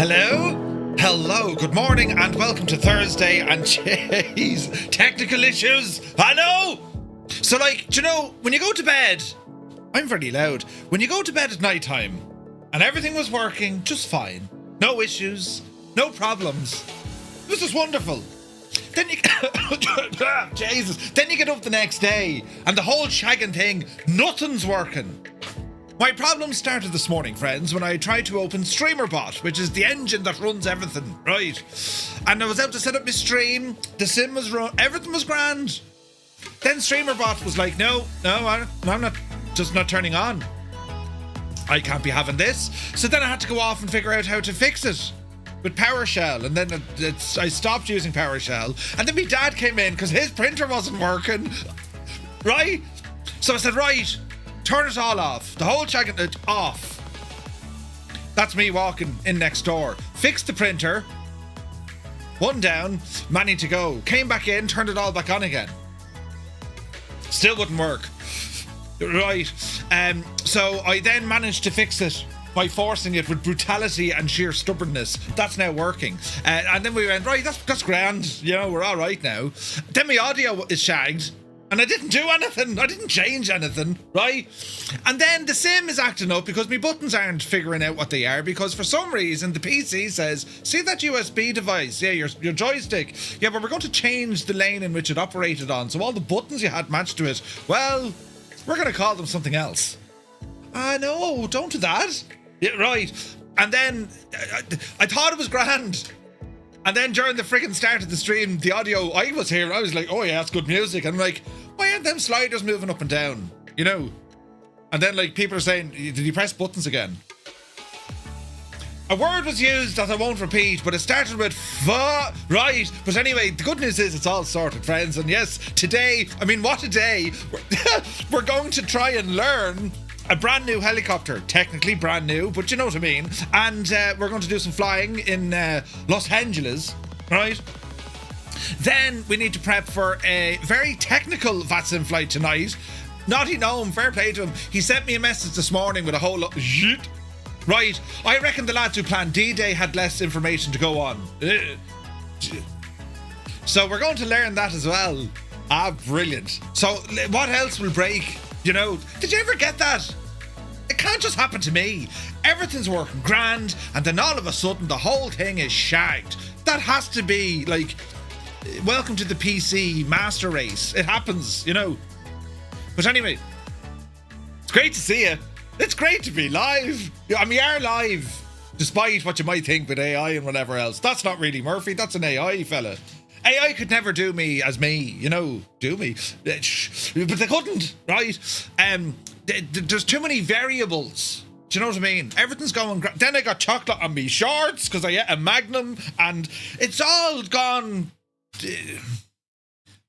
Hello? Hello, good morning and welcome to Thursday, and jeez, technical issues, I know! So like, do you know, when you go to bed, I'm very loud, when you go to bed at night time and everything was working just fine, no issues, no problems, it was just wonderful. Then you, Jesus, then you get up the next day and the whole shagging thing, nothing's working. My problem started this morning, friends, when I tried to open StreamerBot, which is the engine that runs everything, right? And I was able to set up my stream, the sim was run, everything was grand. Then StreamerBot was like, no, I'm not, just not turning on. I can't be having this. So then I had to go off and figure out how to fix it with PowerShell, and then I stopped using PowerShell. And then my dad came in because his printer wasn't working, right? So I said, right, turn it all off. The whole shagging off. That's me walking in next door. Fixed the printer. One down, manning to go. Came back in, turned it all back on again. Still wouldn't work. Right. So I then managed to fix it by forcing it with brutality and sheer stubbornness. That's now working. And then we went, right, that's grand. You know, we're all right now. Then my audio is shagged. And I didn't do anything. I didn't change anything, right? And then the sim is acting up because my buttons aren't figuring out what they are, because for some reason the PC says, see that USB device? Yeah, your joystick. Yeah, but we're going to change the lane in which it operated on. So all the buttons you had matched to it, well, we're going to call them something else. No, don't do that. Yeah, right. And then I thought it was grand. And then during the friggin' start of the stream, the audio I was hearing, I was like, oh yeah, that's good music. And I'm like, why aren't them sliders moving up and down? You know? And then like people are saying, did you press buttons again? A word was used that I won't repeat, but it started with right. But anyway, the good news is it's all sorted, friends. And yes, today, I mean, what a day. We're going to try and learn a brand new helicopter, technically brand new, but you know what I mean. And we're going to do some flying in Los Angeles, right? Then we need to prep for a very technical VATSIM flight tonight. Naughty Gnome, fair play to him. He sent me a message this morning with a whole lot of shit. Right, I reckon the lads who planned D-Day had less information to go on. So we're going to learn that as well. Brilliant. So what else will break? You know, did you ever get that? It can't just happen to me. Everything's working grand, and then all of a sudden the whole thing is shagged. That has to be like, welcome to the PC master race. It happens, you know. But anyway, it's great to see you. It's great to be live. I mean, we are live, despite what you might think with AI and whatever else. That's not really Murphy. That's an AI fella. AI could never do me as me, you know, do me. But they couldn't, right? There's too many variables. Do you know what I mean? Everything's going... Then I got chocolate on me shorts because I ate a Magnum, and it's all gone... It's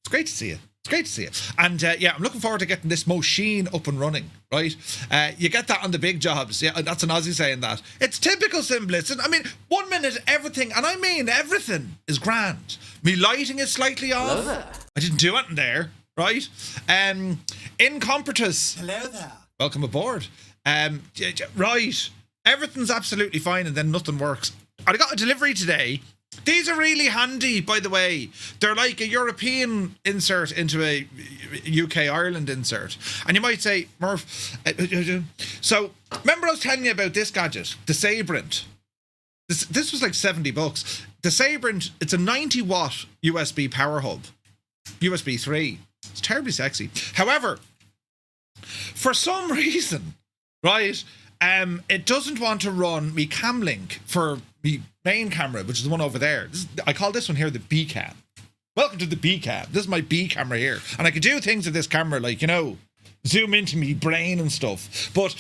great to see you. It's great to see it. And yeah, I'm looking forward to getting this machine up and running, right? You get that on the big jobs. Yeah, that's an Aussie saying that. It's typical Simblitz. I mean, 1 minute, everything, and I mean everything, is grand. Me lighting is slightly off. Hello there. I didn't do anything there, right? Incompetus. Hello there. Welcome aboard. Right. Everything's absolutely fine, and then nothing works. I got a delivery today. These are really handy, by the way. They're like a European insert into a UK-Ireland insert. And you might say, Murph, so remember I was telling you about this gadget, the Sabrent. This was like $70. The Sabrent, it's a 90-watt USB power hub. USB 3. It's terribly sexy. However, for some reason, right, it doesn't want to run me cam link for the main camera, which is the one over there. I call this one here the B cam. Welcome to the B cam. This is my B camera here, and I can do things with this camera, like, you know, zoom into me brain and stuff. But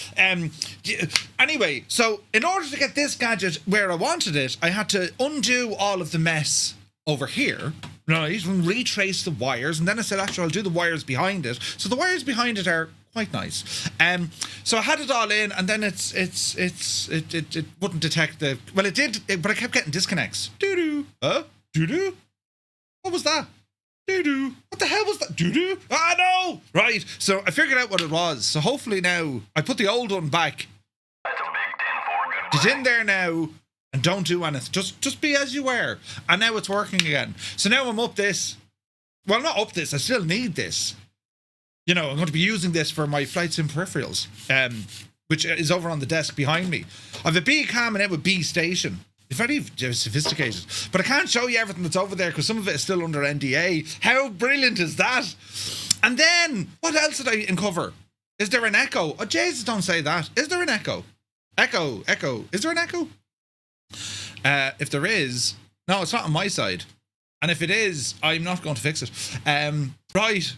anyway, so in order to get this gadget where I wanted it, I had to undo all of the mess over here, right, and retrace the wires. And then I said, actually, I'll do the wires behind it. So the wires behind it are quite nice. So I had it all in, and then it wouldn't detect the... Well, it did, but I kept getting disconnects. Doo-doo. Doo-doo? What was that? Doo-doo. What the hell was that? Doo-doo? No! Right, so I figured out what it was. So hopefully now, I put the old one back. That's a big 10-4, good. It's in there now. and don't do anything. Just be as you were. And now it's working again. So now I'm up this. Well, not up this. I still need this. You know, I'm going to be using this for my flight sim peripherals, which is over on the desk behind me. I have a B cam and out with B station. It's very sophisticated. But I can't show you everything that's over there because some of it is still under NDA. How brilliant is that? And then, what else did I uncover? Is there an echo? Oh, Jesus, don't say that. Is there an echo? Echo. Is there an echo? If there is, no, it's not on my side. And if it is, I'm not going to fix it. Right.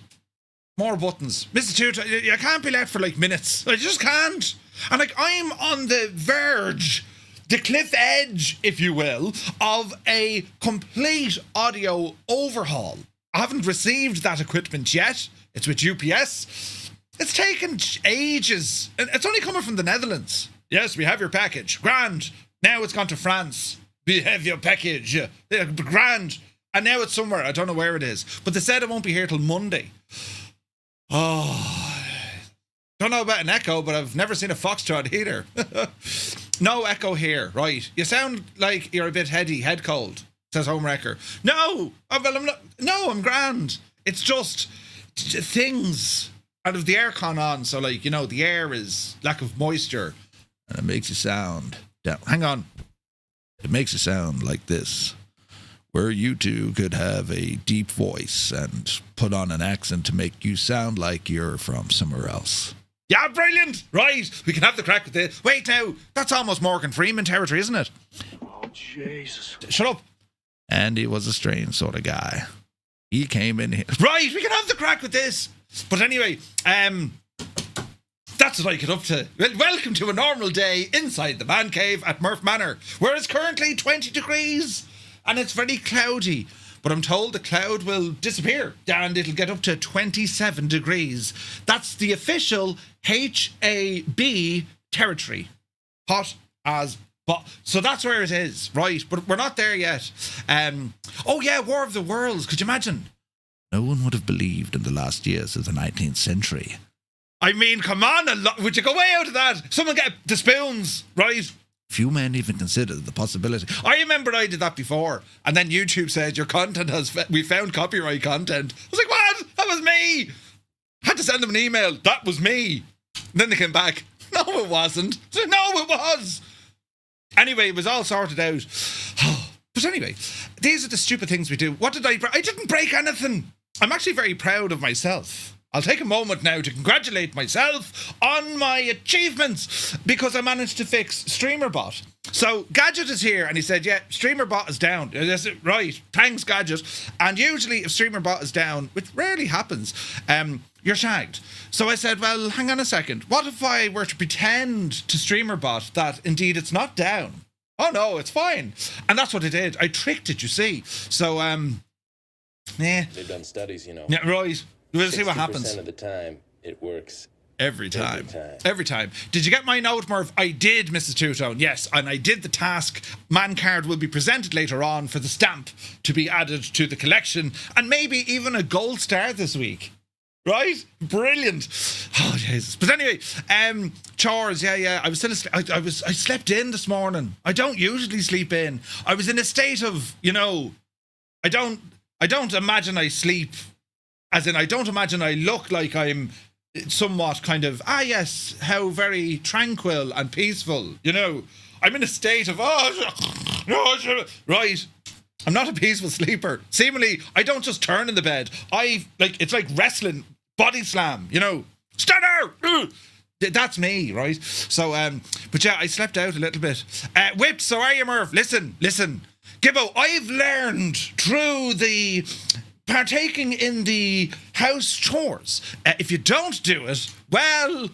More buttons. Mr. Tutor, you can't be left for like minutes. I just can't. And like, I'm on the verge, the cliff edge, if you will, of a complete audio overhaul. I haven't received that equipment yet. It's with UPS. It's taken ages. It's only coming from the Netherlands. Yes, we have your package. Grand. Now it's gone to France. We have your package. Grand. And now it's somewhere. I don't know where it is. But they said it won't be here till Monday. Oh. Don't know about an echo, but I've never seen a foxtrot either. No echo here. Right. You sound like you're a bit head cold, says Homewrecker. No. Oh, well, I'm not. No, I'm grand. It's just things out of the aircon on. So, like, you know, the air is lack of moisture. And it makes you sound down. Hang on. It makes you sound like this, where you two could have a deep voice and put on an accent to make you sound like you're from somewhere else. Yeah, brilliant. Right. We can have the crack with this. Wait now. That's almost Morgan Freeman territory, isn't it? Oh, Jesus. Shut up. Andy was a strange sort of guy. He came in here. Right. We can have the crack with this. But anyway, that's what I get up to. Well, welcome to a normal day inside the man cave at Murph Manor, where it's currently 20 degrees and it's very cloudy. But I'm told the cloud will disappear and it'll get up to 27 degrees. That's the official HAB territory. Hot as so that's where it is, right? But we're not there yet. Oh yeah, War of the Worlds. Could you imagine? No one would have believed in the last years of the 19th century. I mean, come on, would you go way out of that? Someone get the spoons, right? Few men even considered the possibility. I remember I did that before, and then YouTube said your content we found copyright content. I was like, what? That was me. I had to send them an email. That was me. And then they came back. No, it wasn't. I said, no, it was. Anyway, it was all sorted out. But anyway, these are the stupid things we do. What did I didn't break anything. I'm actually very proud of myself. I'll take a moment now to congratulate myself on my achievements because I managed to fix StreamerBot. So Gadget is here and he said, yeah, StreamerBot is down. Is it right? Thanks, Gadget. And usually if StreamerBot is down, which rarely happens, you're shagged. So I said, well, hang on a second. What if I were to pretend to StreamerBot that indeed it's not down? Oh no, it's fine. And that's what I did. I tricked it, you see. So, yeah. They've done studies, you know. Yeah, right. We'll see what happens. 60% of the time, it works. Every time. Did you get my note, Murph? I did, Mrs. Two-Tone. Yes, and I did the task. Man card will be presented later on for the stamp to be added to the collection, and maybe even a gold star this week. Right? Brilliant. Oh, Jesus. But anyway, chores, yeah. I was still I slept in this morning. I don't usually sleep in. I was in a state of, you know, I don't imagine I sleep. As in, I don't imagine I look like I'm somewhat kind of, yes, how very tranquil and peaceful. You know, I'm in a state of, right. I'm not a peaceful sleeper. Seemingly, I don't just turn in the bed. It's like wrestling, body slam, you know. Stunner! That's me, right? So, but yeah, I slept out a little bit. Whips, so are you, Murph? Listen. Gibbo, I've learned through the partaking in the house chores. If you don't do it, well,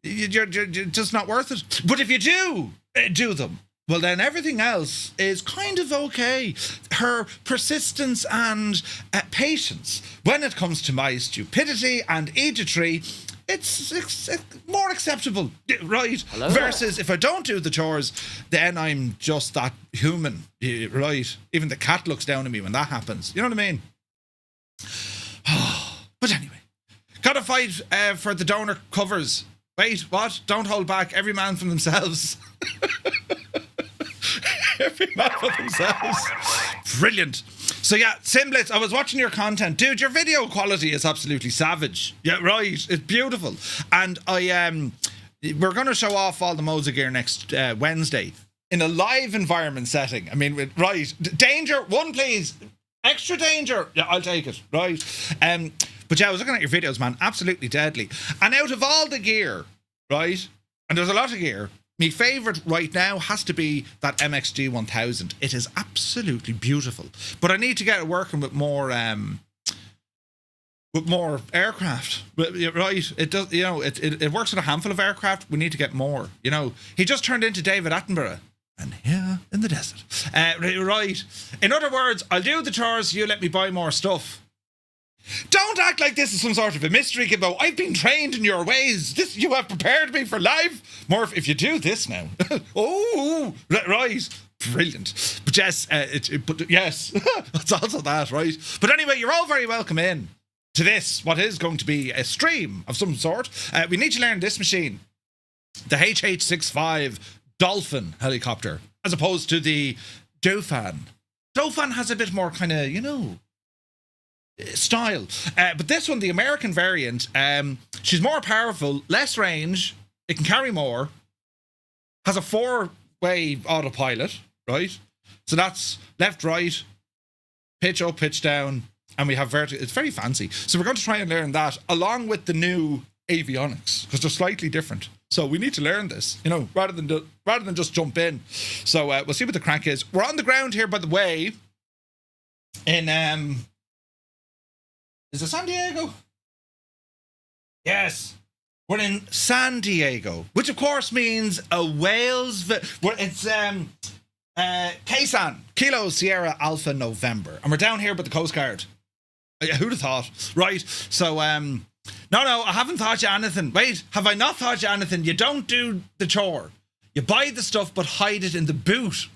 you're just not worth it. But if you do them, well, then everything else is kind of okay. Her persistence and patience when it comes to my stupidity and idiotry, it's more acceptable, right? Hello. Versus if I don't do the chores, then I'm just that human, right? Even the cat looks down at me when that happens. You know what I mean? But anyway, gotta fight for the donor covers. Wait, what? Don't hold back. Every man for themselves. every man for themselves. Brilliant. So yeah, Simblitz, I was watching your content. Dude, your video quality is absolutely savage. Yeah, right. It's beautiful. And we're going to show off all the modes of gear next Wednesday in a live environment setting. I mean, right. Danger, one please. Extra danger. Yeah, I'll take it. Right. But yeah, I was looking at your videos, man. Absolutely deadly. And out of all the gear, right, and there's a lot of gear, my favourite right now has to be that MXG 1000. It is absolutely beautiful. But I need to get it working with more aircraft. Right? It does, you know, it works with a handful of aircraft. We need to get more. You know, he just turned into David Attenborough. And here in the desert. Right. In other words, I'll do the chores, you let me buy more stuff. Don't act like this is some sort of a mystery, Gibbo. I've been trained in your ways. This, you have prepared me for life. Murph, if you do this now. Oh, right. Brilliant. But yes, but yes, that's also that, right? But anyway, you're all very welcome in to this, what is going to be a stream of some sort. We need to learn this machine. The HH-65 Dolphin helicopter, as opposed to the Dauphin. Dauphin has a bit more kind of, you know, style. But this one, the American variant, she's more powerful, less range, it can carry more, has a 4-way autopilot, right? So that's left, right, pitch up, pitch down, and we have vertical. It's very fancy. So we're going to try and learn that along with the new avionics, because they're slightly different. So we need to learn this, you know, rather than just jump in. So we'll see what the crack is. We're on the ground here, by the way, in is it San Diego? Yes, we're in San Diego, which of course means a Wales. It's Kaysan, Kilo Sierra Alpha November, and we're down here with the Coast Guard. Who'd have thought, right? So No, I haven't thought you anything. Wait, have I not thought you anything? You don't do the chore. You buy the stuff but hide it in the boot.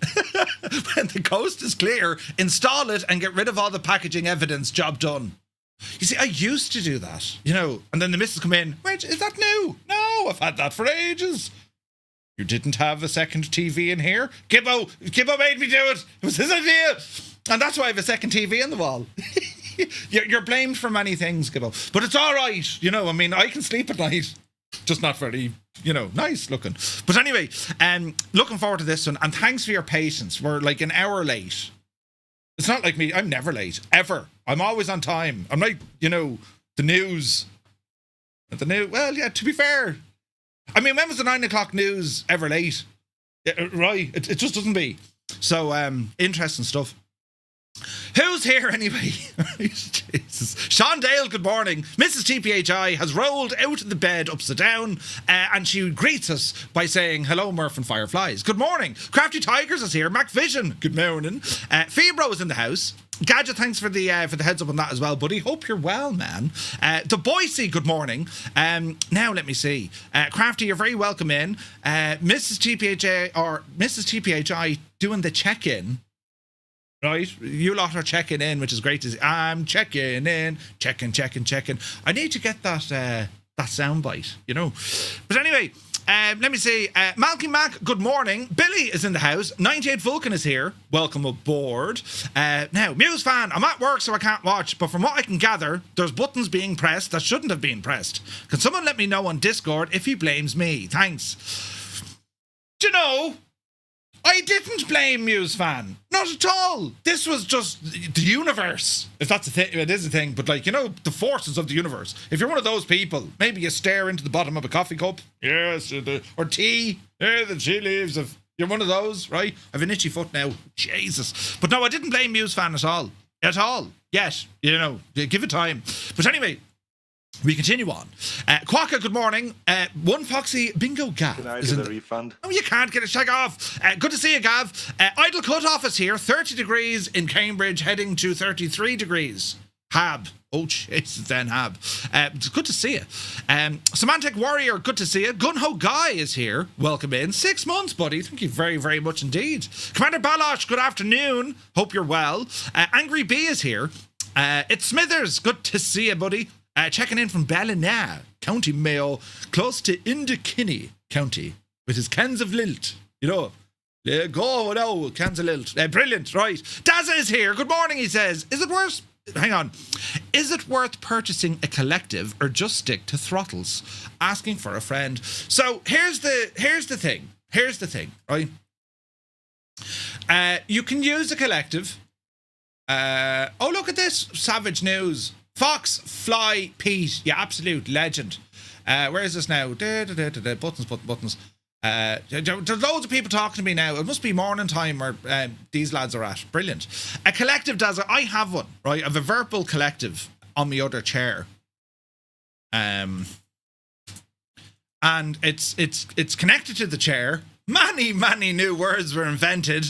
When the coast is clear, install it and get rid of all the packaging evidence. Job done. You see, I used to do that, you know, and then the missus come in. Wait, is that new? No, I've had that for ages. You didn't have a second TV in here? Gibbo made me do it. It was his idea. And that's why I have a second TV on the wall. You're blamed for many things, Gibbo. But it's all right. You know, I mean, I can sleep at night. Just not very, you know, nice looking. But anyway, looking forward to this one. And thanks for your patience. We're like an hour late. It's not like me. I'm never late. Ever. I'm always on time. I'm like, you know, the news. Well, yeah, to be fair. I mean, when was the 9 o'clock news ever late? Right. It just doesn't be. So, interesting stuff. Who's here anyway? Jesus. Sean Dale, good morning. Mrs. TPHI has rolled out of the bed upside down and she greets us by saying, hello, Murph and Fireflies. Good morning. Crafty Tigers is here. Mac Vision, good morning. Febro is in the house. Gadget, thanks for the heads up on that as well, buddy. Hope you're well, man. The Boise, good morning. Now let me see. Crafty, you're very welcome in. Mrs. TPHI doing the check-in. Right, you lot are checking in, which is great to see. I'm checking in, checking. I need to get that soundbite, you know. But anyway, let me see. Malky Mac, good morning. Billy is in the house. 98 Vulcan is here. Welcome aboard. Now, Muse fan, I'm at work so I can't watch, but from what I can gather, there's buttons being pressed that shouldn't have been pressed. Can someone let me know on Discord if he blames me? Thanks. Do you know, I didn't blame Muse fan. Not at all. This was just the universe. If that's a thing, it is a thing. But like, you know, the forces of the universe. If you're one of those people, maybe you stare into the bottom of a coffee cup. Yes, or tea. The tea leaves. You're one of those, right? I have an itchy foot now. Jesus. But no, I didn't blame Muse fan at all. At all. Yes. You know, give it time. But anyway, we continue on. Quokka, good morning. One Foxy Bingo Gav. Can I get a refund? Oh, you can't get a shag off. Good to see you, Gav. Idle Cut Office here. 30 degrees in Cambridge, heading to 33 degrees. Hab. Oh, Jesus, then Hab. It's good to see you. Semantic Warrior, good to see you. Gunho Guy is here. Welcome in. 6 months, buddy. Thank you very, very much indeed. Commander Balosh, good afternoon. Hope you're well. Angry B is here. It's Smithers. Good to see you, buddy. Checking in from Ballina, County Mayo, close to Indokinny County, with his cans of lilt. You know, Go, no, cancel it. Brilliant, right. Dazza is here. Good morning, he says. Is it worth... Hang on. Is it worth purchasing a collective or just stick to throttles? Asking for a friend. So here's the thing. Here's the thing, right? You can use a collective. Oh, look at this. Savage news. Fox Fly Pete. Yeah, absolute legend. Where is this now? Buttons. There's loads of people talking to me now. It must be morning time where these lads are at. Brilliant. A collective, Dazza. I have one, right? I have a Virpil collective on my other chair. And it's connected to the chair. Many new words were invented.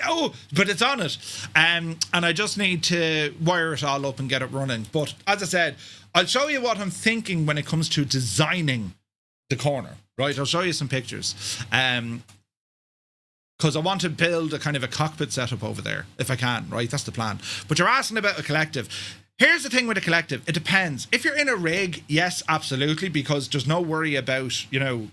Oh, but it's on it. And I just need to wire it all up and get it running. But as I said, I'll show you what I'm thinking when it comes to designing the corner. Right, I'll show you some pictures. Because I want to build a kind of a cockpit setup over there, if I can, right? That's the plan. But you're asking about a collective. Here's the thing with a collective. It depends. If you're in a rig, yes, absolutely, because there's no worry about,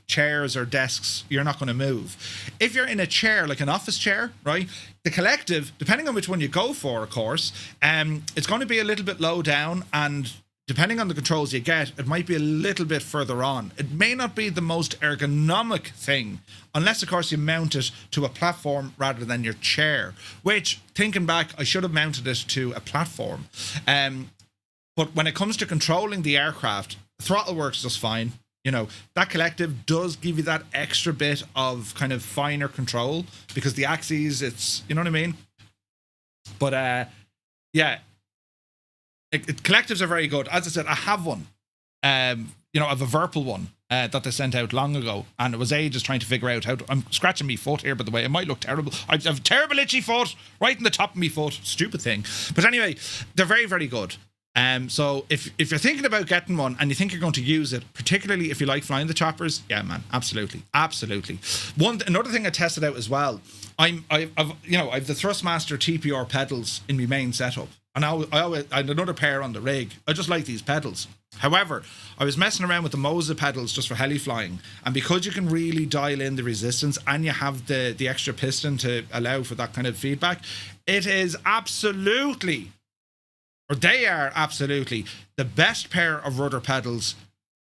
chairs or desks. You're not going to move. If you're in a chair, like an office chair, right? The collective, depending on which one you go for, of course, it's going to be a little bit low down, and depending on the controls you get, it might be a little bit further on. It may not be the most ergonomic thing, unless, of course, you mount it to a platform rather than your chair, which, thinking back, I should have mounted it to a platform. But when it comes to controlling the aircraft, throttle works just fine. That collective does give you that extra bit of kind of finer control because the axes, it's, you know what I mean? But, yeah. Collectives are very good. As I said, I have one. I have a Virpil one that they sent out long ago, and it was ages trying to figure out how to... I'm scratching my foot here, by the way. It might look terrible. I have a terrible itchy foot right in the top of my foot. Stupid thing. But anyway, they're very, very good. So if you're thinking about getting one and you think you're going to use it, particularly if you like flying the choppers, yeah, man, absolutely. Another thing I tested out as well. I've the Thrustmaster TPR pedals in my main setup. And I had another pair on the rig. I just like these pedals. However, I was messing around with the Moza pedals just for heli flying. And because you can really dial in the resistance and you have the extra piston to allow for that kind of feedback, it is absolutely, or they are absolutely, the best pair of rudder pedals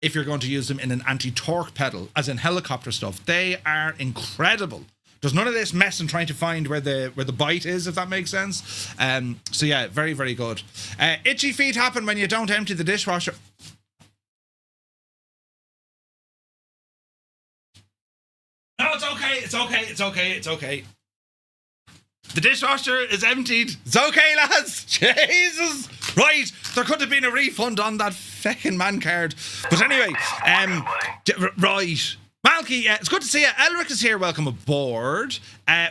if you're going to use them in an anti-torque pedal, as in helicopter stuff. They are incredible. There's none of this mess and trying to find where the bite is, if that makes sense. So yeah, very, very good. Itchy feet happen when you don't empty the dishwasher. No, it's okay. The dishwasher is emptied. It's okay, lads. Jesus. Right, there could have been a refund on that feckin' man card. But anyway, right. Malky, it's good to see you. Elric is here. Welcome aboard.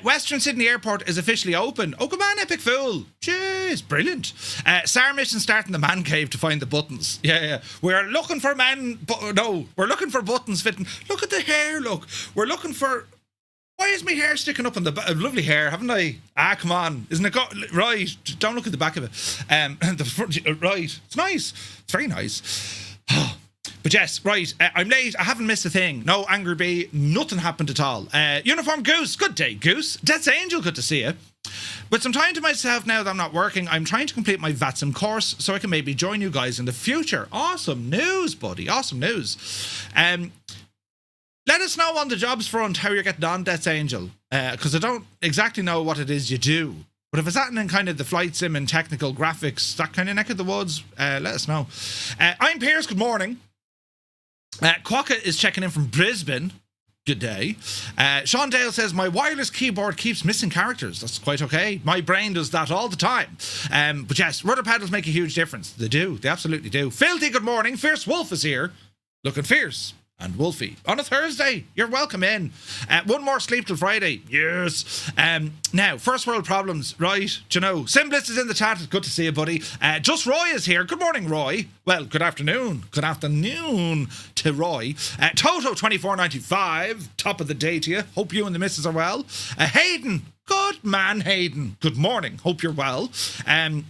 Western Sydney Airport is officially open. Oh, come on, Epic Fool. Jeez, brilliant. SAR mission starting the man cave to find the buttons. Yeah. We're looking for we're looking for buttons fitting. Look at the hair, look. We're looking for... Why is my hair sticking up on the back? Lovely hair, haven't I? Come on. Isn't it right? Don't look at the back of it. The front, right. It's nice. It's very nice. But yes, right, I'm late. I haven't missed a thing. No Angry Bee. Nothing happened at all. Uniform Goose. Good day, Goose. Death's Angel. Good to see you. With some time to myself now that I'm not working, I'm trying to complete my VATSIM course so I can maybe join you guys in the future. Awesome news, buddy. Awesome news. Let us know on the jobs front how you're getting on, Death's Angel. Because I don't exactly know what it is you do. But if it's that in kind of the flight sim and technical graphics, that kind of neck of the woods, let us know. I'm Piers. Good morning. Quokka is checking in from Brisbane. Good day. Sean Dale says, my wireless keyboard keeps missing characters. That's quite okay. My brain does that all the time. But yes, rudder pedals make a huge difference. They do. They absolutely do. Filthy, good morning. Fierce Wolf is here. Looking fierce. And Wolfie. On a Thursday. You're welcome in. One more sleep till Friday. Yes. Now, first world problems, right? Do you know? Simblitz is in the chat. Good to see you, buddy. Just Roy is here. Good morning, Roy. Well, good afternoon. Good afternoon to Roy. Toto2495. Top of the day to you. Hope you and the missus are well. Hayden. Good man, Hayden. Good morning. Hope you're well.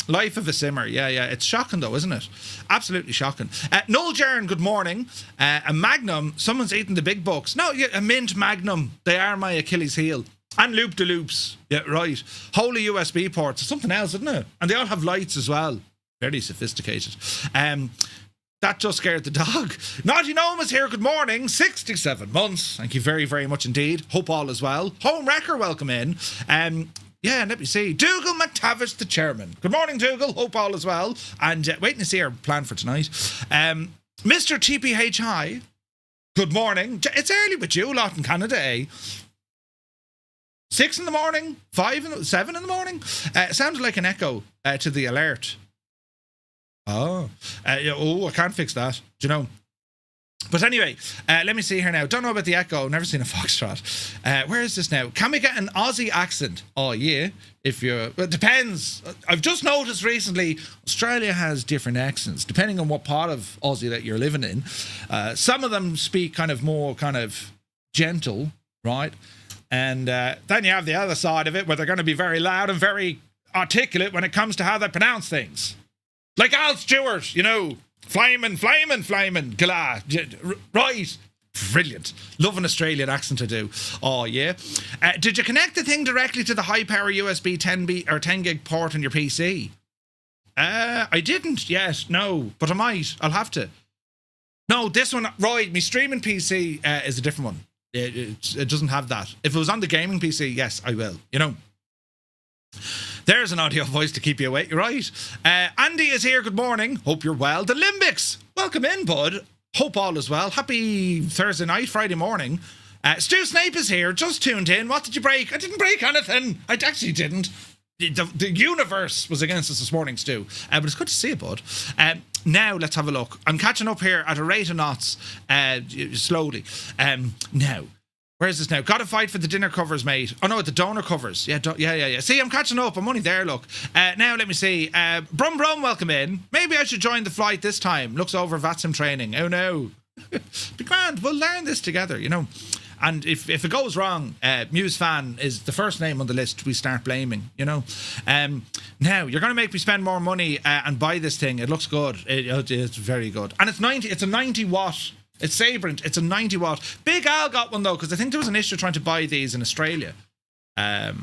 Life of a simmer. Yeah. It's shocking, though, isn't it? Absolutely shocking. Noel Jern, good morning. A Magnum. Someone's eating the big bucks. No, a mint Magnum. They are my Achilles heel. And loop-de-loops. Yeah, right. Holy USB ports. It's something else, isn't it? And they all have lights as well. Very sophisticated. That just scared the dog. Naughty Gnome is here. Good morning. 67 months. Thank you very, very much indeed. Hope all is well. Home Wrecker, welcome in. Yeah, let me see. Dougal McTavish, the chairman. Good morning, Dougal. Hope all is well. And waiting to see our plan for tonight. Mr. TPHI, good morning. It's early with you lot in Canada, eh? 6 in the morning, 7 in the morning. Sounded like an echo to the alert. I can't fix that. Do you know? But anyway, let me see here now. Don't know about the echo. Never seen a foxtrot. Where is this now? Can we get an Aussie accent? Oh, yeah. It depends. I've just noticed recently, Australia has different accents, depending on what part of Aussie that you're living in. Some of them speak kind of more kind of gentle, right? And then you have the other side of it where they're going to be very loud and very articulate when it comes to how they pronounce things. Like Al Stewart, you know, flaming, gala. Right. Brilliant. Love an Australian accent to do. Oh, yeah. Did you connect the thing directly to the high-power USB 10 gig port on your PC? I didn't yet, no. But I might. I'll have to. No, this one, right. My streaming PC is a different one. It doesn't have that. If it was on the gaming PC, yes, I will. You know. There's an audio voice to keep you awake. You're right. Andy is here. Good morning. Hope you're well. The Limbics. Welcome in, bud. Hope all is well. Happy Thursday night, Friday morning. Stu Snape is here. Just tuned in. What did you break? I didn't break anything. I actually didn't. The universe was against us this morning, Stu. But it's good to see you, bud. Now, let's have a look. I'm catching up here at a rate of knots, slowly. Now, where is this now? Got to fight for the dinner covers, mate. Oh, no, the donor covers. Yeah. See, I'm catching up. I'm only there, look. Now, let me see. Brum, welcome in. Maybe I should join the flight this time. Looks over VATSIM training. Oh, no. Be grand. We'll learn this together, you know. And if it goes wrong, Muse Fan is the first name on the list we start blaming, you know. Now, you're going to make me spend more money and buy this thing. It looks good. It's very good. And it's a 90 watt. It's Sabrent. It's a 90 watt. Big Al got one, though, because I think there was an issue trying to buy these in Australia. If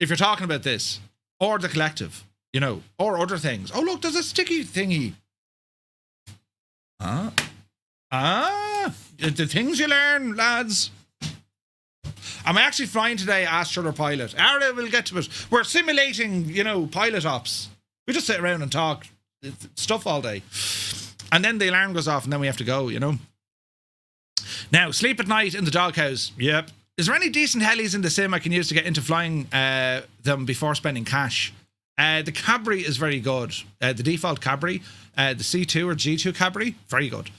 you're talking about this, or the collective, you know, or other things. Oh, look, there's a sticky thingy. The things you learn, lads. I'm actually flying today, Astral or Pilot. We'll get to it. We're simulating, you know, pilot ops. We just sit around and talk stuff all day. And then the alarm goes off and then we have to go, you know. Now, sleep at night in the doghouse. Yep. Is there any decent helis in the sim I can use to get into flying them before spending cash? The Cabri is very good. The default Cabri. The C2 or G2 Cabri. Very good.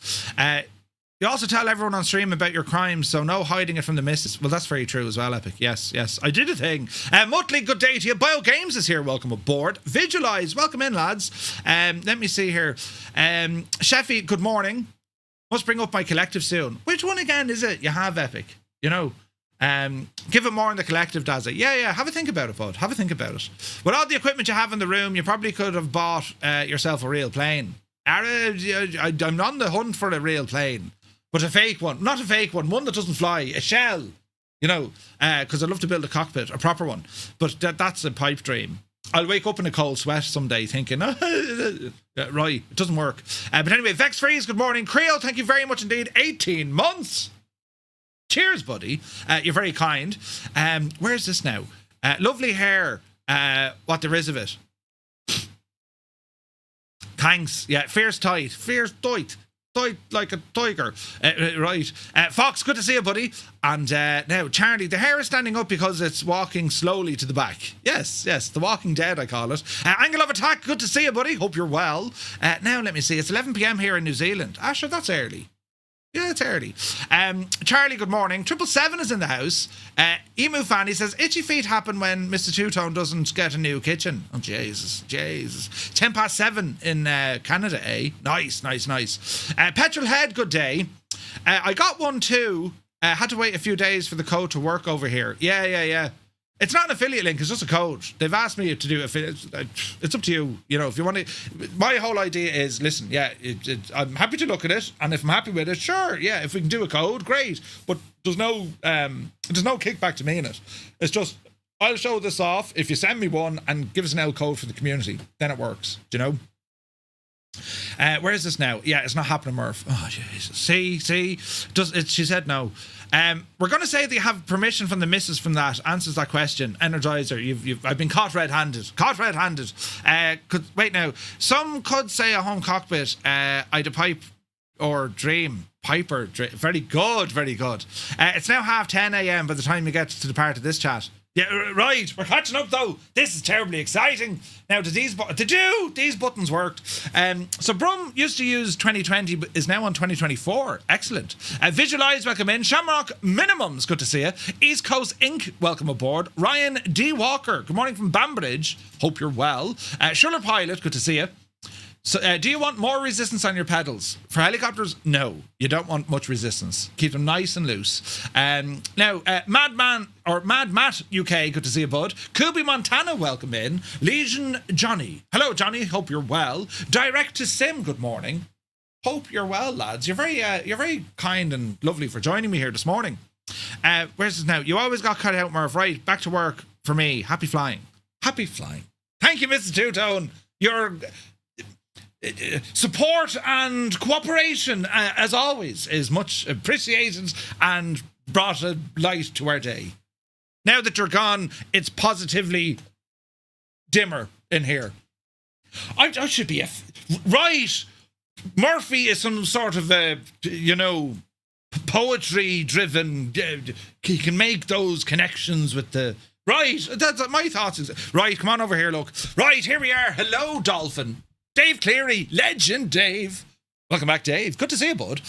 You also tell everyone on stream about your crimes, so no hiding it from the missus. Well, that's very true as well, Epic. Yes. I did a thing. Mutley, good day to you. Bio Games is here. Welcome aboard. Visualize. Welcome in, lads. Let me see here. Sheffy, good morning. Must bring up my collective soon. Which one again is it you have, Epic? You know, give it more in the collective, does it? Yeah. Have a think about it, bud. Have a think about it. With all the equipment you have in the room, you probably could have bought yourself a real plane. I'm on the hunt for a real plane. But a fake one. Not a fake one. One that doesn't fly. A shell. You know, because I'd love to build a cockpit. A proper one. But that's a pipe dream. I'll wake up in a cold sweat someday thinking, right, it doesn't work. But anyway, Vex Freeze, good morning. Creo, thank you very much indeed. 18 months. Cheers, buddy. You're very kind. Where's this now? Lovely hair. What there is of it. Thanks. Yeah, fierce tight. Tight like a tiger. Right. Fox, good to see you, buddy. And now, Charlie, the hair is standing up because it's walking slowly to the back. Yes, the Walking Dead, I call it. Angle of Attack, good to see you, buddy. Hope you're well. Now, let me see. It's 11 p.m. here in New Zealand. Sure, that's early. Yeah, it's early. Charlie, good morning. 777 is in the house. Emu Fan, he says, itchy feet happen when Mr. Two-Tone doesn't get a new kitchen. Oh, Jesus. 7:10 in Canada, eh? Nice. Petrol Head, good day. I got one too. Had to wait a few days for the code to work over here. Yeah. It's not an affiliate link, it's just a code. They've asked me to do affiliate. It's up to you. You know, if you want to. My whole idea is, listen, yeah, I'm happy to look at it, and if I'm happy with it, sure, yeah, if we can do a code, great. But there's no kickback to me in it. It's just, I'll show this off if you send me one and give us an L code for the community. Then it works, do you know? Where is this now? Yeah, it's not happening, Murph. Oh, Jesus. See? She said no. We're going to say that you have permission from the missus from that. Answers that question. Energizer, I've been caught red-handed. Wait now. Some could say a home cockpit. I'd a pipe or dream. Piper. Very good. It's now 10:30 a.m. by the time you get to the part of this chat. Yeah, right. We're catching up though. This is terribly exciting. Now, these buttons worked? So Brum used to use 2020, but is now on 2024. Excellent. Visualize, welcome in. Shamrock Minimums, good to see you. East Coast Inc., welcome aboard. Ryan D. Walker, good morning from Banbridge. Hope you're well. Schuller Pilot, good to see you. So, do you want more resistance on your pedals? For helicopters, no. You don't want much resistance. Keep them nice and loose. Now, Mad Matt UK, good to see you, bud. Kubi Montana, welcome in. Legion Johnny. Hello, Johnny. Hope you're well. Direct to Sim, good morning. Hope you're well, lads. You're very kind and lovely for joining me here this morning. Where's this now? You always got cut out, Murph. Right, back to work for me. Happy flying. Thank you, Mrs. Two-Tone. Your support and cooperation, as always, is much appreciated and brought a light to our day. Now that you're gone, it's positively dimmer in here. I should be right. Murphy is some sort of poetry-driven. He can make those connections with the right. That's my thoughts. Right, come on over here. Look. Right, here we are. Hello, Dolphin. Dave Cleary, legend Dave. Welcome back, Dave. Good to see you, bud.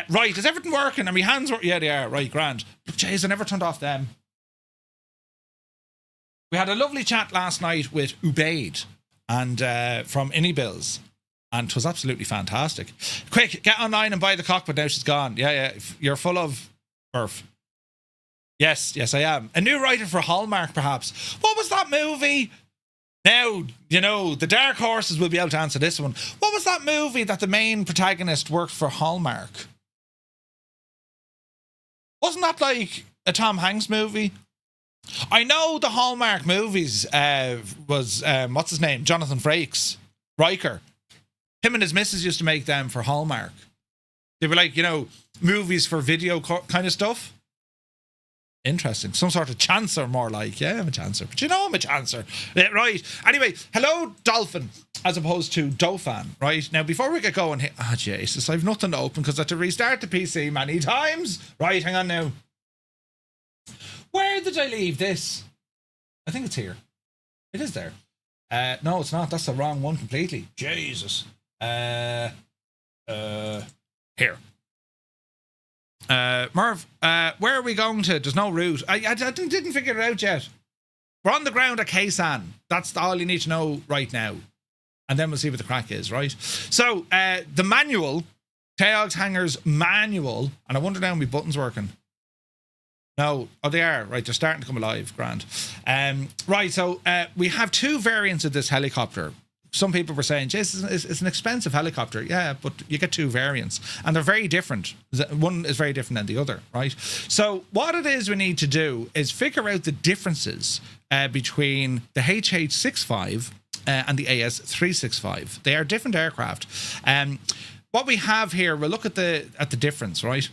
Right, is everything working? Are my hands working? Yeah, they are. Right, grand. Look, jeez, I never turned off them. We had a lovely chat last night with Ubaid and from Bills, and it was absolutely fantastic. Quick, get online and buy the cockpit now. She's gone. Yeah. You're full of Murph. Yes, I am. A new writer for Hallmark, perhaps. What was that movie? Now, the dark horses will be able to answer this one. What was that movie that the main protagonist worked for Hallmark? Wasn't that like a Tom Hanks movie? I know the Hallmark movies was, what's his name? Jonathan Frakes. Riker. Him and his missus used to make them for Hallmark. They were like, movies for video kind of stuff. Interesting. Some sort of chancer, more like. Yeah, I'm a chancer. But I'm a chancer. Right. Anyway, hello, Dolphin, as opposed to Dauphin. Right. Now, before we get going here. Oh, Jesus. I've nothing to open because I had to restart the PC many times. Right. Hang on now. Where did I leave this? I think it's here. It is there. No, it's not. That's the wrong one completely. Jesus. Here. Merv, where are we going to? There's no route. I didn't figure it out yet. We're on the ground at Kaysan. That's all you need to know right now. And then we'll see what the crack is, right? So, the manual, Teog's Hangers manual, and I wonder now my buttons working. No. Oh, they are. Right, they're starting to come alive. Grand. Right, so we have two variants of this helicopter. Some people were saying, Jason, it's an expensive helicopter. Yeah, but you get two variants. And they're very different. One is very different than the other, right? So what it is we need to do is figure out the differences between the HH-65 and the AS365. They are different aircraft. What we have here, we'll look at the difference, right?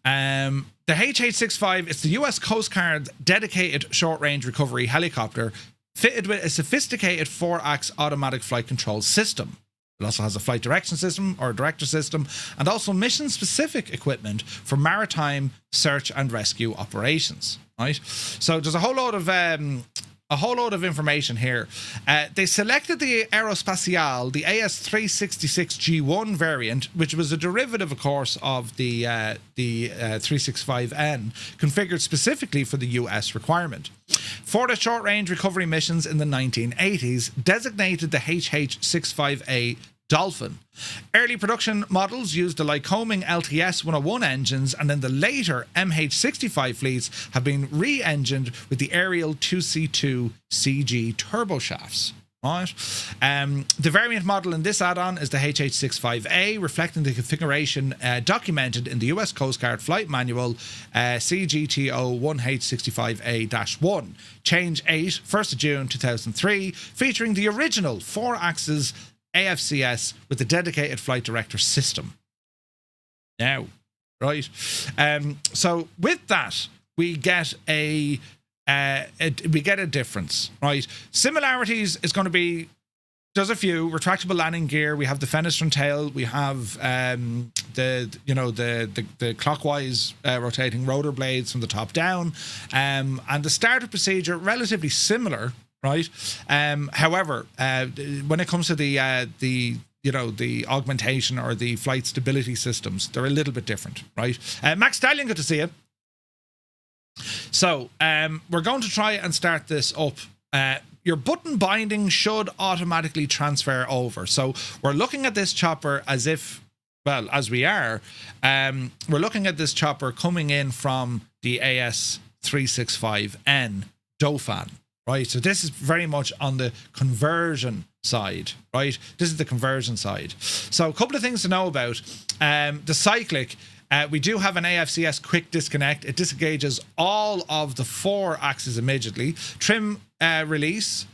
The HH-65 is the US Coast Guard dedicated short-range recovery helicopter fitted with a sophisticated 4-ax automatic flight control system. It also has a flight direction system or director system and also mission-specific equipment for maritime search and rescue operations. Right? So there's a whole load of information here. They selected the Aerospatiale, the AS365 G1 variant, which was a derivative, of course, of the 365N, configured specifically for the US requirement. For the short-range recovery missions in the 1980s, designated the HH-65A Dolphin. Early production models used the Lycoming LTS 101 engines, and then the later MH65 fleets have been re-engined with the Ariel 2C2 CG turboshafts. Right. The variant model in this add-on is the HH65A, reflecting the configuration documented in the US Coast Guard Flight Manual CGTO 1H65A-1. Change 8, 1st of June 2003, featuring the original 4-axis AFCS with the dedicated flight director system. Now, right. So with that, we get a difference, right? Similarities is going to be, there's a few. Retractable landing gear. We have the fenestrine tail. We have the clockwise rotating rotor blades from the top down, and the starter procedure relatively similar, right? However, when it comes to the augmentation or the flight stability systems, they're a little bit different, right? Max Stallion, good to see you. So we're going to try and start this up. Your button binding should automatically transfer over. So we're looking at this chopper as if, well, as we are, we're looking at this chopper coming in from the AS365 Dauphin, right? So this is very much on the conversion side, right? This is the conversion side. So a couple of things to know about. The cyclic, we do have an AFCS quick disconnect. It disengages all of the 4 axes immediately. Trim release.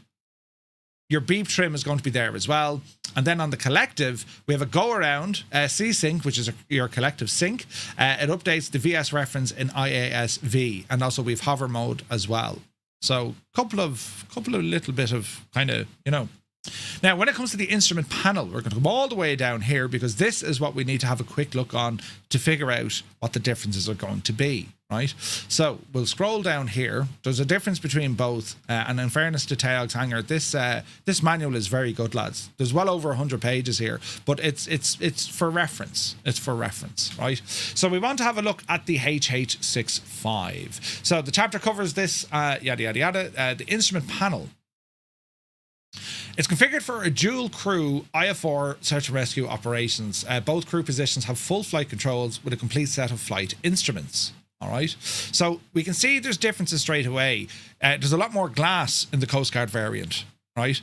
Your beep trim is going to be there as well. And then on the collective, we have a go-around C-Sync, which is your collective sync. It updates the VS reference in IASV. And also we have hover mode as well. So couple of little bit of kind of, Now, when it comes to the instrument panel, we're going to come all the way down here because this is what we need to have a quick look on to figure out what the differences are going to be, right? So we'll scroll down here. There's a difference between both, and in fairness to Taogs Hanger, this manual is very good, lads. There's well over 100 pages here, but it's for reference. It's for reference, right? So we want to have a look at the HH65. So the chapter covers this, yada yada yada. The instrument panel. It's configured for a dual crew IF4 search and rescue operations. Both crew positions have full flight controls with a complete set of flight instruments. All right. So we can see there's differences straight away. There's a lot more glass in the Coast Guard variant, right?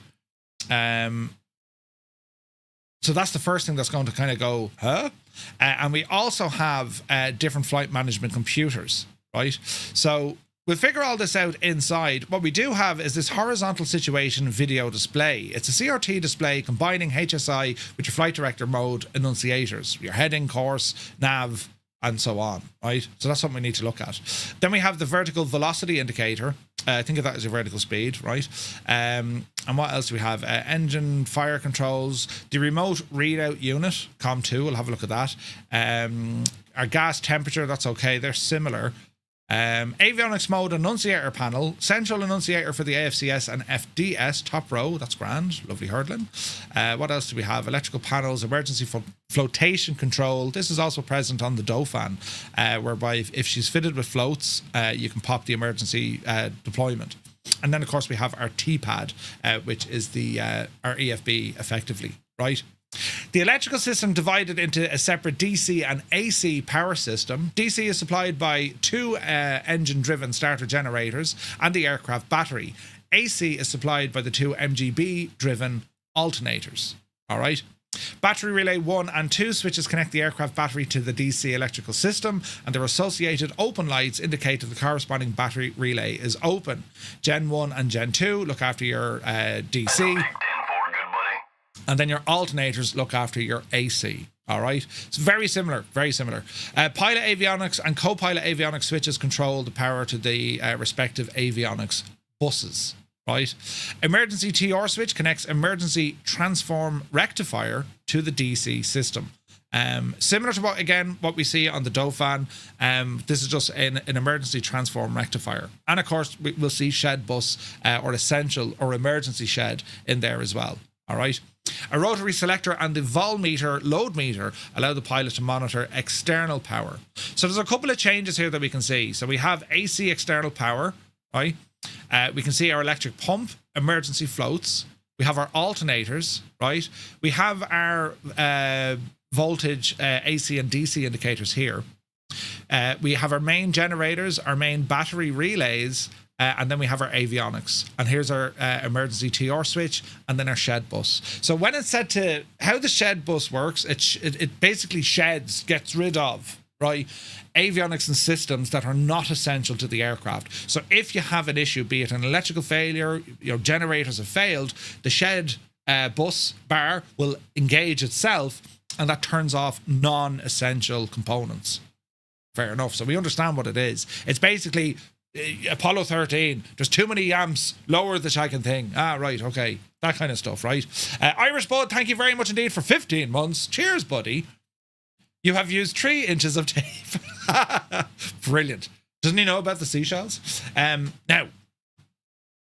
So that's the first thing that's going to kind of go, huh? And we also have different flight management computers, right? So we'll figure all this out inside. What we do have is this horizontal situation video display. It's a CRT display combining HSI with your flight director mode enunciators, your heading, course, nav, and so on, right? So that's something we need to look at. Then we have the vertical velocity indicator. Think of that as your vertical speed, right? And what else do we have? Engine fire controls, the remote readout unit, COM2, we'll have a look at that. Our gas temperature, that's okay, they're similar. Avionics mode enunciator panel, central enunciator for the AFCS and FDS, top row, that's grand, lovely hurdling. What else do we have? Electrical panels, emergency flotation control. This is also present on the Dauphin, whereby if she's fitted with floats, you can pop the emergency deployment. And then of course we have our T-pad, which is the our EFB effectively, right? The electrical system divided into a separate DC and AC power system. DC is supplied by 2 engine-driven starter generators and the aircraft battery. AC is supplied by the 2 MGB-driven alternators. All right. Battery relay 1 and 2 switches connect the aircraft battery to the DC electrical system, and their associated open lights indicate that the corresponding battery relay is open. Gen 1 and Gen 2 look after your DC. And then your alternators look after your AC. All right. It's very similar, very similar. Pilot avionics and co-pilot avionics switches control the power to the respective avionics buses. Right. Emergency TR switch connects emergency transform rectifier to the DC system. Similar to what we see on the Dauphin. This is just an emergency transform rectifier. And of course, we'll see shed bus or essential or emergency shed in there as well. All right. A rotary selector and the volmeter load meter allow the pilot to monitor external power. So there's a couple of changes here that we can see. So we have AC external power, right? We can see our electric pump, emergency floats. We have our alternators, right? We have our voltage AC and DC indicators here. We have our main generators, our main battery relays, and then we have our avionics. And here's our emergency TR switch, and then our shed bus. So when it's set to how the shed bus works, it basically gets rid of, right, avionics and systems that are not essential to the aircraft. So if you have an issue, be it an electrical failure, your generators have failed, the shed bus bar will engage itself, and that turns off non-essential components. Fair enough. So we understand what it is. It's basically Apollo 13. There's too many amps. Lower the shagging thing. Ah, right. Okay. That kind of stuff, right? Irish Bud, thank you very much indeed for 15 months. Cheers, buddy. You have used 3 inches of tape. Brilliant. Doesn't he know about the seashells? Now,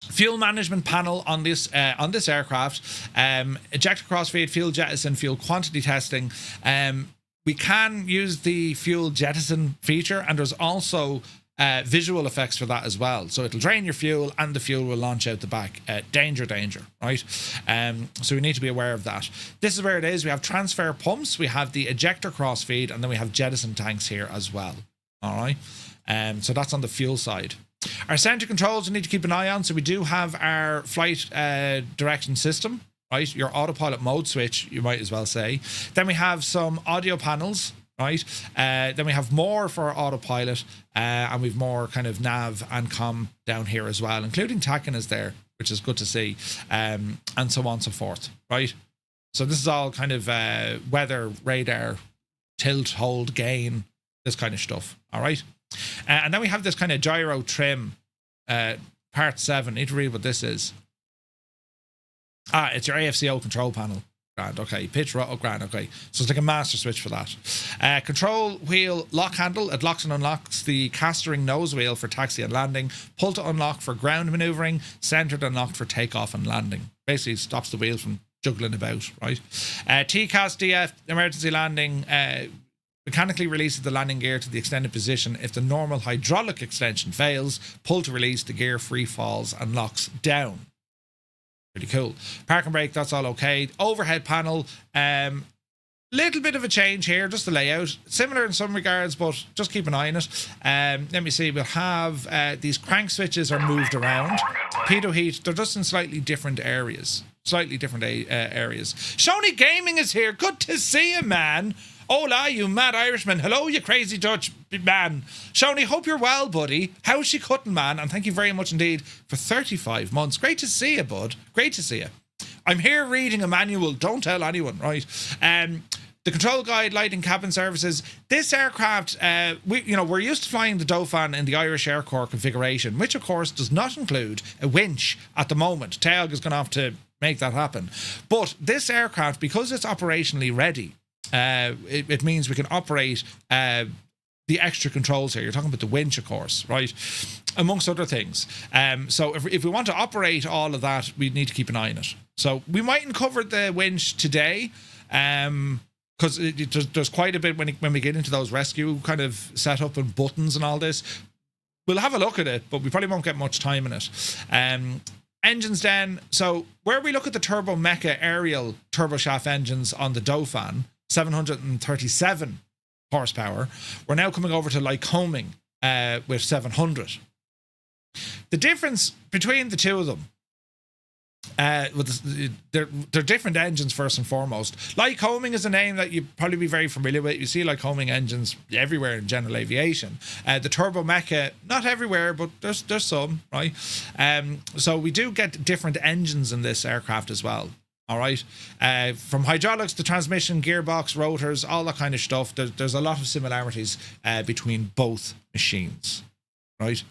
fuel management panel on this aircraft. Ejector crossfeed, fuel jettison, fuel quantity testing. We can use the fuel jettison feature, and there's also visual effects for that as well. So it'll drain your fuel and the fuel will launch out the back. Danger, right? So we need to be aware of that. This is where it is. We have transfer pumps, we have the ejector crossfeed, and then we have jettison tanks here as well. All right. So that's on the fuel side. Our center controls we need to keep an eye on. So we do have our flight direction system, right? Your autopilot mode switch, you might as well say. Then we have some audio panels, right? Then we have more for our autopilot, and we've more kind of nav and comm down here as well, including TACAN is there, which is good to see, and so on and so forth, right? So this is all kind of weather, radar, tilt, hold, gain, this kind of stuff, all right? And then we have this kind of gyro trim, part 7. Need to read what this is. It's your AFCO control panel. Grand, okay. Pitch, grand, okay. So it's like a master switch for that. Control wheel lock handle. It locks and unlocks the castering nose wheel for taxi and landing. Pull to unlock for ground maneuvering. Centered unlocked for takeoff and landing. Basically stops the wheel from juggling about, right? TCAS DF, emergency landing. Mechanically releases the landing gear to the extended position. If the normal hydraulic extension fails, pull to release, the gear free falls and locks down. Pretty cool. Park and brake, that's all okay. Overhead panel, little bit of a change here, just the layout. Similar in some regards, but just keep an eye on it. Let me see, we'll have these crank switches are moved around. Pitot heat, they're just in slightly different areas. Areas. Shoney Gaming is here. Good to see you, man. Hola, you mad Irishman. Hello, you crazy Dutch man. Shoney, hope you're well, buddy. How's she cutting, man? And thank you very much indeed for 35 months. Great to see you, bud. Great to see you. I'm here reading a manual. Don't tell anyone, right? The control guide, lighting, cabin services. This aircraft, we're used to flying the Dauphin in the Irish Air Corps configuration, which of course does not include a winch at the moment. Tailg is going to have to make that happen. But this aircraft, because it's operationally ready, it means we can operate the extra controls here. You're talking about the winch, of course, right? Amongst other things. So if we want to operate all of that, we need to keep an eye on it. So we mightn't cover the winch today, because there's quite a bit when we get into those rescue kind of setup and buttons and all this. We'll have a look at it, but we probably won't get much time in it. Engines then. So where we look at the Turbo Mecha aerial turboshaft engines on the Dauphin, 737 horsepower, we're now coming over to Lycoming with 700. The difference between the two of them, they're different engines first and foremost. Lycoming is a name that you'd probably be very familiar with. You see Lycoming engines everywhere in general aviation. The Turbo Mecha, not everywhere, but there's some, right? So we do get different engines in this aircraft as well. All right, from hydraulics to transmission, gearbox, rotors, all that kind of stuff. There's a lot of similarities between both machines, right?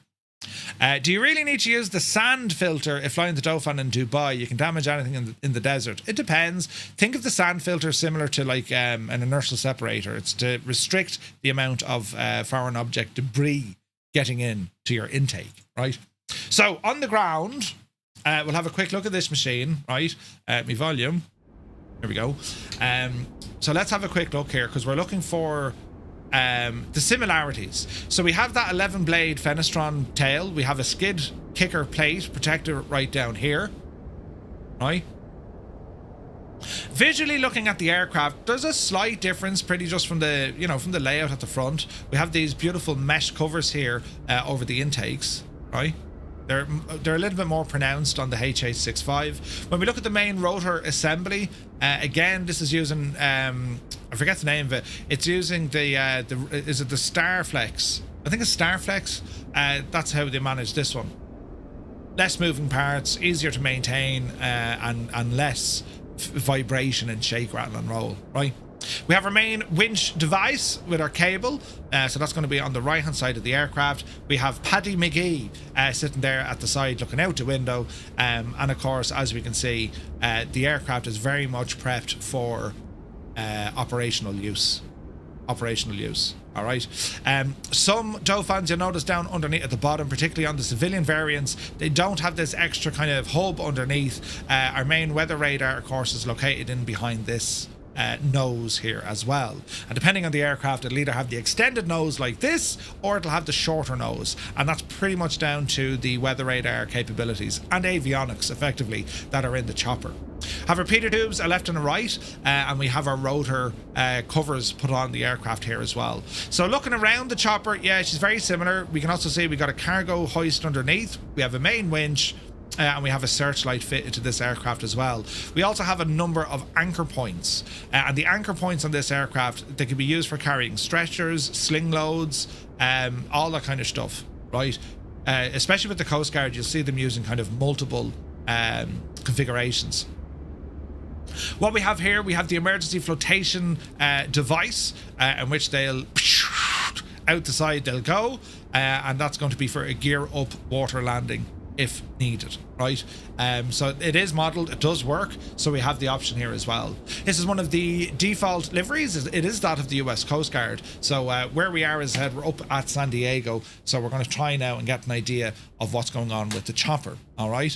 Do you really need to use the sand filter if flying the Dauphin in Dubai? You can damage anything in the desert. It depends. Think of the sand filter similar to like an inertial separator. It's to restrict the amount of foreign object debris getting in to your intake, right? So on the ground, we'll have a quick look at this machine, right? My volume. Here we go. So let's have a quick look here, because we're looking for the similarities. So we have that 11 blade Fenestron tail. We have a skid kicker plate protector right down here, right? Visually looking at the aircraft, there's a slight difference, pretty just from the, you know, from the layout at the front. We have these beautiful mesh covers here over the intakes, right? They're a little bit more pronounced on the HH65. When we look at the main rotor assembly, again, this is using I forget the name of it. It's using the is it the Starflex? I think it's Starflex. That's how they manage this one. Less moving parts, easier to maintain, and less vibration and shake, rattle and roll, right? We have our main winch device with our cable, so that's going to be on the right hand side of the aircraft. We have Paddy McGee sitting there at the side looking out the window, and of course, as we can see, the aircraft is very much prepped for operational use. All right. Some Dauphins, you'll notice down underneath at the bottom, particularly on the civilian variants, they don't have this extra kind of hub underneath. Our main weather radar, of course, is located in behind this nose here as well, and depending on the aircraft, it'll either have the extended nose like this or it'll have the shorter nose, and that's pretty much down to the weather radar capabilities and avionics effectively that are in the chopper. Have our repeater tubes a left and a right, and we have our rotor covers put on the aircraft here as well. So looking around the chopper, yeah, she's very similar. We can also see we got a cargo hoist underneath, we have a main winch, and we have a searchlight fitted to this aircraft as well. We also have a number of anchor points, and the anchor points on this aircraft, they can be used for carrying stretchers, sling loads, all that kind of stuff, right? Especially with the Coast Guard, you'll see them using kind of multiple configurations. What we have here, we have the emergency flotation device, in which they'll out the side they'll go, and that's going to be for a gear up water landing if needed, right? So it is modeled, it does work, so we have the option here as well. This is one of the default liveries, it is that of the US Coast Guard. So where we are, as I said, we're up at San Diego, so we're going to try now and get an idea of what's going on with the chopper. All right.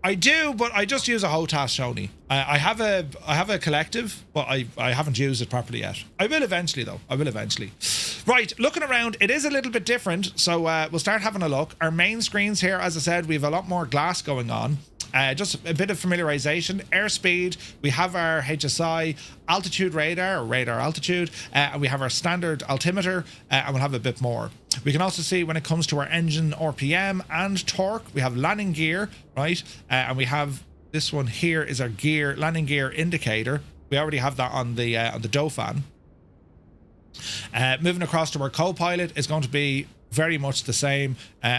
I do, but I just use a HOTAS, Shoni. I have a collective, but I haven't used it properly yet. I will eventually, though. I will eventually. Right, looking around, it is a little bit different, so we'll start having a look. Our main screens here, as I said, we have a lot more glass going on. Just a bit of familiarization. Airspeed, we have our HSI altitude radar, or radar altitude, and we have our standard altimeter, and we'll have a bit more. We can also see when it comes to our engine RPM and torque, we have landing gear, right? And we have this one here is our gear, landing gear indicator. We already have that on the Dauphin. Moving across to our co-pilot is going to be very much the same.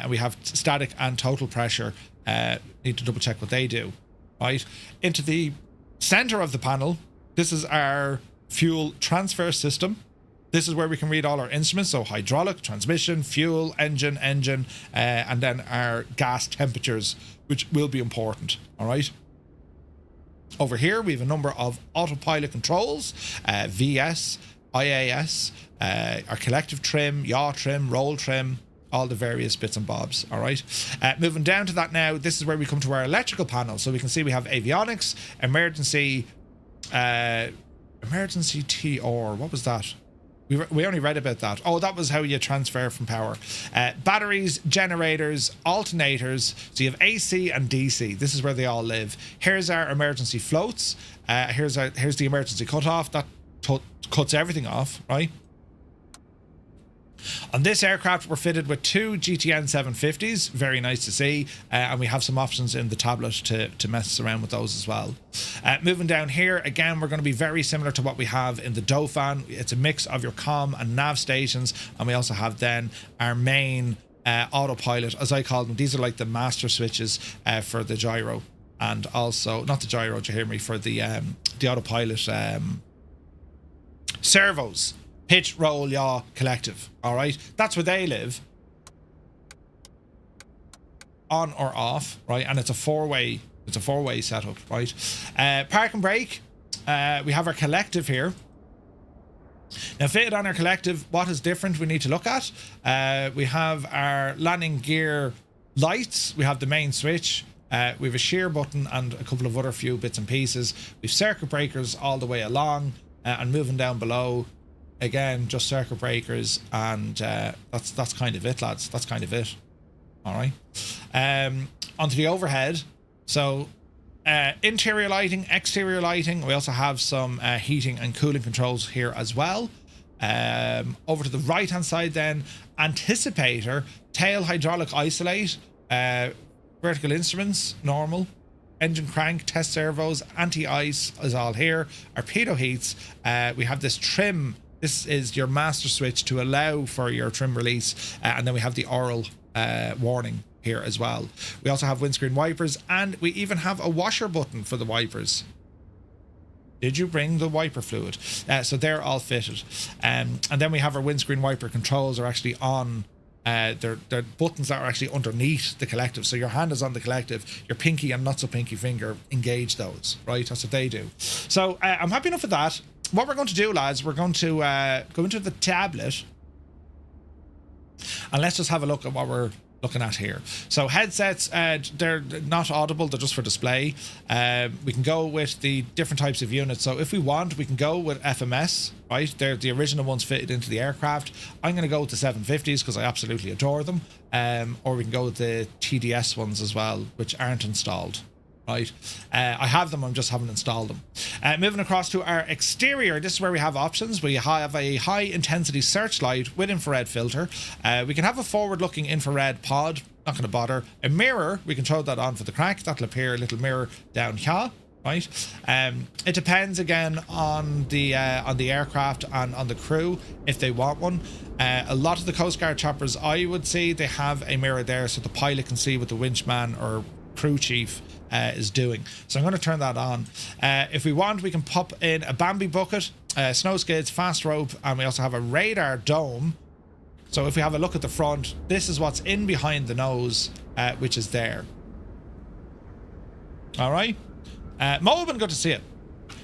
We have static and total pressure. Need to double check what they do, right? Into the center of the panel, this is our fuel transfer system. This is where we can read all our instruments, so hydraulic, transmission, fuel, engine, and then our gas temperatures, which will be important, all right? Over here, we have a number of autopilot controls, VS, IAS, our collective trim, yaw trim, roll trim, all the various bits and bobs, all right? Moving down to that now, this is where we come to our electrical panel. So we can see we have avionics, emergency TR, what was that? We only read about that. Oh, that was how you transfer from power. Batteries, generators, alternators. So you have AC and DC. This is where they all live. Here's our emergency floats. Here's the emergency cutoff. That cuts everything off, right? On this aircraft, we're fitted with two GTN 750s. Very nice to see. And we have some options in the tablet to mess around with those as well. Moving down here, again, we're going to be very similar to what we have in the Dauphin. It's a mix of your comm and nav stations. And we also have then our main autopilot, as I call them. These are like the master switches for the gyro. And also, not the gyro, do you hear me? For the autopilot servos. Pitch, roll, yaw, collective. All right, that's where they live. On or off, right? And it's a four-way setup, right? Park and brake. We have our collective here. Now, fitted on our collective, what is different we need to look at? We have our landing gear lights. We have the main switch. We have a shear button and a couple of other few bits and pieces. We have circuit breakers all the way along, and moving down below. Again, just circuit breakers, and that's kind of it, lads. That's kind of it. All right. Onto the overhead. So interior lighting, exterior lighting. We also have some heating and cooling controls here as well. Over to the right hand side then, anticipator, tail hydraulic isolate, vertical instruments, normal, engine crank, test servos, anti-ice is all here, torpedo heats. We have this trim. This is your master switch to allow for your trim release, and then we have the oral warning here as well. We also have windscreen wipers, and we even have a washer button for the wipers. Did you bring the wiper fluid? So they're all fitted. And then we have our windscreen wiper controls are actually on. They're buttons that are actually underneath the collective. So your hand is on the collective, your pinky and not so pinky finger engage those, right? That's what they do. So I'm happy enough with that. What we're going to do, lads, we're going to go into the tablet, and let's just have a look at what we're looking at here. So headsets, they're not audible, they're just for display. We can go with the different types of units. So if we want, we can go with FMS, right? They're the original ones fitted into the aircraft. I'm going to go with the 750s because I absolutely adore them. Or we can go with the TDS ones as well, which aren't installed. Right, I have them, I just haven't installed them. Moving across to our exterior, this is where we have options. We have a high intensity searchlight with infrared filter. We can have a forward looking infrared pod, not going to bother. A mirror, we can throw that on for the crack, that'll appear, a little mirror down here. Right, it depends again on the aircraft and on the crew if they want one. A lot of the Coast Guard choppers, I would say, they have a mirror there so the pilot can see what the winchman or crew chief is doing. So I'm going to turn that on. If we want, we can pop in a Bambi bucket, snow skids, fast rope, and we also have a radar dome. So if we have a look at the front, this is what's in behind the nose, which is there. All right, Moban, good to see it.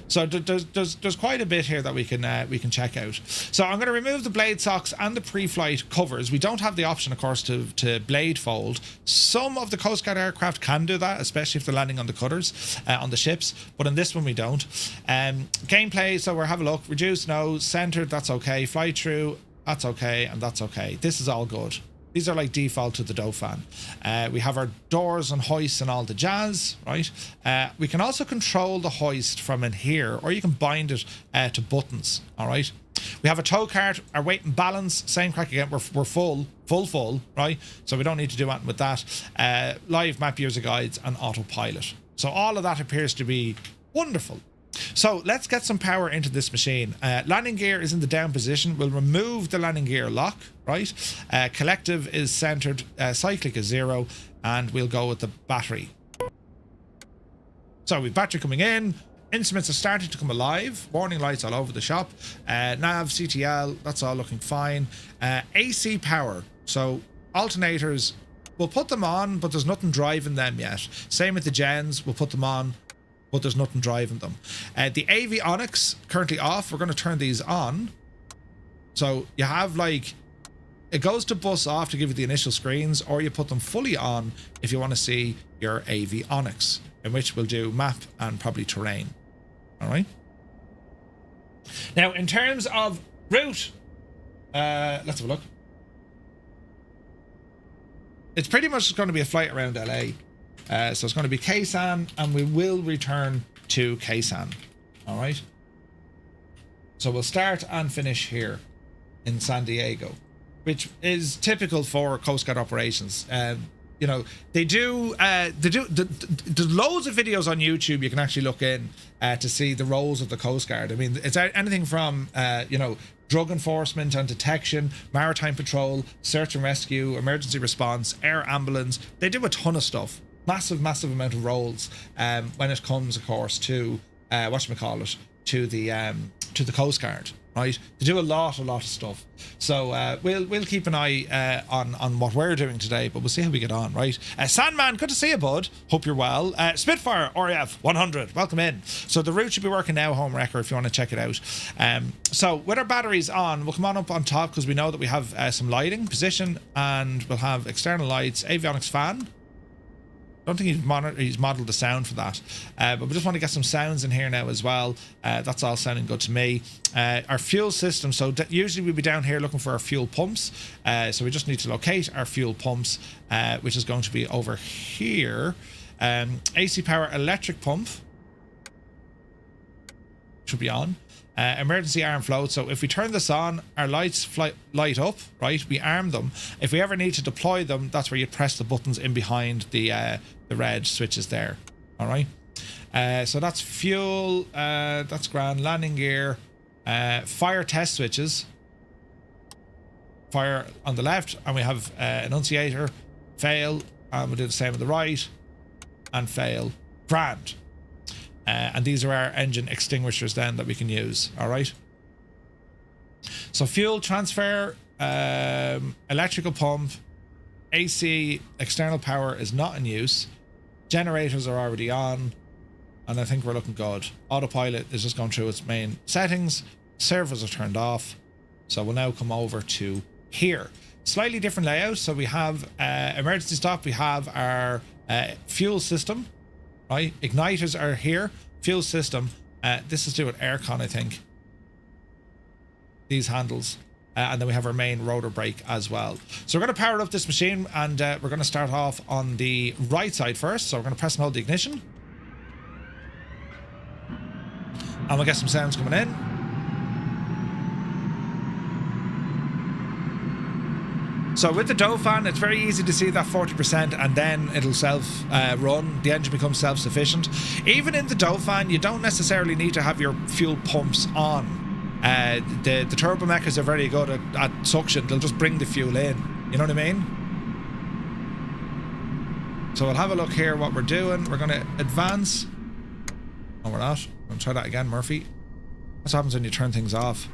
So there's quite a bit here that we can check out. So I'm going to remove the blade socks and the pre-flight covers. We don't have the option, of course, to blade fold. Some of the Coast Guard aircraft can do that, especially if they're landing on the cutters, on the ships. But in this one, we don't. Gameplay, so we'll have a look. Reduce nose, centered, that's okay. Fly through, that's okay, and that's okay. This is all good. These are like default to the Dauphin. We have our doors and hoists and all the jazz, right? We can also control the hoist from in here, or you can bind it to buttons, all right? We have a tow cart, our weight and balance, same crack again, we're full, right? So we don't need to do anything with that. Live map user guides and autopilot. So all of that appears to be wonderful. So let's get some power into this machine. Landing gear is in the down position. We'll remove the landing gear lock, right? Collective is centered, cyclic is 0, and we'll go with the battery. So we've battery coming in. Instruments are starting to come alive. Warning lights all over the shop. Nav, CTL, that's all looking fine. AC power. So alternators, we'll put them on, but there's nothing driving them yet. Same with the gens, we'll put them on, but there's nothing driving them. The avionics currently off. We're going to turn these on. So you have like, it goes to bus off to give you the initial screens, or you put them fully on if you want to see your avionics, in which we'll do map and probably terrain. All right. Now, in terms of route, let's have a look. It's pretty much just going to be a flight around LA. So it's going to be Ksan, and we will return to Ksan. All right. So we'll start and finish here in San Diego, which is typical for Coast Guard operations. You know, they do loads of videos on YouTube you can actually look in to see the roles of the Coast Guard. I mean, it's anything from you know, drug enforcement and detection, maritime patrol, search and rescue, emergency response, air ambulance. They do a ton of stuff. Massive amount of roles when it comes, of course, to whatchamacallit, to the Coast Guard, right? They do a lot of stuff. So we'll keep an eye on what we're doing today, but we'll see how we get on, right? Sandman, good to see you, bud. Hope you're well. Spitfire RAF 100, welcome in. So the route should be working now, home wrecker, if you want to check it out. So with our batteries on, we'll come on up on top because we know that we have some lighting position, and we'll have external lights, avionics fan. Don't think he's modeled the sound for that, but we just want to get some sounds in here now as well. That's all sounding good to me. Our fuel system, so usually we'd be down here looking for our fuel pumps, so we just need to locate our fuel pumps, which is going to be over here. AC power electric pump should be on. Emergency arm float. So if we turn this on, our lights light up, right? We arm them. If we ever need to deploy them, that's where you press the buttons in behind the red switches there. All right. So that's fuel. That's grand. Landing gear. Fire test switches. Fire on the left, and we have annunciator, fail, and we'll do the same on the right, and fail. Grand. And these are our engine extinguishers then that we can use. All right. So fuel transfer, electrical pump, AC external power is not in use. Generators are already on, and I think we're looking good. Autopilot is just going through its main settings. Servos are turned off. So we'll now come over to here. Slightly different layout. So we have emergency stop. We have our fuel system. Right, igniters are here. Fuel system. This is to do with aircon, I think. These handles. And then we have our main rotor brake as well. So we're going to power up this machine, and we're going to start off on the right side first. So we're going to press and hold the ignition. And we'll get some sounds coming in. So with the Dauphin, it's very easy to see that 40%, and then it'll self-run. The engine becomes self-sufficient. Even in the Dauphin, you don't necessarily need to have your fuel pumps on. The turbo mechas are very good at suction. They'll just bring the fuel in. You know what I mean? So we'll have a look here what we're doing. We're going to advance. No, we're not. I'm going to try that again, Murphy. That's what happens when you turn things off.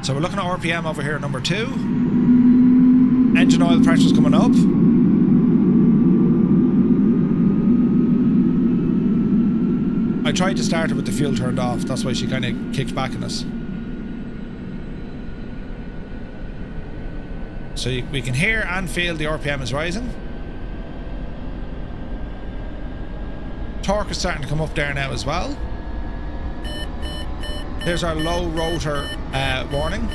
So we're looking at RPM over here at number 2. Engine oil pressure's coming up. I tried to start her with the fuel turned off. That's why she kind of kicked back on us. So we can hear and feel the RPM is rising. Torque is starting to come up there now as well. There's our low rotor warning.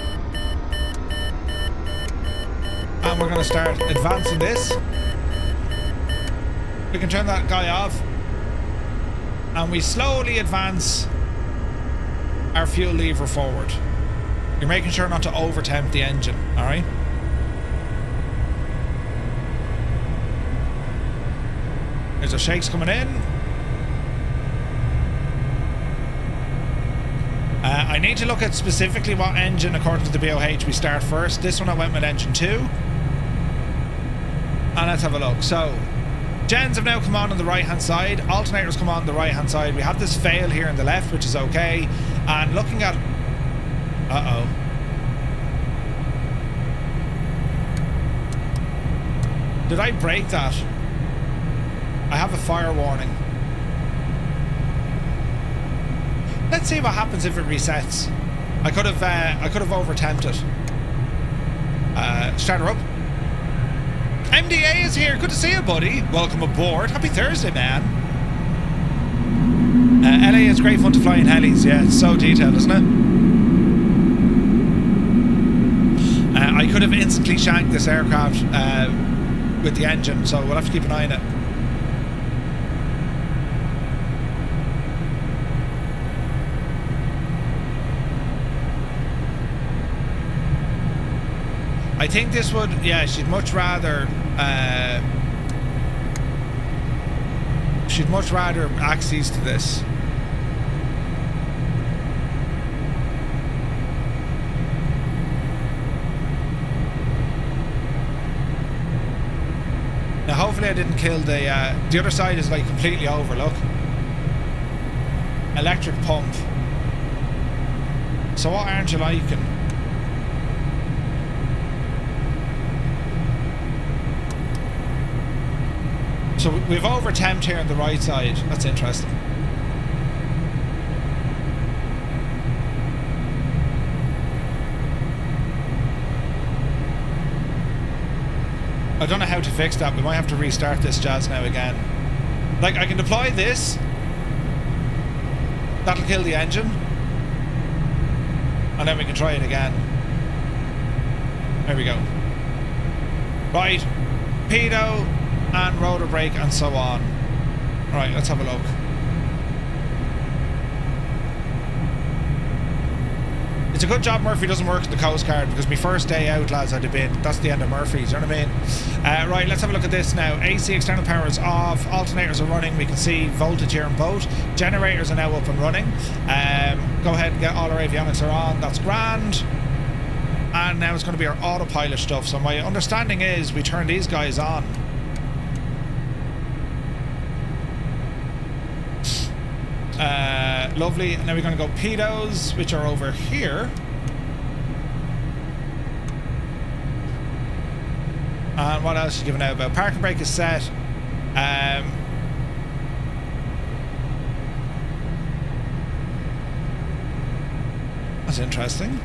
And we're going to start advancing this. We can turn that guy off. And we slowly advance our fuel lever forward. You're making sure not to over-temp the engine, alright? There's our shakes coming in. I need to look at specifically what engine, according to the BOH, we start first. This one I went with engine 2. And let's have a look. So, gens have now come on the right hand side. Alternators come on the right hand side. We have this fail here on the left, which is okay. And looking at... Uh-oh. Did I break that? I have a fire warning. Let's see what happens if it resets. I could have over-temped it. Start her up. MDA is here. Good to see you, buddy. Welcome aboard. Happy Thursday, man. LA is great fun to fly in helis. Yeah, it's so detailed, isn't it? I could have instantly shanked this aircraft with the engine, so we'll have to keep an eye on it. I think this would, yeah, she'd much rather axes to this. Now hopefully I didn't kill the other side is like completely over, look. Electric pump. So what aren't you liking? So we've over-temped here on the right side. That's interesting. I don't know how to fix that. We might have to restart this jazz now again. Like, I can deploy this. That'll kill the engine. And then we can try it again. There we go. Right, pedo and rotor brake and so on. Right, let's have a look. It's a good job Murphy doesn't work at the Coast Guard, because my first day out, lads, I'd have been, that's the end of Murphy's, you know what I mean? Right, let's have a look at this now. AC external power is off, alternators are running, we can see voltage here in both. Generators are now up and running. Go ahead and get all our avionics are on, that's grand. And now it's going to be our autopilot stuff, so my understanding is we turn these guys on. Lovely. Now we're going to go pedos, which are over here. And what else is given out about? Parking brake is set. That's interesting.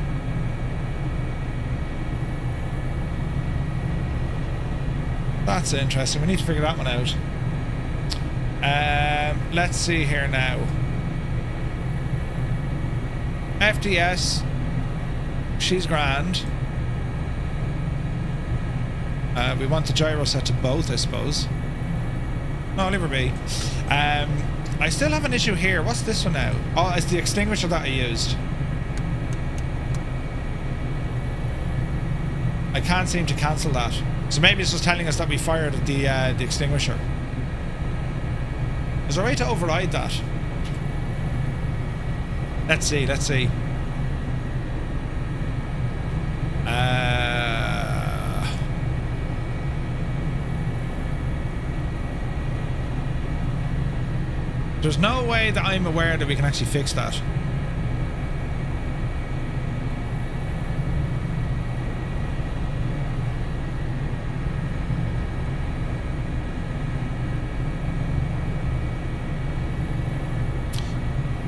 That's interesting. We need to figure that one out. Let's see here now. FDS, she's grand. We want the gyro set to both, I suppose. No, leave her be. I still have an issue here. What's this one now? Oh, it's the extinguisher that I used. I can't seem to cancel that. So maybe it's just telling us that we fired the extinguisher. Is there a way to override that? Let's see, let's see. There's no way that I'm aware that we can actually fix that.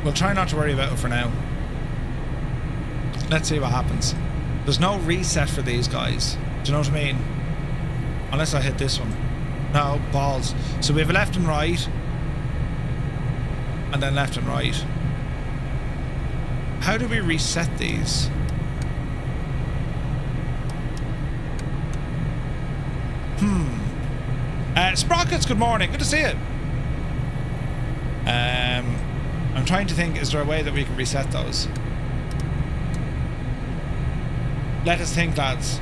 We'll try not to worry about it for now. Let's see what happens. There's no reset for these guys. Do you know what I mean? Unless I hit this one. No, balls. So we have a left and right. And then left and right. How do we reset these? Sprockets, good morning. Good to see you. I'm trying to think, is there a way that we can reset those? Let us think, lads.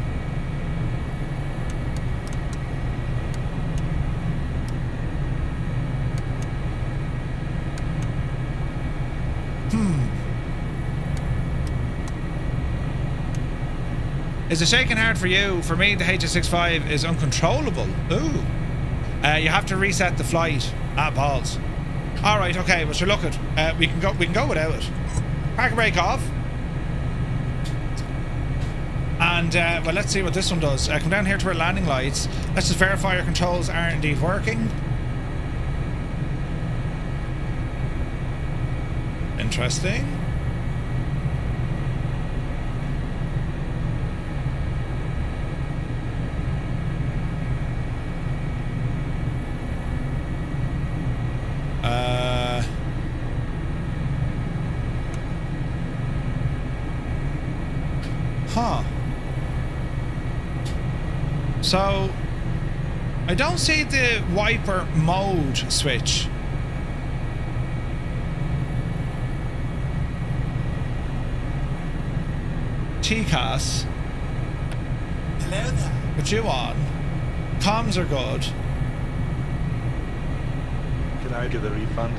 Is it shaking hard for you? For me, the HH65 is uncontrollable. Ooh. You have to reset the flight. Ah, balls. All right, okay. Well, sure. Look at. We can go without it. Parking brake off. And well, let's see what this one does. Come down here to our landing lights. Let's just verify our controls are indeed working. Interesting. So, I don't see the wiper mode switch. TCAS. Hello there. Put you on. Comms are good. Can I get a refund?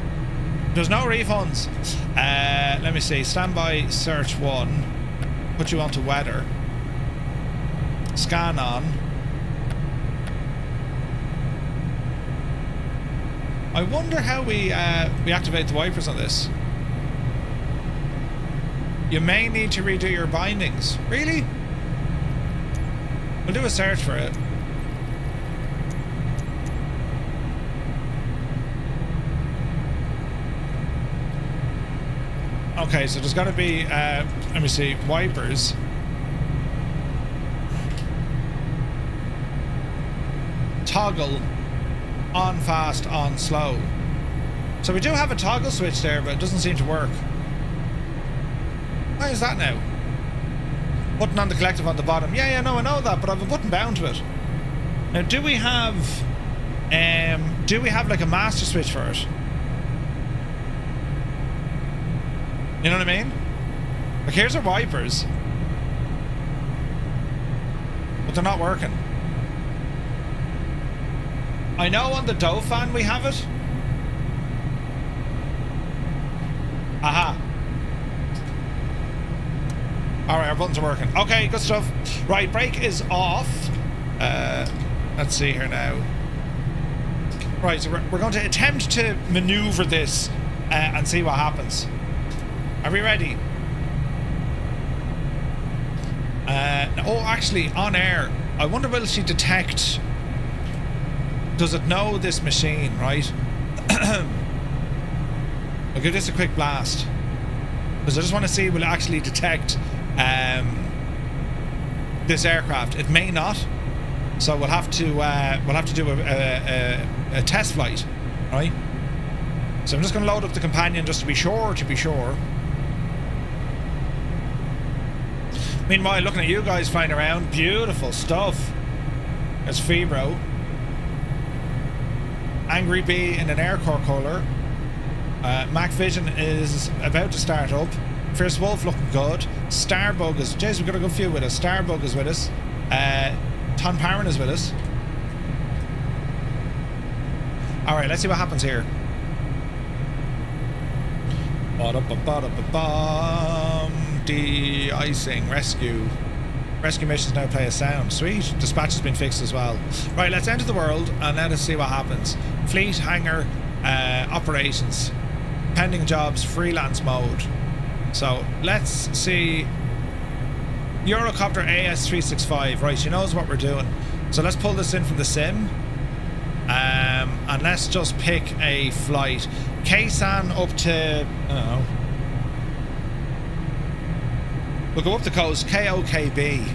There's no refunds. Let me see. Standby search 1. Put you onto weather. Scan on. I wonder how we activate the wipers on this. You may need to redo your bindings. Really? We'll do a search for it. Okay, so there's got to be, let me see, wipers. Toggle. On fast, on slow. So we do have a toggle switch there, but it doesn't seem to work. Why is that now? Button on the collective on the bottom. Yeah, no, I know that, but I have a button bound to it. Now, do we have like a master switch for it? You know what I mean? Like, here's our wipers. But they're not working. I know on the Dauphin we have it. Aha. Alright, our buttons are working. Okay, good stuff. Right, brake is off. Let's see here now. Right, so we're going to attempt to maneuver this and see what happens. Are we ready? Oh, actually, on air, I wonder will she detect... Does it know this machine, right? I'll give this a quick blast. Because I just want to see will it actually detect this aircraft. It may not. So we'll have to do a test flight, right? So I'm just going to load up the companion just to be sure. Meanwhile, looking at you guys flying around, beautiful stuff. There's Febro. Angry Bee in an Aircore colour. Mac Vision is about to start up. Fierce Wolf looking good. Starbug is... Jeez, we've got a good few with us. Starbug is with us. Ton Parran is with us. Alright, let's see what happens here. De-icing. Rescue. Rescue missions now play a sound. Sweet. Dispatch has been fixed as well. Right, let's enter the world and let us see what happens. Fleet, hangar, operations. Pending jobs, freelance mode. So, let's see. Eurocopter AS365. Right, she knows what we're doing. So let's pull this in from the sim. And let's just pick a flight. Ksan up to... I don't know. We'll go up the coast. KOKB.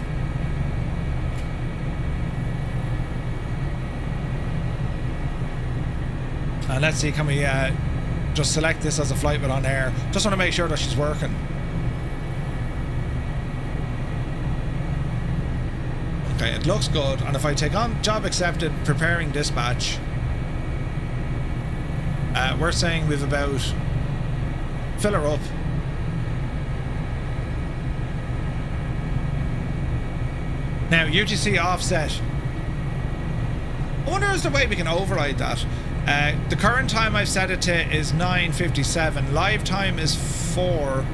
And let's see, can we just select this as a flight with OnAir? Just want to make sure that she's working. Okay, it looks good. And if I take on job accepted, preparing dispatch, we're saying we've about... Fill her up. Now, UTC offset. I wonder is there a way we can override that? The current time I've set it to is 9:57. Live time is 4.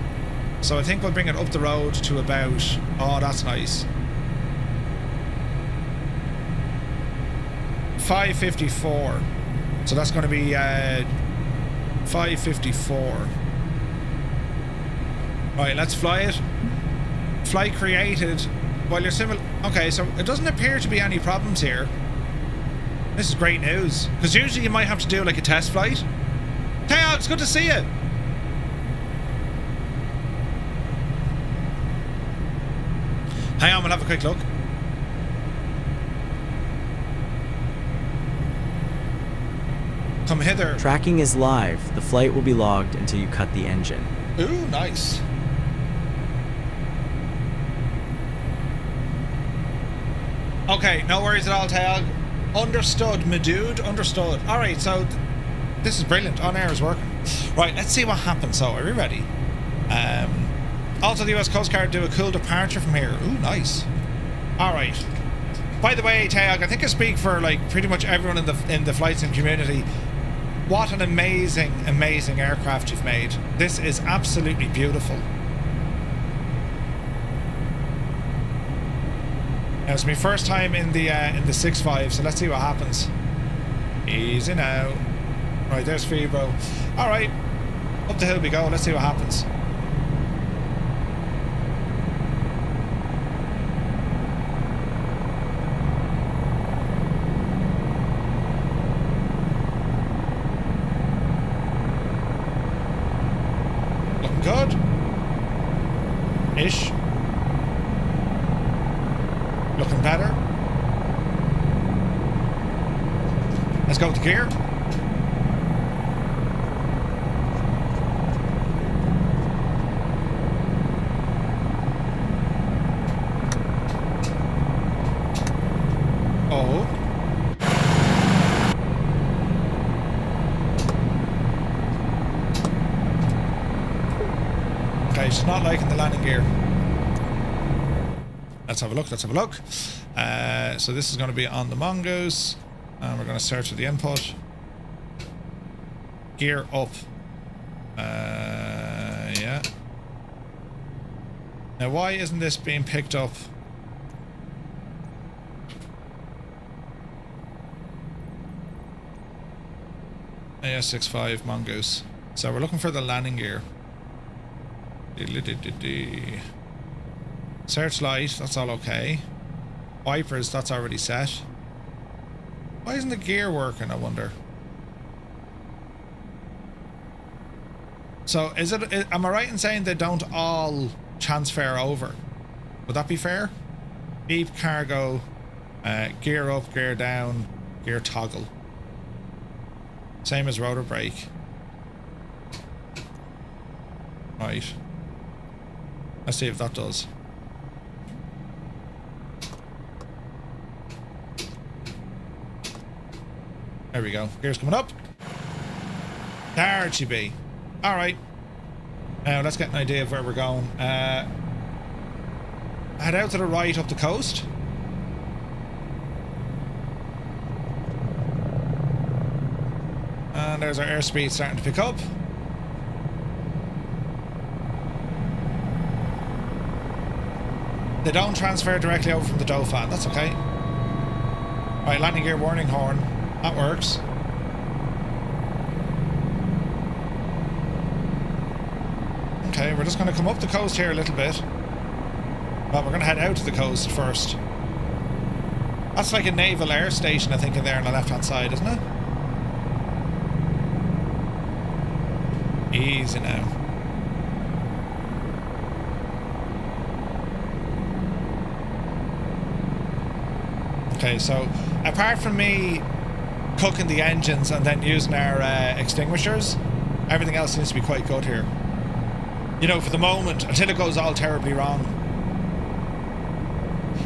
So I think we'll bring it up the road to about... Oh, that's nice. 5:54. So that's going to be 5:54. Right, let's fly it. Flight created while you're Okay, so it doesn't appear to be any problems here. This is great news. Because usually you might have to do like a test flight. Hey, it's good to see you. Hang on, we'll have a quick look. Come hither. Tracking is live. The flight will be logged until you cut the engine. Ooh, nice. Okay, no worries at all, Tag. Understood, my dude. Understood. Alright, so this is brilliant. OnAir is working. Right, let's see what happens. So, are we ready? Also, the US Coast Guard do a cool departure from here. Ooh, nice. Alright. By the way, Tag, I think I speak for like pretty much everyone in the flight sim community. What an amazing, amazing aircraft you've made. This is absolutely beautiful. Now, it's my first time in the 6.5, so let's see what happens. Easy now. Right, there's Febro. Alright, up the hill we go, let's see what happens. Looking good. Ish. Looking better. Let's go with the gear. Oh. Okay, she's not liking the landing gear. Let's have a look, let's have a look. So this is going to be on the Mongoose. And we're going to search for the input. Gear up. Yeah. Now why isn't this being picked up? AS365 Mongoose. So we're looking for the landing gear. Searchlight, that's all okay. Wipers, that's already set. Why isn't the gear working, I wonder? So am I right in saying they don't all transfer over? Would that be fair? Beep, cargo, gear up, gear down, gear toggle. Same as rotor brake. Right. Let's see if that does. There we go. Gear's coming up. There she be. Alright. Now let's get an idea of where we're going. Head out to the right up the coast. And there's our airspeed starting to pick up. They don't transfer directly over from the Dauphin. That's okay. Right, landing gear warning horn. That works. Okay, we're just going to come up the coast here a little bit. Well, we're going to head out to the coast first. That's like a naval air station, I think, in there on the left-hand side, isn't it? Easy now. Okay, so apart from me cooking the engines and then using our extinguishers, everything else seems to be quite good here. You know, for the moment, until it goes all terribly wrong.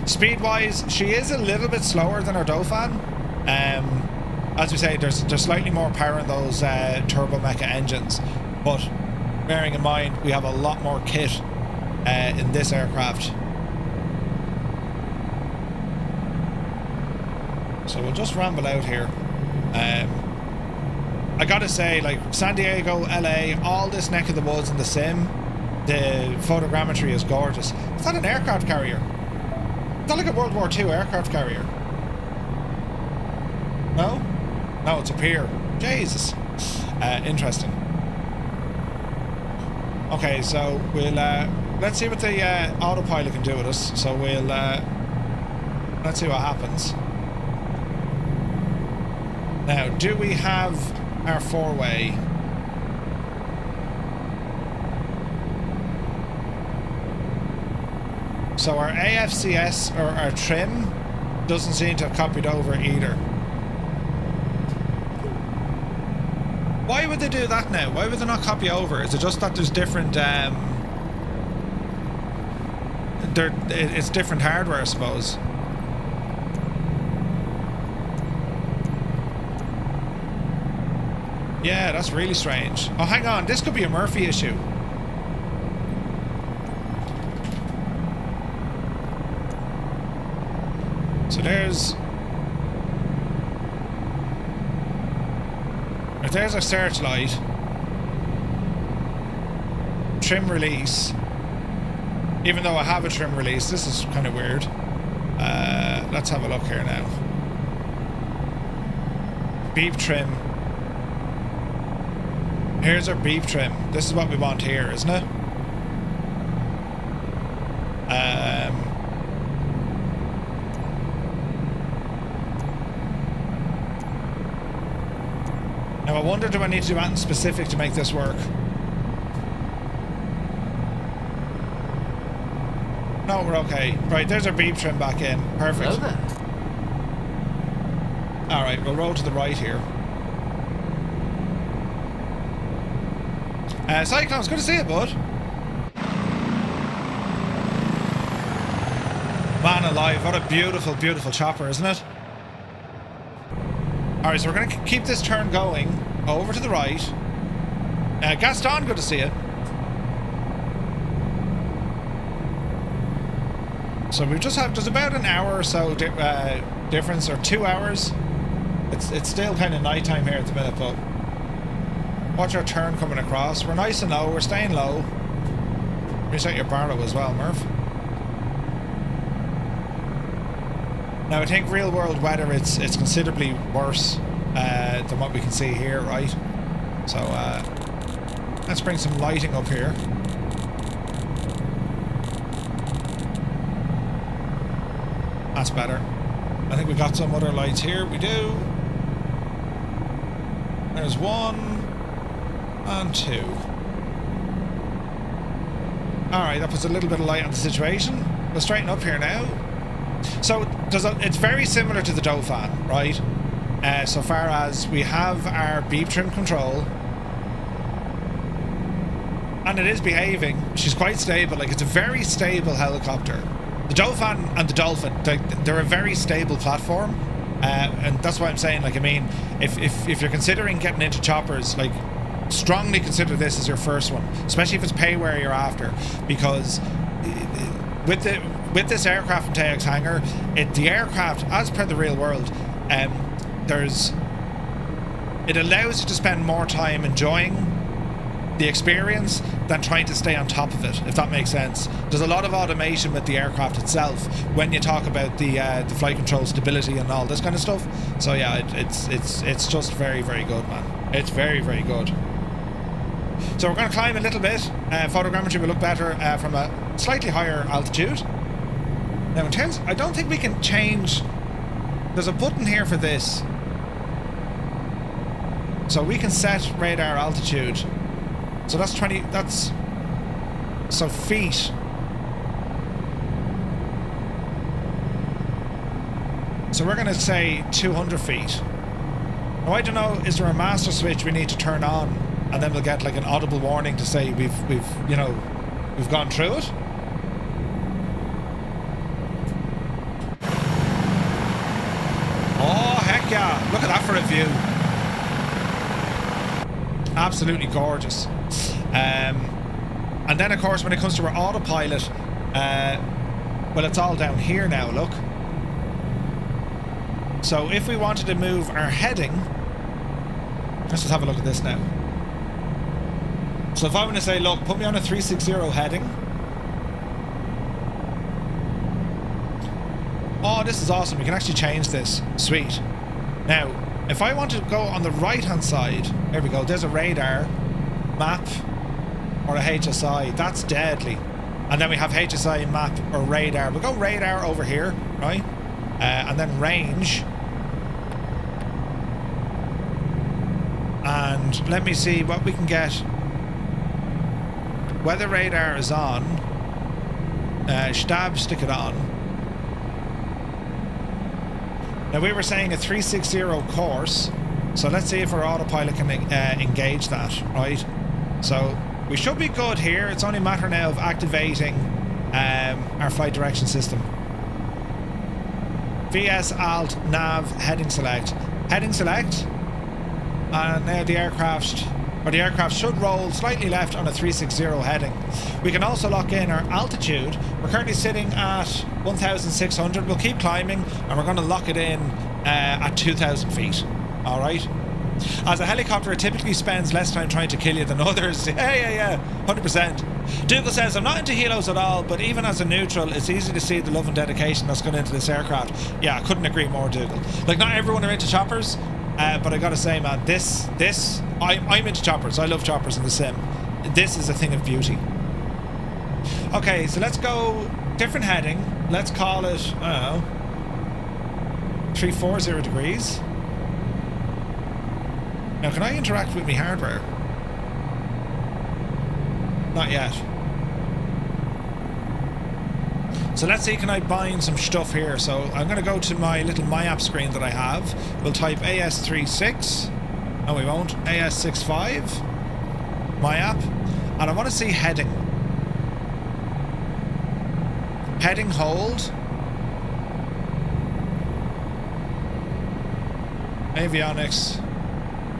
Speed-wise, she is a little bit slower than our Dauphin. As we say, there's slightly more power in those turbo mecha engines, but bearing in mind we have a lot more kit in this aircraft. So we'll just ramble out here. I gotta say, like, San Diego, LA, all this neck of the woods in the sim, the photogrammetry is gorgeous. Is that an aircraft carrier? Is that like a World War II aircraft carrier? No? No, it's a pier. Jesus. Interesting. Okay, so we'll let's see what the autopilot can do with us. So we'll let's see what happens. Now, do we have our four-way? So our AFCS, or our trim, doesn't seem to have copied over either. Why would they do that now? Why would they not copy over? Is it just that there's different it's different hardware, I suppose? Yeah, that's really strange. Oh, hang on, this could be a Murphy issue. So there's a searchlight. Trim release. Even though I have a trim release, this is kind of weird. Let's have a look here now. Beep trim. Here's our beep trim. This is what we want here, isn't it? Now I wonder, do I need to do anything specific to make this work? No, we're okay. Right, there's our beep trim back in. Perfect. Hello there. Alright, we'll roll to the right here. Cyclones, good to see you, bud. Man alive, what a beautiful, beautiful chopper, isn't it? Alright, so we're going to keep this turn going over to the right. Gaston, good to see you. So we just have, there's about an hour or so difference, or 2 hours. It's still kind of nighttime here at the minute, but watch our turn coming across. We're nice and low, we're staying low. Reset your barrow as well, Murph. Now I think real world weather, it's considerably worse than what we can see here, right? So let's bring some lighting up here. That's better. I think we got some other lights here. We do. There's 1 and 2. Alright, that puts a little bit of light on the situation. We'll straighten up here now. So it's very similar to the Dauphin, right? So far as we have our beep trim control, and it is behaving. She's quite stable. Like, it's a very stable helicopter. The Dauphin and the Dolphin, they're a very stable platform, and that's why I'm saying, like, I mean, if you're considering getting into choppers, like, strongly consider this as your first one, especially if it's pay where you're after, because with this aircraft from Taex hangar, the aircraft, as per the real world, it allows you to spend more time enjoying the experience than trying to stay on top of it, if that makes sense. There's a lot of automation with the aircraft itself when you talk about the flight control stability and all this kind of stuff. So yeah, it's just very, very good, man. It's very, very good. So we're going to climb a little bit. Photogrammetry will look better from a slightly higher altitude. Now in terms, I don't think we can change. There's a button here for this, so we can set radar altitude. So that's 20, that's, so feet. So we're going to say 200 feet. Now I don't know, is there a master switch we need to turn on, and then we'll get like an audible warning to say we've gone through it? Oh, heck yeah. Look at that for a view. Absolutely gorgeous. And then of course when it comes to our autopilot, well, it's all down here now, look. So if we wanted to move our heading, let's just have a look at this now. So if I want to say, look, put me on a 360 heading. Oh, this is awesome. We can actually change this. Sweet. Now, if I want to go on the right hand side, there we go, there's a radar, map, or a HSI. That's deadly. And then we have HSI, map, or radar. We'll go radar over here, right? And then range. And let me see what we can get. Weather radar is on. Stab, stick it on. Now we were saying a 360 course, so let's see if our autopilot can engage that, right? So we should be good here. It's only a matter now of activating our flight direction system. VS Alt Nav heading select. Heading select. And now the aircraft should roll slightly left on a 360 heading. We can also lock in our altitude. We're currently sitting at 1,600. We'll keep climbing, and we're going to lock it in at 2,000 feet. All right. As a helicopter, it typically spends less time trying to kill you than others. Yeah, 100%. Dougal says, I'm not into helos at all, but even as a neutral, it's easy to see the love and dedication that's gone into this aircraft. Yeah, I couldn't agree more, Dougal. Like, not everyone are into choppers, but I gotta say, man, I'm into choppers. I love choppers in the sim. This is a thing of beauty. Okay, so let's go different heading. Let's call it, I don't know, 340 degrees. Now, can I interact with my hardware? Not yet. So let's see, can I bind some stuff here? So I'm going to go to my little MyApp screen that I have. We'll type AS365. No, we won't. AS365. MyApp. And I want to see heading. Heading hold. Avionics.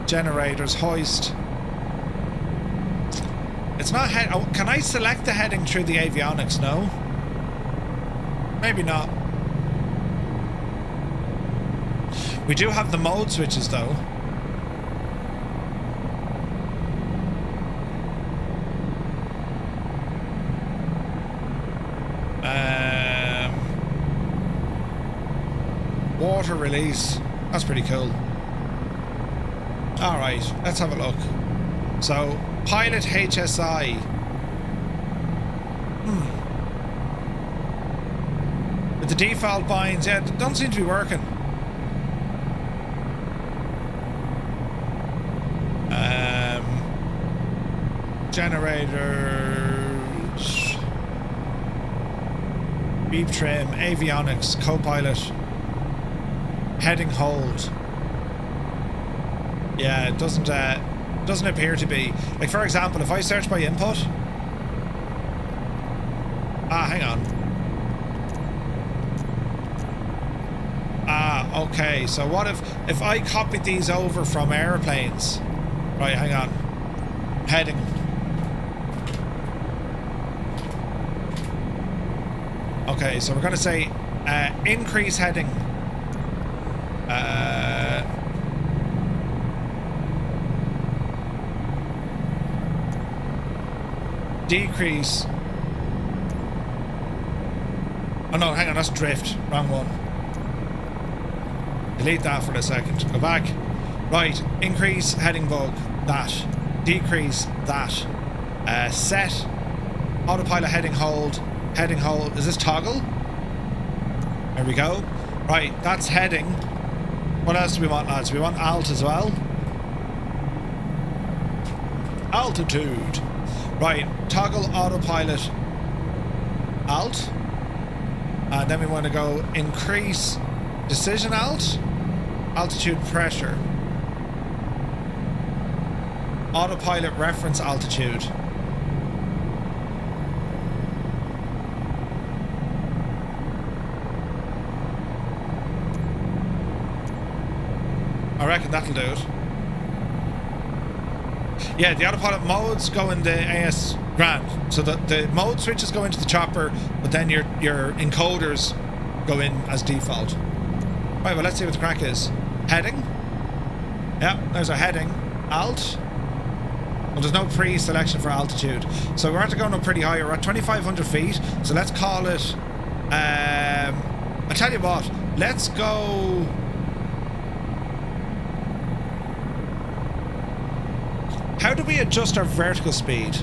Generators, hoist. It's not head. Oh, can I select the heading through the avionics? No. Maybe not. We do have the mode switches though. Water release. That's pretty cool. Alright, let's have a look. So, pilot HSI. With the default binds, yeah, they don't seem to be working. Generators. Beep trim, avionics, co-pilot. Heading hold. Yeah, it doesn't appear to be. Like, for example, if I search by input. Hang on. Okay, so what if I copied these over from airplanes? Right, hang on. Heading. Okay, so we're gonna say increase heading. Decrease. Oh no, hang on, that's drift. Wrong one. Delete that for a second. Go back. Right, increase heading bug. That. Decrease that. Set. Autopilot heading hold. Heading hold. Is this toggle? There we go. Right, that's heading. What else do we want, lads? We want alt as well. Altitude. Right, toggle autopilot alt. And then we want to go increase decision alt. Altitude pressure. Autopilot reference altitude. I reckon that'll do it. Yeah, the autopilot modes go in the AS grand. So the mode switches go into the chopper, but then your encoders go in as default. Right, well, let's see what the crack is. Heading. Yeah, there's our heading. Alt. Well, there's no pre-selection for altitude. So we're actually going up pretty high. We're at 2,500 feet. So let's call it... I tell you what. Let's go... How do we adjust our vertical speed?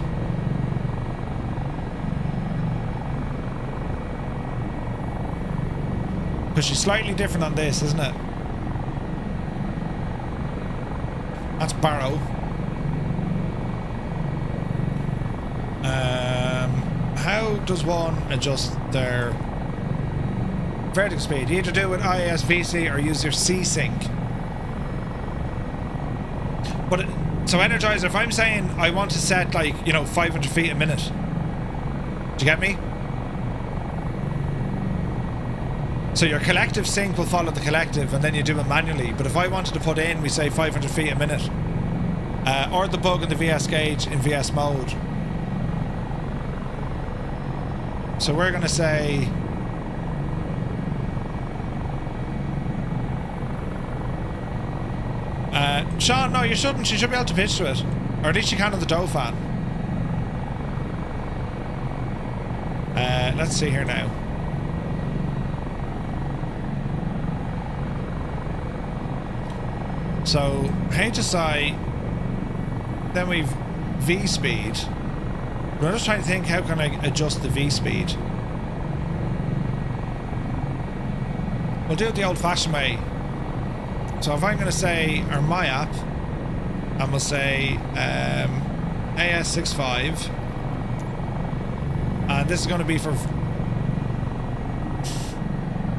Because she's slightly different on this, isn't it? That's Barrow. How does one adjust their vertical speed? You either do it ISVC or use your C-Sync. But so Energizer, if I'm saying I want to set, like, 500 feet a minute, do you get me? So your collective sync will follow the collective, and then you do it manually. But if I wanted to put in, we say 500 feet a minute, or the bug in the VS gauge in VS mode. So we're going to say... Sean, no, you shouldn't. You should be able to pitch to it. Or at least you can on the Dauphin. Let's see here now. So, HSI, then we've V-speed. We're just trying to think, how can I adjust the V-speed? We'll do it the old-fashioned way. So if I'm going to say, or my app, and we'll say AS365, and this is going to be for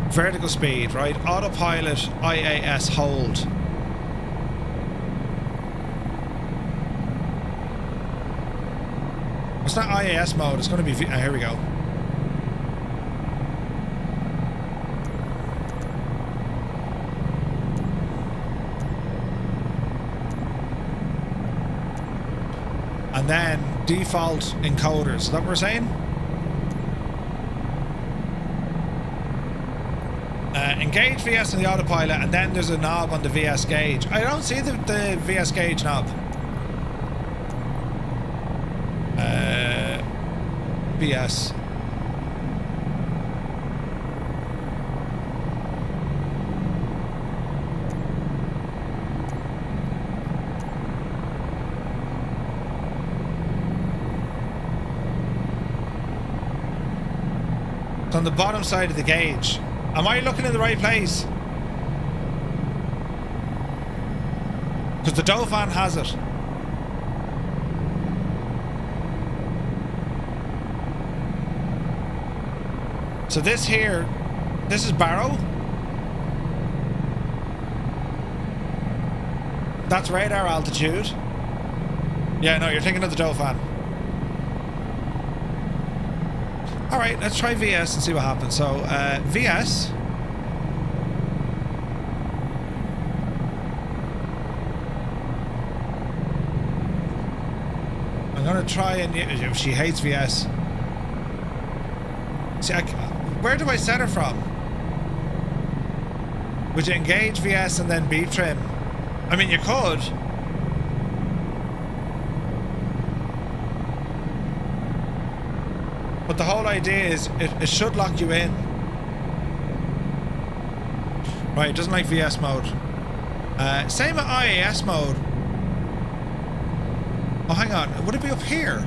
vertical speed, right? Autopilot IAS hold. It's not IAS mode, it's going to be... here we go. And then default encoders. Is that what we're saying? Engage VS on the autopilot, and then there's a knob on the VS gauge. I don't see the VS gauge knob. VS. It's on the bottom side of the gauge. Am I looking in the right place? Because the Dauphin has it. So this here, this is Barrow. That's radar altitude. Yeah, no, you're thinking of the Dauphin. Alright, let's try VS and see what happens. So, VS. I'm gonna try and... She hates VS. See, where do I set her from? Would you engage VS and then beep trim? I mean, you could. But the whole idea is it should lock you in. Right, it doesn't like VS mode. Same at IAS mode. Oh, hang on. Would it be up here?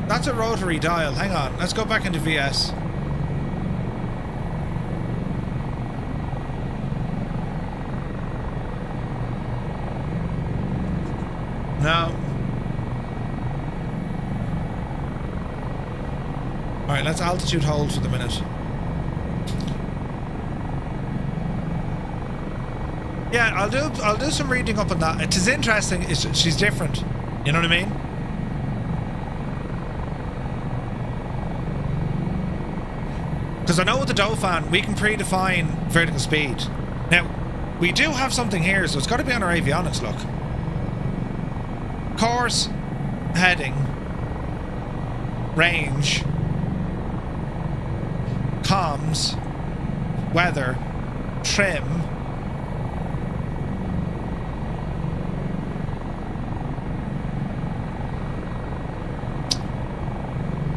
That's a rotary dial. Hang on. Let's go back into VS. No. Alright, let's altitude hold for the minute. Yeah, I'll do some reading up on that. It is interesting. She's different. You know what I mean? Because I know with the Dauphin, we can predefine vertical speed. Now, we do have something here, so it's got to be on our avionics, look. Course, heading, range, comms, weather, trim.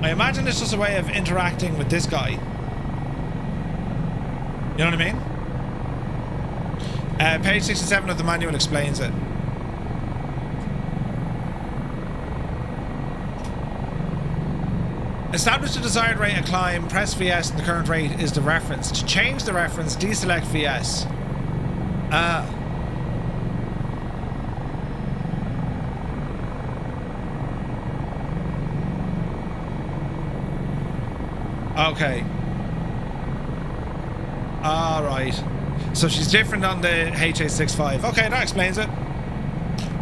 I imagine it's just a way of interacting with this guy. You know what I mean? Page 67 of the manual explains it. Establish the desired rate of climb, press VS, and the current rate is the reference. To change the reference, deselect VS. Okay. Alright. So she's different on the HH65. Okay, that explains it.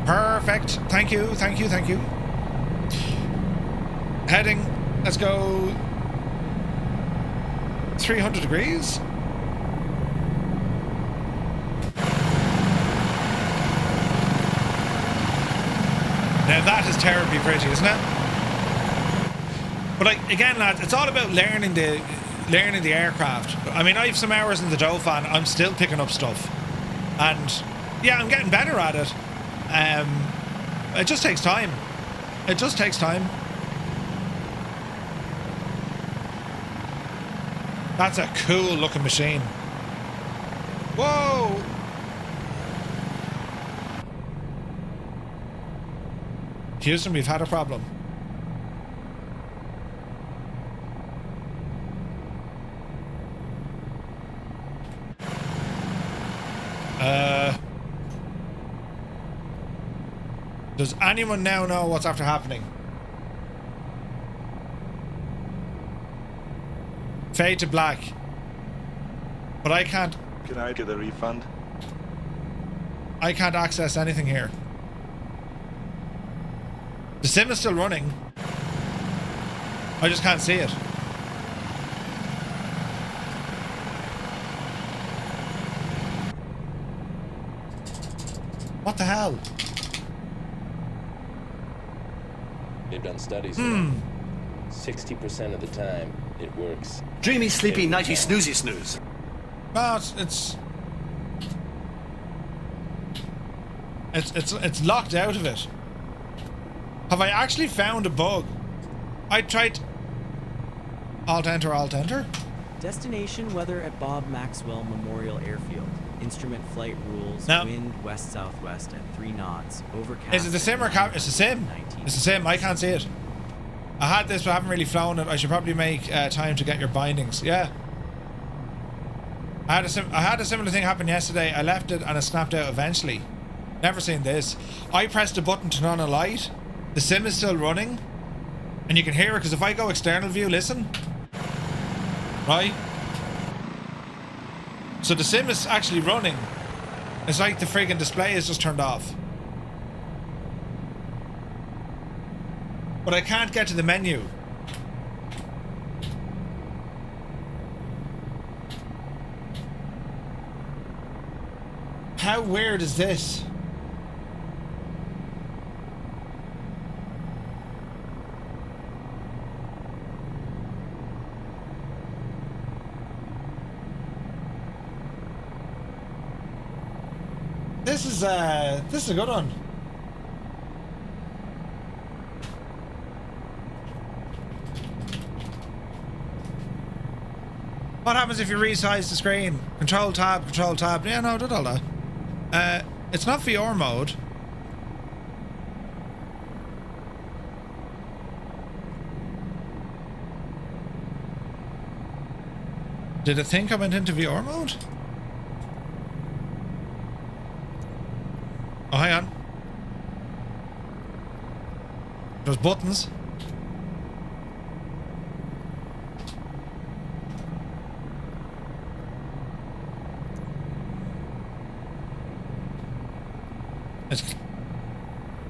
Perfect. Thank you, thank you, thank you. Heading. Let's go 300 degrees. Now that is terribly pretty, isn't it? But like, again, lads, it's all about learning the aircraft. I mean, I have some hours in the Dauphin. I'm still picking up stuff, and yeah, I'm getting better at it. It just takes time. It just takes time. That's a cool looking machine. Whoa! Houston, we've had a problem. Does anyone now know what's after happening? Fade to black. But I can't... Can I get a refund? I can't access anything here. The sim is still running. I just can't see it. What the hell? They've done studies, you know. 60% of the time, it works. Dreamy, sleepy, Every nighty, time. snoozy, snooze. But it's locked out of it. Have I actually found a bug? I tried Alt enter. Destination weather at Bob Maxwell Memorial Airfield. Instrument flight rules. No. Wind west-southwest at 3 knots. Overcast. Is it the same or it's the same? 19. It's the same. I can't see it. I had this, but I haven't really flown it. I should probably make time to get your bindings. Yeah. I had a similar thing happen yesterday. I left it and it snapped out eventually. Never seen this. I pressed a button to turn on a light. The sim is still running, and you can hear it because if I go external view, listen. Right. So the sim is actually running. It's like the friggin' display is just turned off. But I can't get to the menu. How weird is this? This is a good one. What happens if you resize the screen? Control tab. Yeah, no, I did all that. It's not VR mode. Did it think I went into VR mode? Oh, hang on. There's buttons.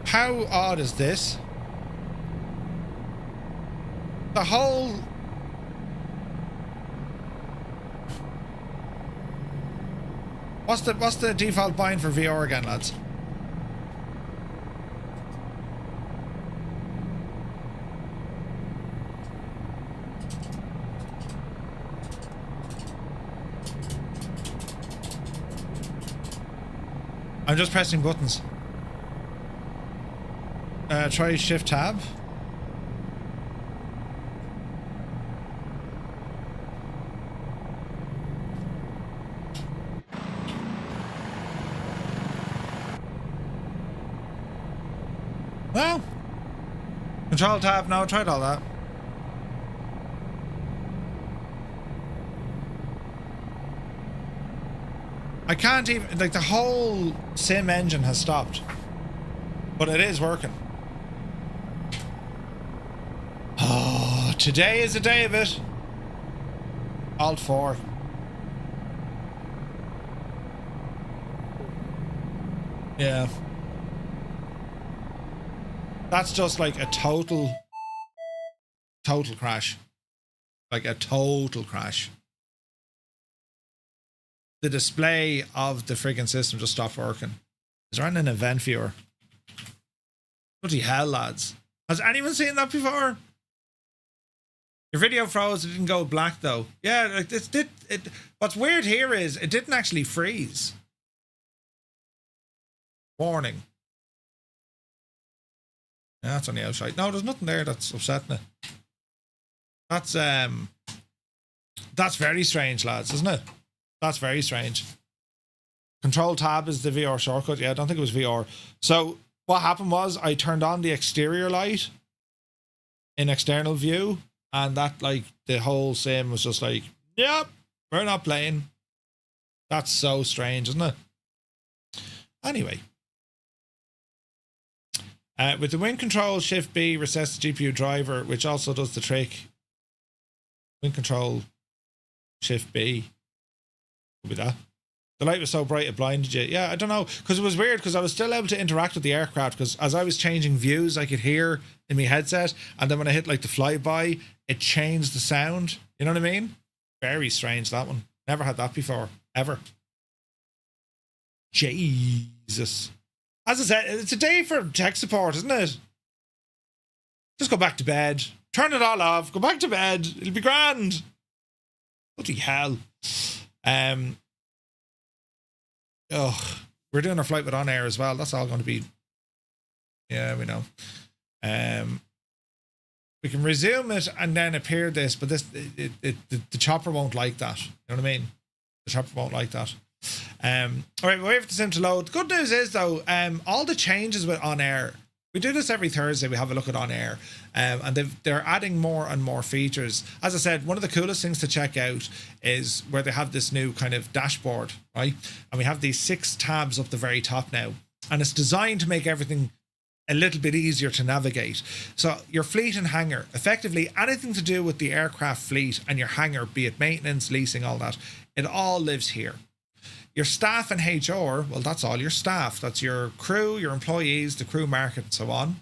How odd is this? The whole... What's the default bind for VR again, lads? I'm just pressing buttons. Try shift tab. Well, control tab. No, I tried all that. I can't even, like, the whole sim engine has stopped, but it is working. Oh, today is the day of it. Alt 4. Yeah. That's just like a total crash. Like a total crash. The display of the friggin' system just stopped working. Is there an event viewer? Bloody hell, lads. Has anyone seen that before? Your video froze, it didn't go black though. Yeah, like it what's weird here is it didn't actually freeze. Warning. Yeah, that's on the outside. No, there's nothing there that's upsetting it. That's very strange, lads, isn't it? That's very strange. Control tab is the VR shortcut. Yeah, I don't think it was VR. So what happened was I turned on the exterior light in external view, and that, like, the whole sim was just like, yep, we're not playing. That's so strange, isn't it? Anyway. With the wing control, shift B resets the GPU driver, which also does the trick. Wing control, shift B. Could be that. The light was so bright it blinded you. Yeah, I don't know, because it was weird, because I was still able to interact with the aircraft, because as I was changing views, I could hear in my headset, and then when I hit like the flyby, it changed the sound. You know what I mean? Very strange, that one. Never had that before, ever. Jesus. As I said, it's a day for tech support, isn't it? Just go back to bed. Turn it all off. Go back to bed. It'll be grand. Bloody hell. We're doing our flight with OnAir as well. That's all going to be... Yeah, we know. We can resume it and then appear this, but the chopper won't like that. You know what I mean? The chopper won't like that. All right, we'll wait for the sim to load. Good news is, though, all the changes with OnAir, we do this every Thursday. We have a look at OnAir, and they're adding more and more features. As I said, one of the coolest things to check out is where they have this new kind of dashboard, right? And we have these 6 tabs up the very top now, and it's designed to make everything a little bit easier to navigate. So your fleet and hangar, effectively anything to do with the aircraft fleet and your hangar, be it maintenance, leasing, all that, it all lives here. Your staff and HR, well, that's all your staff. That's your crew, your employees, the crew market, and so on.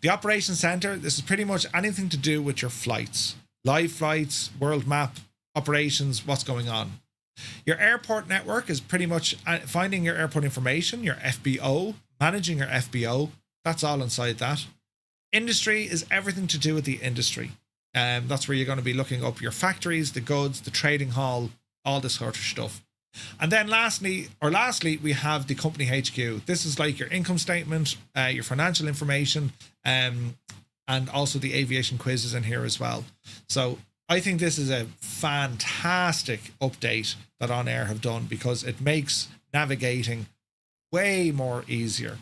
The operations center, this is pretty much anything to do with your flights, live flights, world map, operations, what's going on. Your airport network is pretty much finding your airport information, your FBO, managing your FBO. That's all inside that. Industry is everything to do with the industry. That's where you're going to be looking up your factories, the goods, the trading hall, all this sort of stuff. And then lastly, we have the company HQ. This is like your income statement, your financial information, and also the aviation quizzes in here as well. So I think this is a fantastic update that OnAir have done, because it makes navigating way more easier.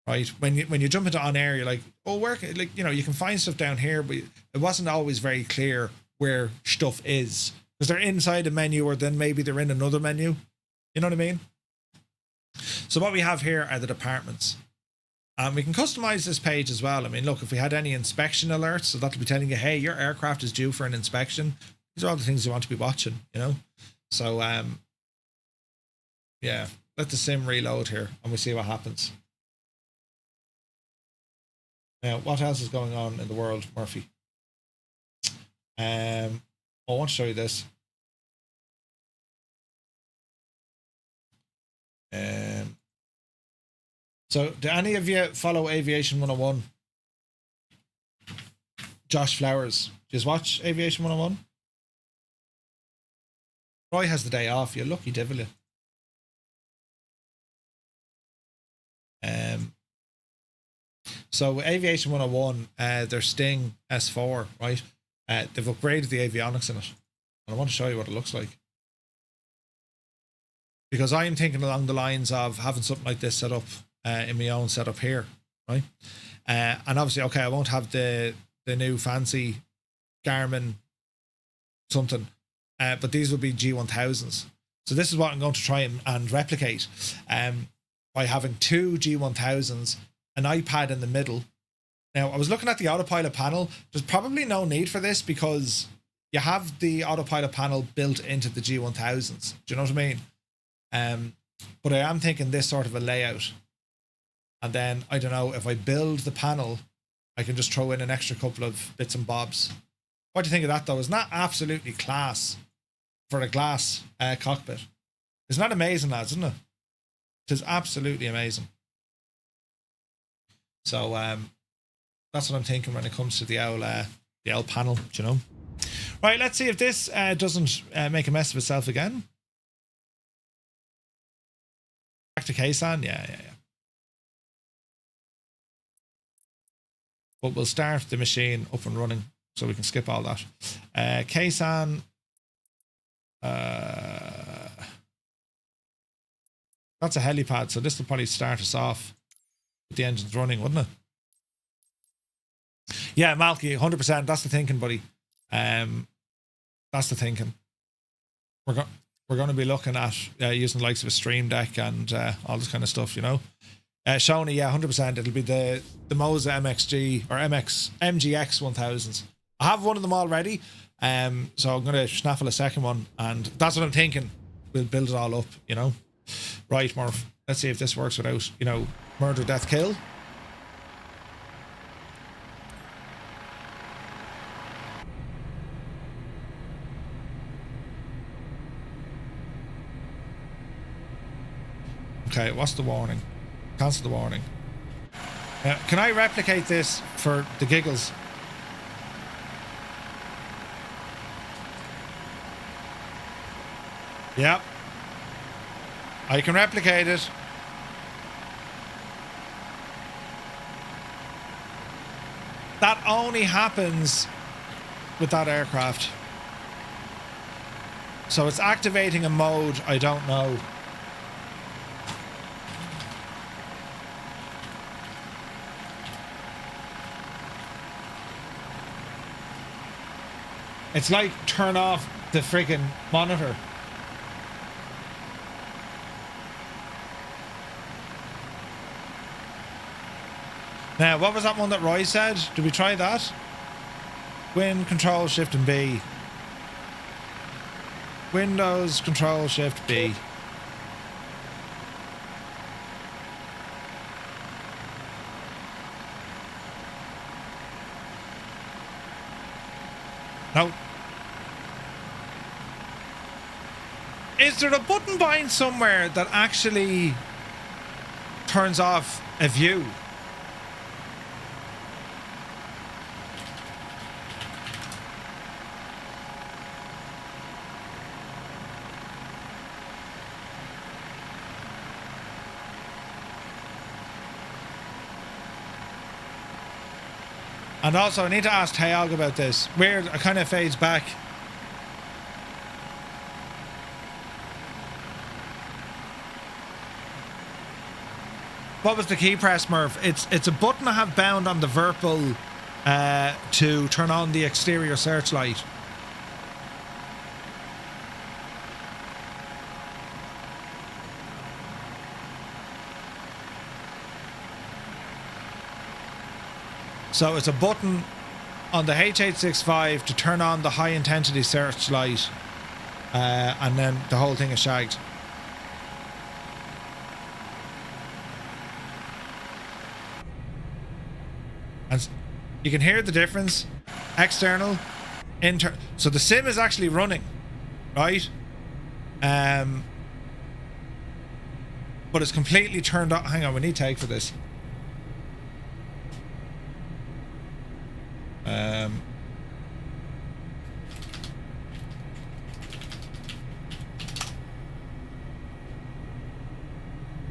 Right, when you jump into OnAir, you're like, oh, where like, you know, you can find stuff down here, but it wasn't always very clear where stuff is, because they're inside a menu, or then maybe they're in another menu. You know what I mean? So what we have here are the departments, and we can customize this page as well. I mean, look, if we had any inspection alerts, so that'll be telling you, hey, your aircraft is due for an inspection. These are all the things you want to be watching, you know. So yeah, let the sim reload here, and we'll see what happens. Now, what else is going on in the world, Murphy? I want to show you this. So, do any of you follow Aviation 101? Josh Flowers. Do you watch Aviation 101? Roy has the day off. You lucky devil, you. So Aviation 101, their Sting S4, right? They've upgraded the avionics in it, and I want to show you what it looks like, because I am thinking along the lines of having something like this set up in my own setup here, right? And obviously, okay, I won't have the new fancy Garmin something, but these will be G1000s. So this is what I'm going to try and replicate by having 2 G1000s, an iPad in the middle. Now, I was looking at the autopilot panel. There's probably no need for this, because you have the autopilot panel built into the G1000s. Do you know what I mean? But I am thinking this sort of a layout. And then, I don't know, if I build the panel, I can just throw in an extra couple of bits and bobs. What do you think of that, though? Isn't that absolutely class for a glass cockpit? Isn't that amazing, lads, isn't it? It is absolutely amazing. So that's what I'm thinking when it comes to the owl panel, do you know? Right, let's see if this doesn't make a mess of itself again. Back to Kaysan, yeah. But we'll start the machine up and running, so we can skip all that. Kaysan, that's a helipad, so this will probably start us off with the engines running, wouldn't it? Yeah, Malky, 100%. That's the thinking, buddy. That's the thinking. We're going to be looking at using the likes of a Stream Deck and all this kind of stuff, you know. Shoney, yeah, 100%. It'll be the Moza MXG or MGX 1000s. I have one of them already, so I'm going to snaffle a second one, and that's what I'm thinking. We'll build it all up, you know. Right, Murph. Let's see if this works without, you know, murder, death, kill. Okay, what's the warning? Cancel the warning. Can I replicate this for the giggles? Yep. I can replicate it. That only happens with that aircraft. So it's activating a mode I don't know. It's like turn off the freaking monitor. Now, what was that one that Roy said? Did we try that? Win, Control, Shift and B. Windows, Control, Shift, B. No. Is there a button bind somewhere that actually turns off a view? And also, I need to ask Hayog about this. Weird, it kind of fades back. What was the key press, Murph? It's a button I have bound on the Virpil to turn on the exterior searchlight. So it's a button on the HH65 to turn on the high intensity searchlight, and then the whole thing is shagged. And you can hear the difference. External, internal. So the sim is actually running, right? But it's completely turned on. Hang on, we need tag for this.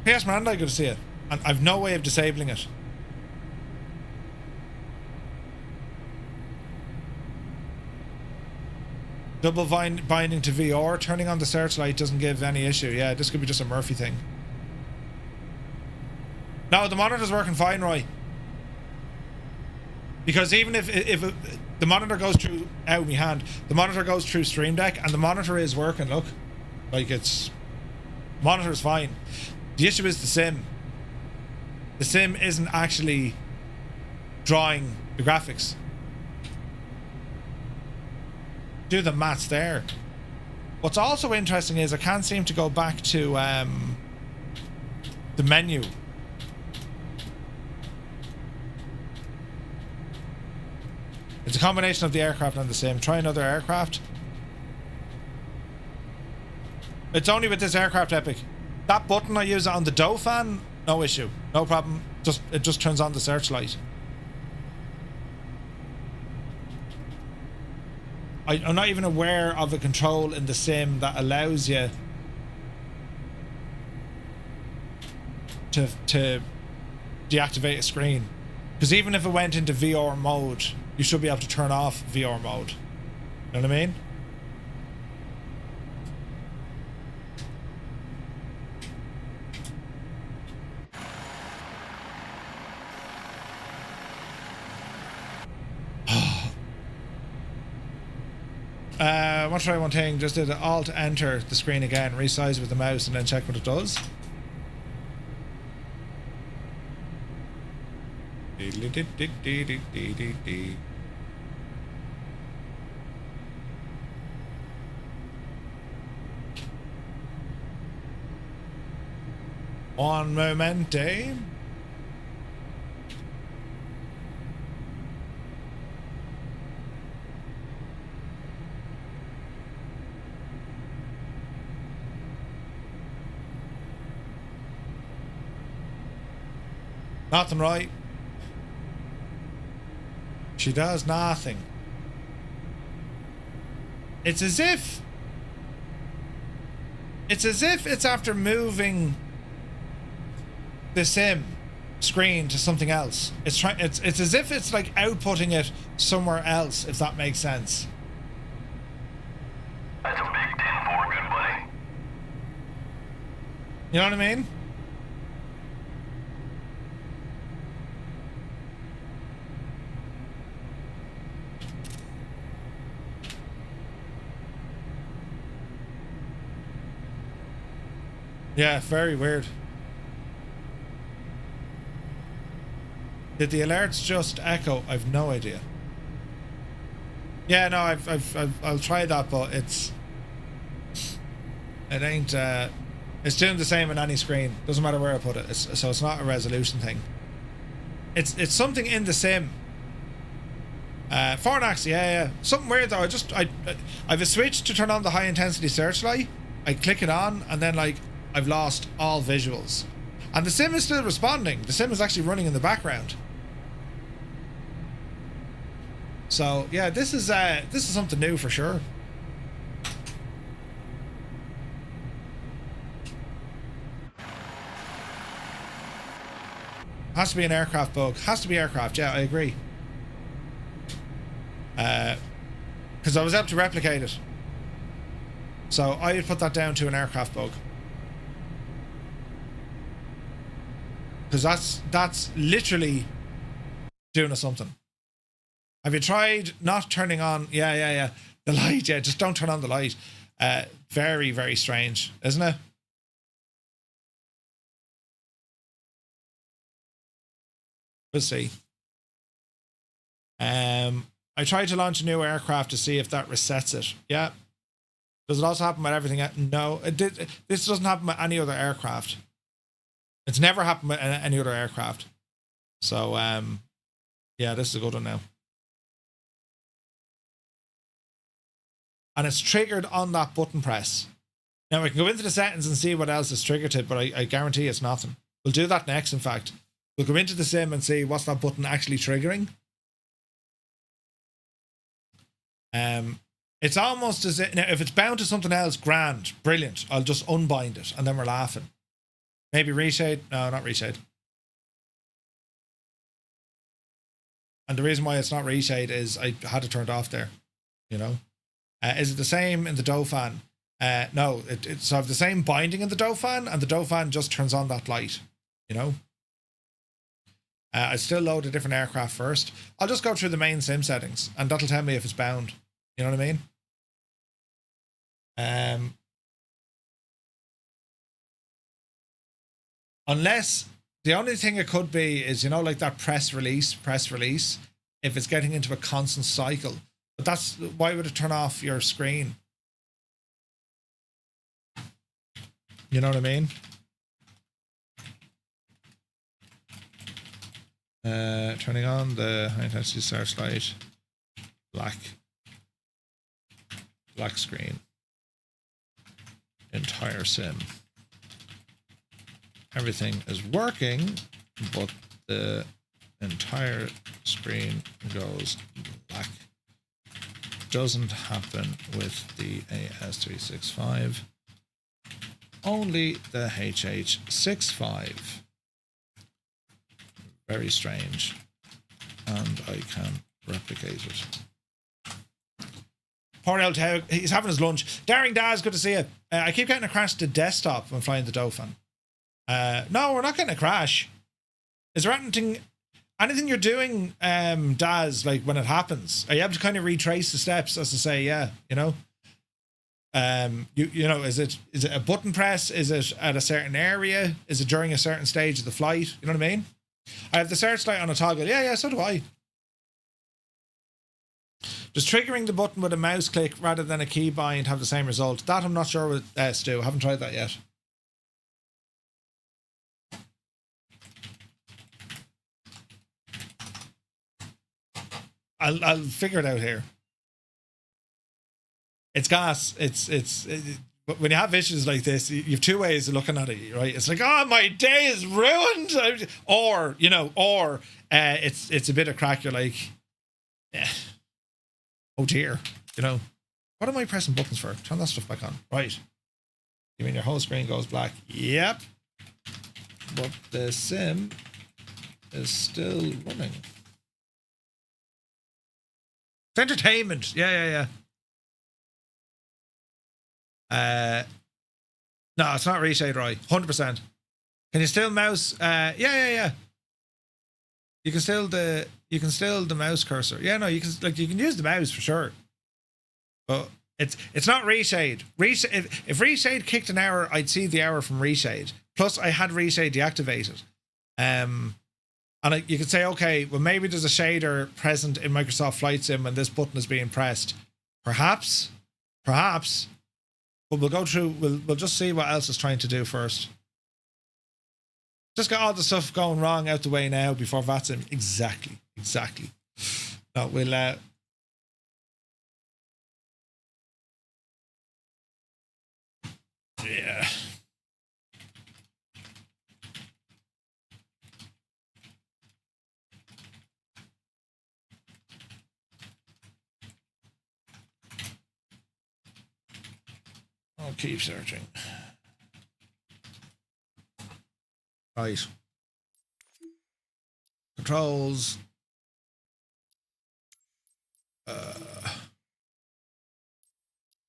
PS Miranda, good to see it. And I've no way of disabling it. Double binding to VR, turning on the searchlight doesn't give any issue. Yeah, this could be just a Murphy thing. No, the monitor's working fine, Roy. Because even if the monitor goes through out of my hand, the monitor goes through Stream Deck, and the monitor is working. Look, like it's monitor is fine. The issue is the sim. The sim isn't actually drawing the graphics. Do the maths there. What's also interesting is I can't seem to go back to the menu. It's a combination of the aircraft and the sim. Try another aircraft. It's only with this aircraft, Epic. That button I use on the Dauphin, no issue, no problem. It just turns on the searchlight. I'm not even aware of a control in the sim that allows you to deactivate a screen. Because even if it went into VR mode, you should be able to turn off VR mode. You know what I mean? I want to try one thing. Just did Alt enter the screen again, resize with the mouse, and then check what it does. One moment, eh? Nothing right. She does nothing. It's as if it's after moving the sim screen to something else. It's as if it's like outputting it somewhere else, if that makes sense. That's a big 10-4, good buddy. You know what I mean? Yeah, very weird. Did the alerts just echo? I've no idea. Yeah, no, I'll try that, but it ain't. It's doing the same on any screen. Doesn't matter where I put it. So it's not a resolution thing. It's something in the sim. Fornax, yeah. Something weird though. I have a switch to turn on the high intensity searchlight. I click it on, and then like I've lost all visuals, and the sim is still responding. The sim is actually running in the background. So yeah, this is something new for sure. Has to be an aircraft bug. Has to be aircraft. Yeah, I agree. Because I was able to replicate it, so I would put that down to an aircraft bug. Because that's literally doing something. Have you tried not turning on? Yeah. The light. Yeah, just don't turn on the light. Very, very strange, isn't it? We'll see. I tried to launch a new aircraft to see if that resets it. Yeah. Does it also happen with everything? No, it did. This doesn't happen with any other aircraft. It's never happened with any other aircraft. So, yeah, this is a good one now. And it's triggered on that button press. Now, we can go into the settings and see what else is triggered it, but I guarantee it's nothing. We'll do that next, in fact. We'll go into the sim and see what's that button actually triggering. It's almost as if, now, if it's bound to something else, grand, brilliant. I'll just unbind it, and then we're laughing. Maybe reshade? No, not reshade. And the reason why it's not reshade is I had it turned off there, you know. Is it the same in the Dauphin? No, so I have the same binding in the Dauphin, and the Dauphin just turns on that light, you know. I still load a different aircraft first. I'll just go through the main sim settings, and that'll tell me if it's bound. You know what I mean? Unless the only thing it could be is, you know, like that press release, if it's getting into a constant cycle. But that's why would it turn off your screen? You know what I mean? Turning on the high intensity searchlight, black screen, entire sim. Everything is working, but the entire screen goes black. Doesn't happen with the AS365. Only the HH65. Very strange. And I can replicate it. Poor old Tao, he's having his lunch. Daring Daz, good to see you. I keep getting a crash to desktop when flying the Dauphin. No, we're not getting a crash. Is there anything you're doing, Daz, like when it happens? Are you able to kind of retrace the steps, as to say, yeah, you know? You know, is it a button press? Is it at a certain area? Is it during a certain stage of the flight? You know what I mean? I have the searchlight on a toggle. Yeah, so do I. Does triggering the button with a mouse click rather than a key bind have the same result? That I'm not sure with Stu. I haven't tried that yet. I'll figure it out here. It's gas. But when you have issues like this, you have two ways of looking at it, right? It's like, oh, my day is ruined, or it's a bit of crack. You're like, Yeah. Oh dear. You know, what am I pressing buttons for? Turn that stuff back on. Right. You mean your whole screen goes black? Yep. But the sim is still running. It's entertainment. Yeah. No, it's not reshade, Roy. 100%. Can you still mouse? Yeah. You can still the mouse cursor. Yeah, no, you can use the mouse for sure. But it's not reshade. If reshade kicked an error, I'd see the error from reshade. Plus, I had reshade deactivated. And you could say, okay, well, maybe there's a shader present in Microsoft Flight Sim when this button is being pressed. Perhaps. But we'll go through. We'll just see what else it's trying to do first. Just got all the stuff going wrong out the way now before VATSIM. Exactly. No, we'll. Yeah. I'll keep searching. Right. Controls.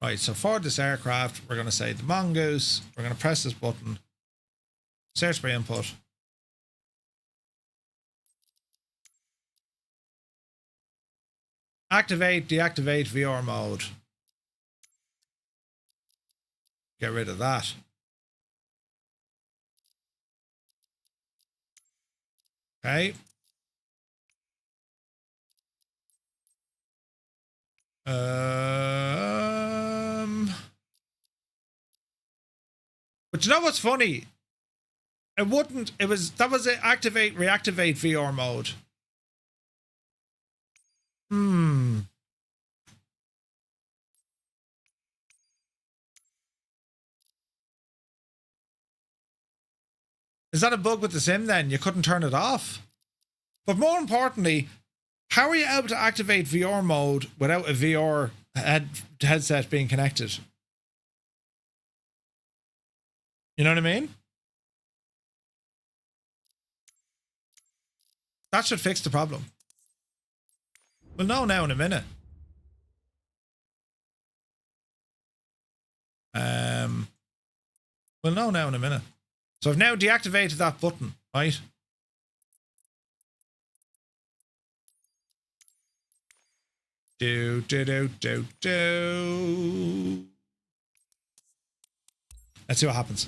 Right, so for this aircraft, we're going to say the mongoose. We're going to press this button. Search by input. Activate, deactivate VR mode. Get rid of that. Okay. But you know what's funny? That was it. Activate, reactivate VR mode. Is that a bug with the sim then? You couldn't turn it off? But more importantly, how are you able to activate VR mode without a VR headset being connected? You know what I mean? That should fix the problem. We'll know now in a minute. We'll know now in a minute. So I've now deactivated that button, right? Do. Let's see what happens.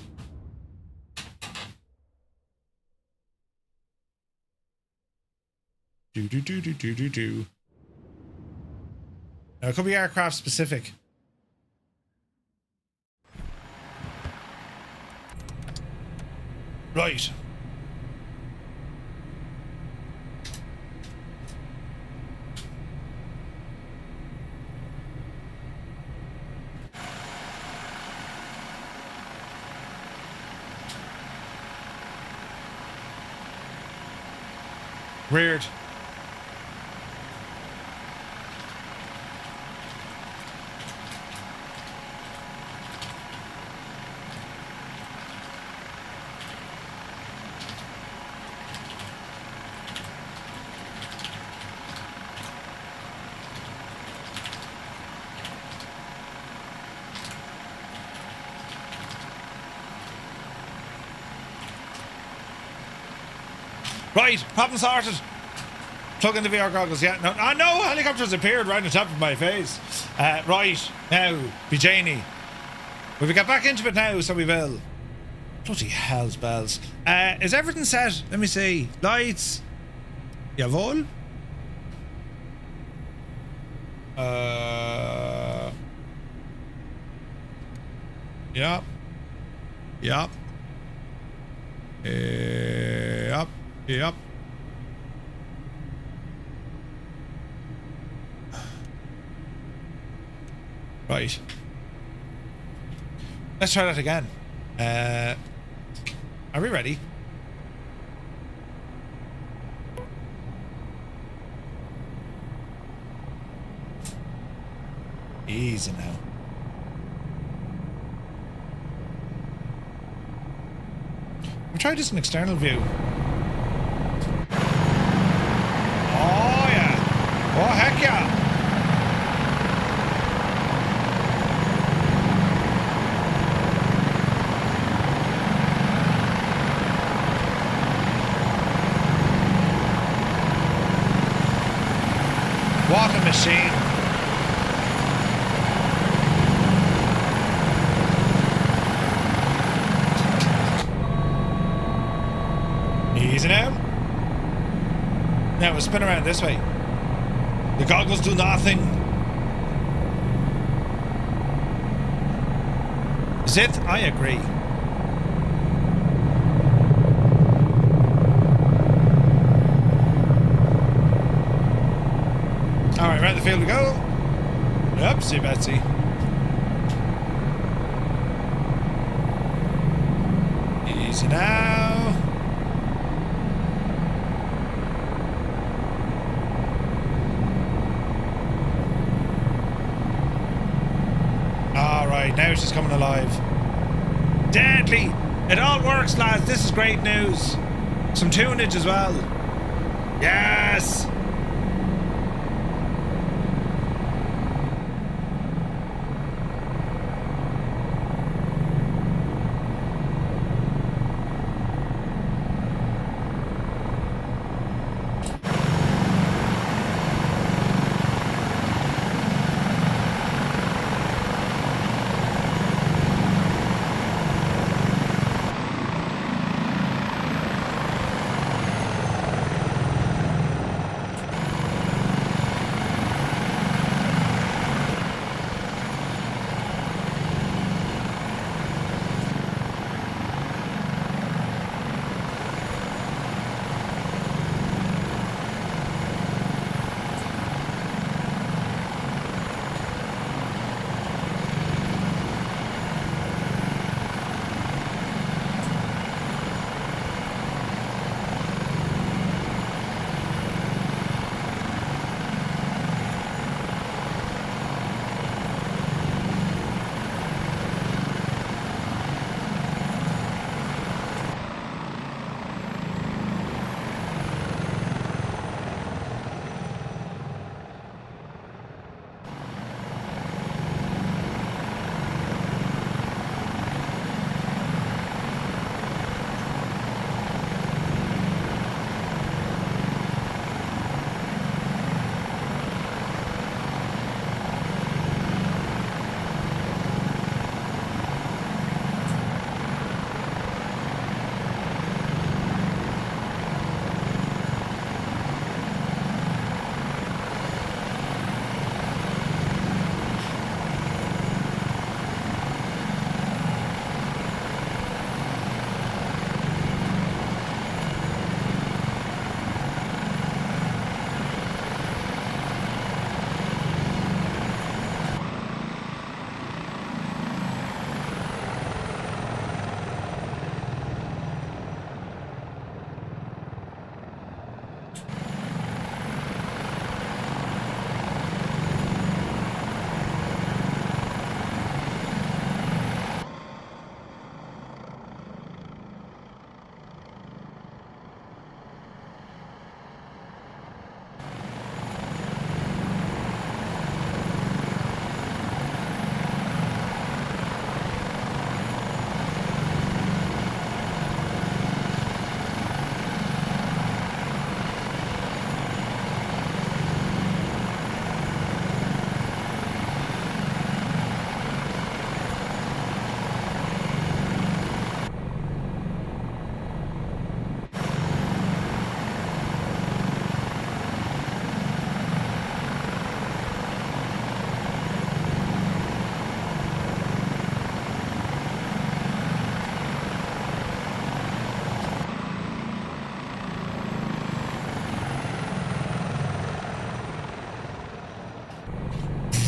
Do. Now it could be aircraft specific. Right. Weird. Right, problem sorted. Plug in the VR goggles. Yeah, no, helicopters appeared right on top of my face. Right, now, be Janie. Will we get back into it now? So we will. Bloody hell's bells. Is everything set? Let me see. Lights. Jawohl. Yep. Yep. Right. Let's try that again. Are we ready? Easy now. We'll try this in external view. Oh yeah. Oh heck yeah. What a machine. Easy now. Now we'll spin around this way. The goggles do nothing. Zith, I agree. Alright, round the field we go. Oopsie Betsy. Easy now. Alright, now she's coming alive. Deadly! It all works, lads. This is great news. Some tunage as well. Yes!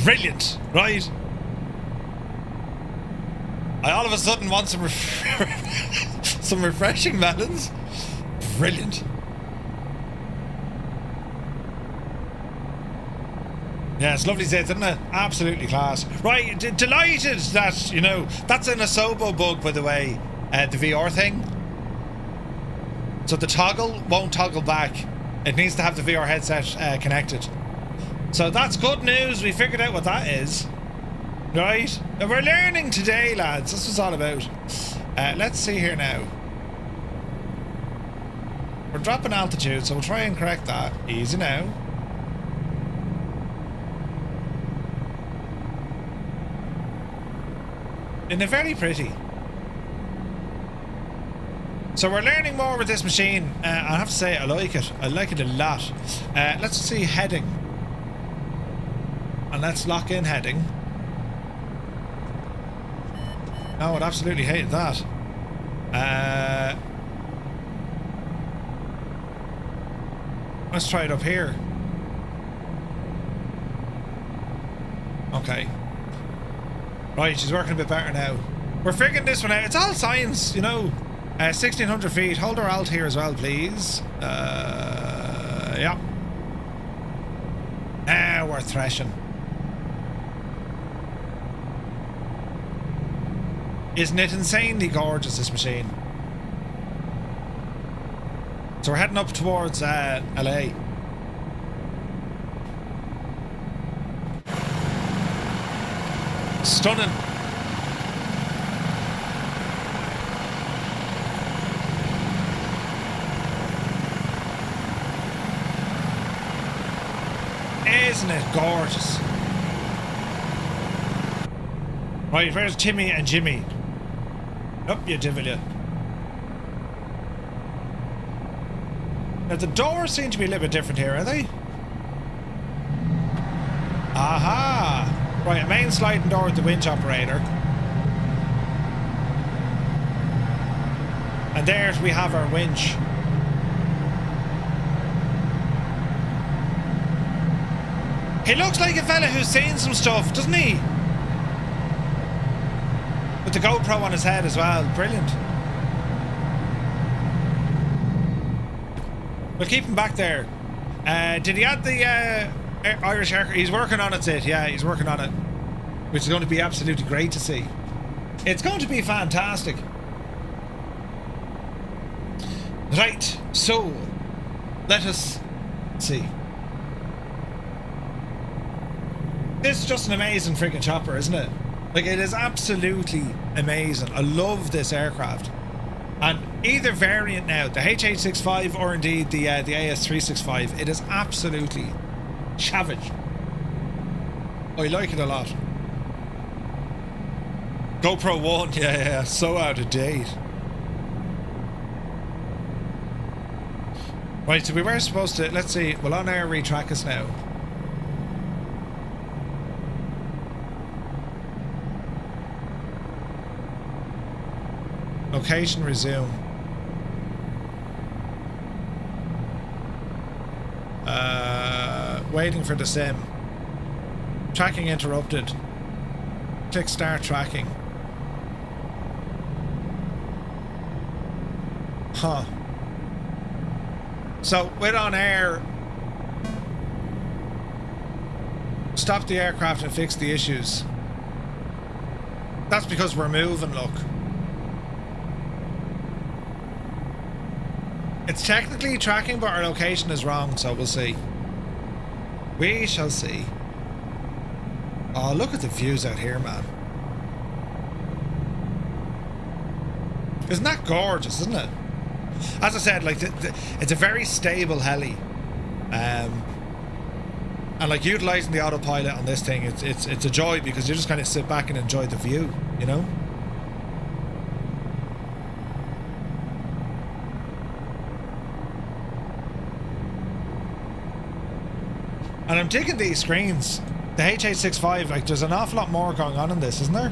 Brilliant, right? I all of a sudden want some some refreshing melons. Brilliant. Yeah, it's lovely zits, isn't it? Absolutely class. Right, delighted that, you know, that's an Asobo bug, by the way, the VR thing. So the toggle won't toggle back. It needs to have the VR headset connected. So that's good news. We figured out what that is. Right? And we're learning today, lads. This was all about. Let's see here now. We're dropping altitude, so we'll try and correct that. Easy now. Isn't it very pretty? So we're learning more with this machine. I have to say, I like it. I like it a lot. Let's see heading. And let's lock in heading. Oh, I'd absolutely hated that. Let's try it up here. Okay. Right, she's working a bit better now. We're figuring this one out. It's all science, you know. 1600 feet. Hold our alt here as well, please. Yeah. Ah, we're threshing. Isn't it insanely gorgeous, this machine? So we're heading up towards LA. Stunning. Isn't it gorgeous? Right, where's Timmy and Jimmy? Up you divil you. Now the doors seem to be a little bit different here, are they? Aha! Right, a main sliding door with the winch operator. And there we have our winch. He looks like a fella who's seen some stuff, doesn't he? With the GoPro on his head as well. Brilliant. We'll keep him back there. Did he add the Irish aircraft? He's working on it, Sid. Yeah, he's working on it. Which is going to be absolutely great to see. It's going to be fantastic. Right, so let us see. This is just an amazing freaking chopper, isn't it? Like, it is absolutely amazing. I love this aircraft. And either variant now, the HH65 or indeed the AS365, it is absolutely savage. I like it a lot. GoPro 1, yeah, so out of date. Right, so we were supposed to, let's see, will OnAir retrack us now? Location resume. Waiting for the sim. Tracking interrupted. Click start tracking. Huh. So with OnAir, stop the aircraft and fix the issues. That's because we're moving, look. It's technically tracking, but our location is wrong, so we'll see. We shall see. Oh, look at the views out here, man. Isn't that gorgeous, isn't it? As I said, like, it's a very stable heli. And like, utilising the autopilot on this thing, it's a joy, because you just kind of sit back and enjoy the view, you know? And I'm digging these screens. The HH65, like, there's an awful lot more going on in this, isn't there?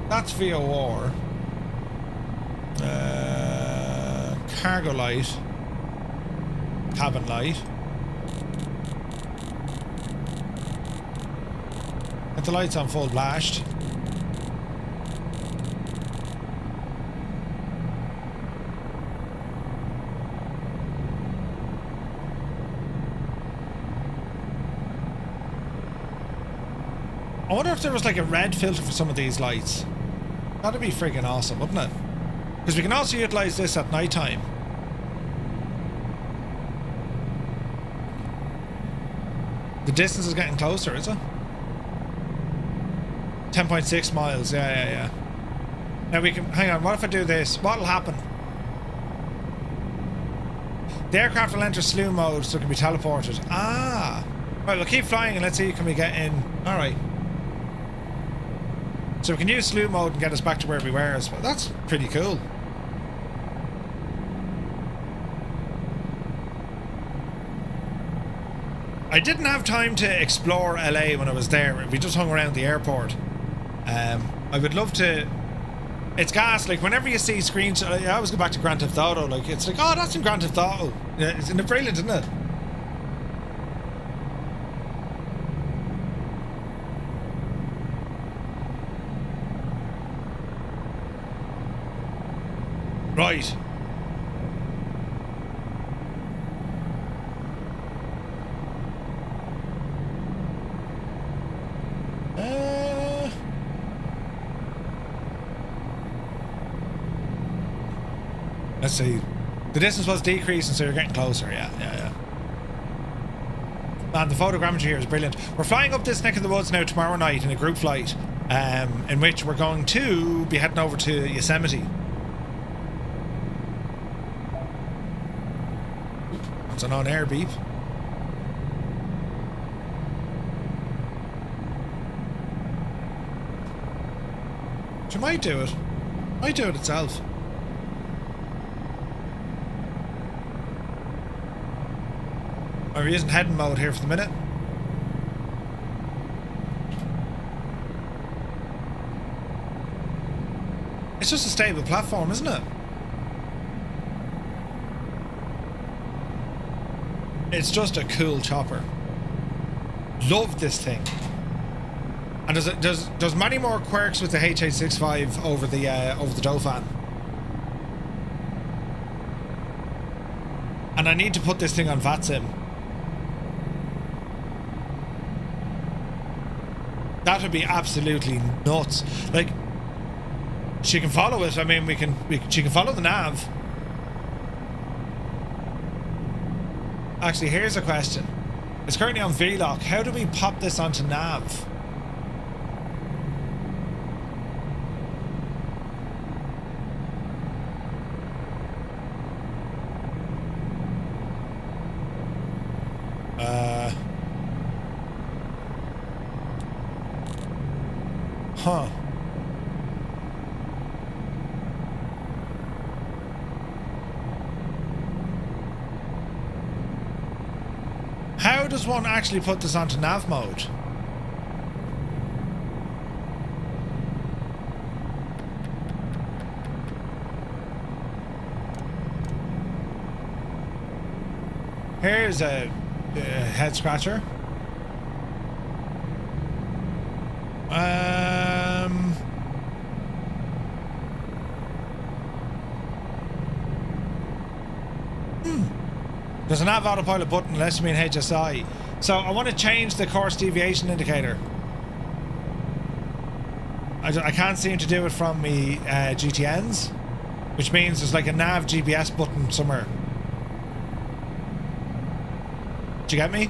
That's VOR. Cargo light. Cabin light. Get the lights on full blast. I wonder if there was like a red filter for some of these lights. That'd be friggin' awesome, wouldn't it? Because we can also utilize this at night time. The distance is getting closer, is it? 10.6 miles, yeah. Now we can, hang on, what if I do this? What'll happen? The aircraft will enter slew mode so it can be teleported. Ah! Right, we'll keep flying and let's see, can we get in? Alright. So we can use slew mode and get us back to where we were. So that's pretty cool. I didn't have time to explore LA when I was there. We just hung around the airport. I would love to. It's gas. Like whenever you see screens, I always go back to Grand Theft Auto. Like it's like, oh, that's in Grand Theft Auto. Yeah, isn't it brilliant, isn't it? Right. Let's see. The distance was decreasing, so you're getting closer. Yeah. Man, the photogrammetry here is brilliant. We're flying up this neck of the woods now tomorrow night in a group flight, in which we're going to be heading over to Yosemite. It's an on-air beep. She might do it. Might do it itself. We're using heading mode here for the minute. It's just a stable platform, isn't it? It's just a cool chopper. Love this thing. And there's many more quirks with the HH65 over the Dauphin. And I need to put this thing on VATSIM. That would be absolutely nuts. Like, she can follow it. I mean, she can follow the nav. Actually, here's a question. It's currently on VLOC. How do we pop this onto nav? Huh. How does one actually put this onto nav mode? Here's a head scratcher. There's a nav autopilot button unless you mean HSI. So I want to change the course deviation indicator. I can't seem to do it from me GTNs, which means there's like a nav GPS button somewhere. Do you get me?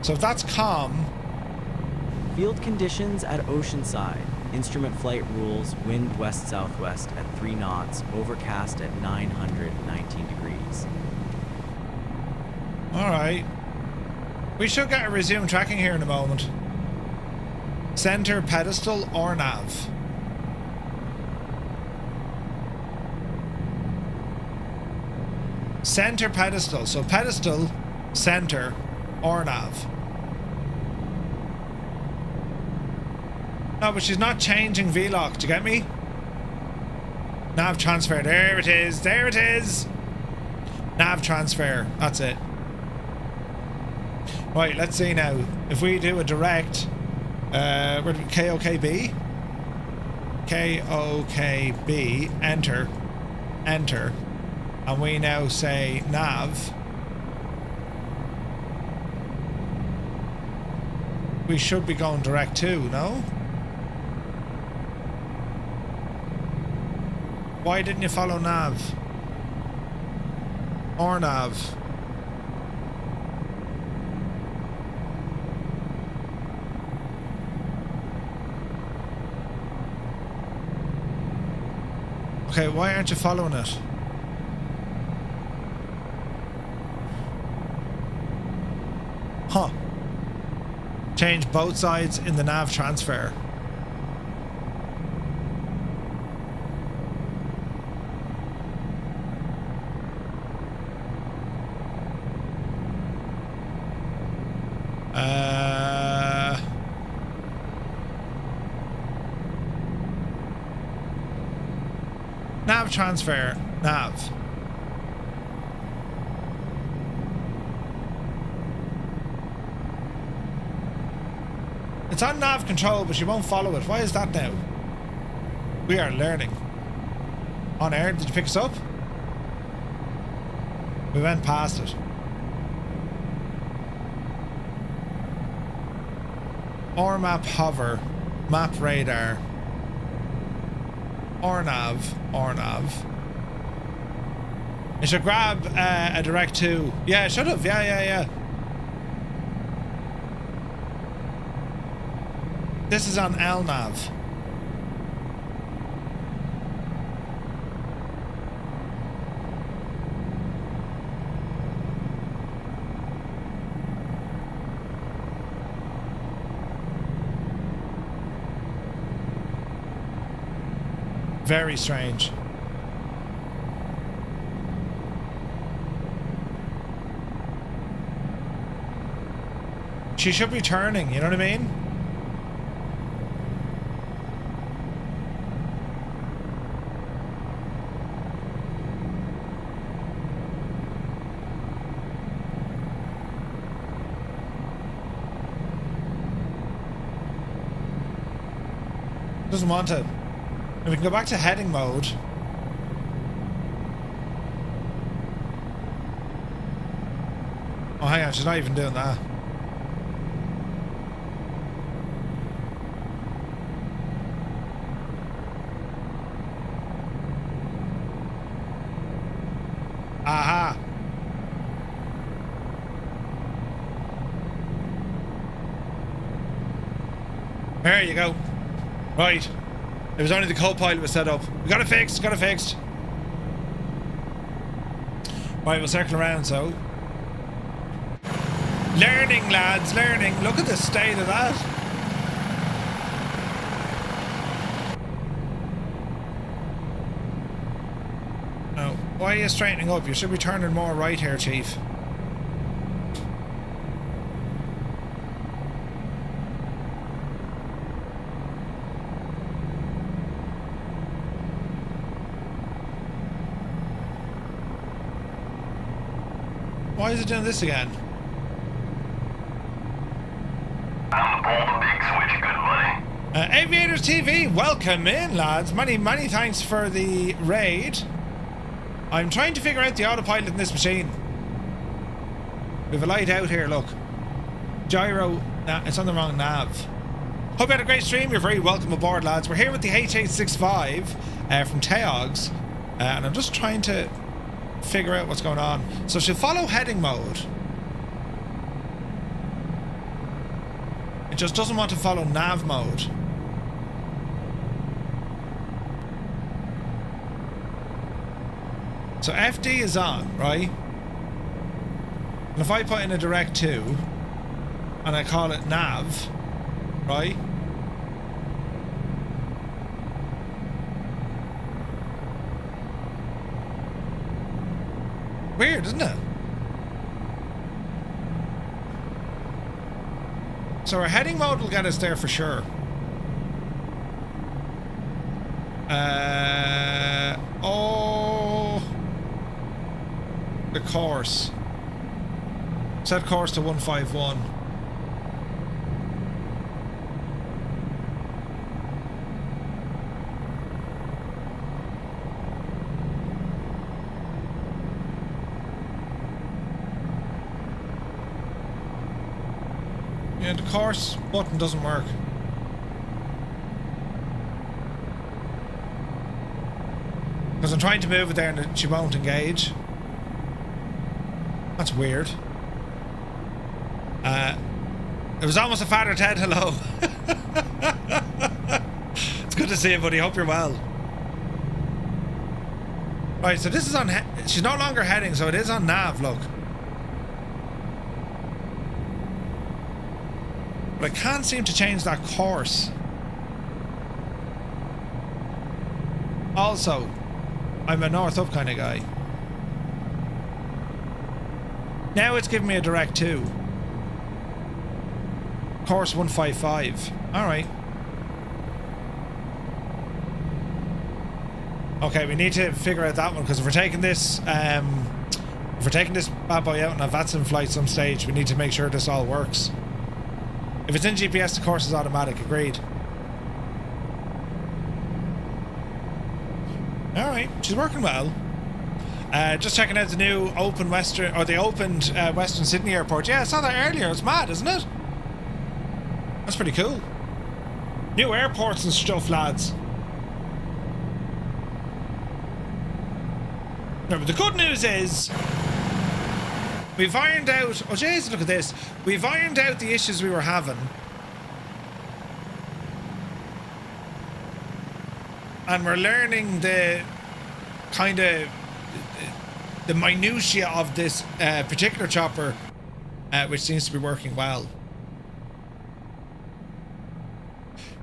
So if that's calm. Field conditions at Oceanside. Instrument flight rules, wind west-southwest at 3 knots, overcast at 919 degrees. Alright. We should get a resume tracking here in a moment. Center, pedestal, or nav. Center, pedestal. So pedestal, center, or nav. No, but she's not changing VLOC. Do you get me? Nav transfer. There it is. There it is. Nav transfer. That's it. Right, let's see now. If we do a direct... KOKB? KOKB. Enter. Enter. And we now say nav. we should be going direct to, no? Why didn't you follow nav? Or nav? Okay, why aren't you following it? Huh. Change both sides in the nav transfer. Nav transfer. Nav. It's on nav control, but you won't follow it. Why is that now? We are learning. On air, did you pick us up? We went past it. Or map hover. Map radar. Or nav. Or nav. It should grab a direct to. Yeah, it should have. Yeah. This is on LNAV. Very strange. She should be turning, you know what I mean? Doesn't want to. And we can go back to heading mode. Oh, hang on, she's not even doing that. Aha! There you go. Right. It was only the co-pilot was set up. We got it fixed, Right, we'll circle around, so. Learning, lads, learning. Look at the state of that. Now, why are you straightening up? You should be turning more right here, Chief. Why is it doing this again? I'm the pull the big switch, good buddy. Aviators TV, welcome in, lads. Many thanks for the raid. I'm trying to figure out the autopilot in this machine. We have a light out here, look. Gyro, nah, it's on the wrong nav. Hope you had a great stream. You're very welcome aboard, lads. We're here with the HH65 from Teogs, and I'm just trying to figure out what's going on. So she'll follow heading mode. It just doesn't want to follow nav mode. So FD is on, right? And if I put in a direct to and I call it nav, right? Weird, isn't it? So our heading mode will get us there for sure. Oh, the course. Set course to 151. Yeah, the course button doesn't work. Because I'm trying to move it there and she won't engage. That's weird. It was almost a Father Ted hello. It's good to see you, buddy. Hope you're well. Right, so this is on... she's no longer heading, so it is on nav, look. But I can't seem to change that course. Also, I'm a north up kind of guy. Now it's giving me a direct 2. Course 155. Alright. Okay, we need to figure out that one, because if we're taking this bad boy out on a VATSIM flight some stage, we need to make sure this all works. If it's in GPS, the course is automatic. Agreed. Alright, she's working well. Just checking out the new opened Western Sydney airport. Yeah, I saw that earlier. It's mad, isn't it? That's pretty cool. New airports and stuff, lads. No, but the good news is we've ironed out... Oh, jeez, look at this. We've ironed out the issues we were having. And we're learning the kind of... the minutiae of this particular chopper, which seems to be working well.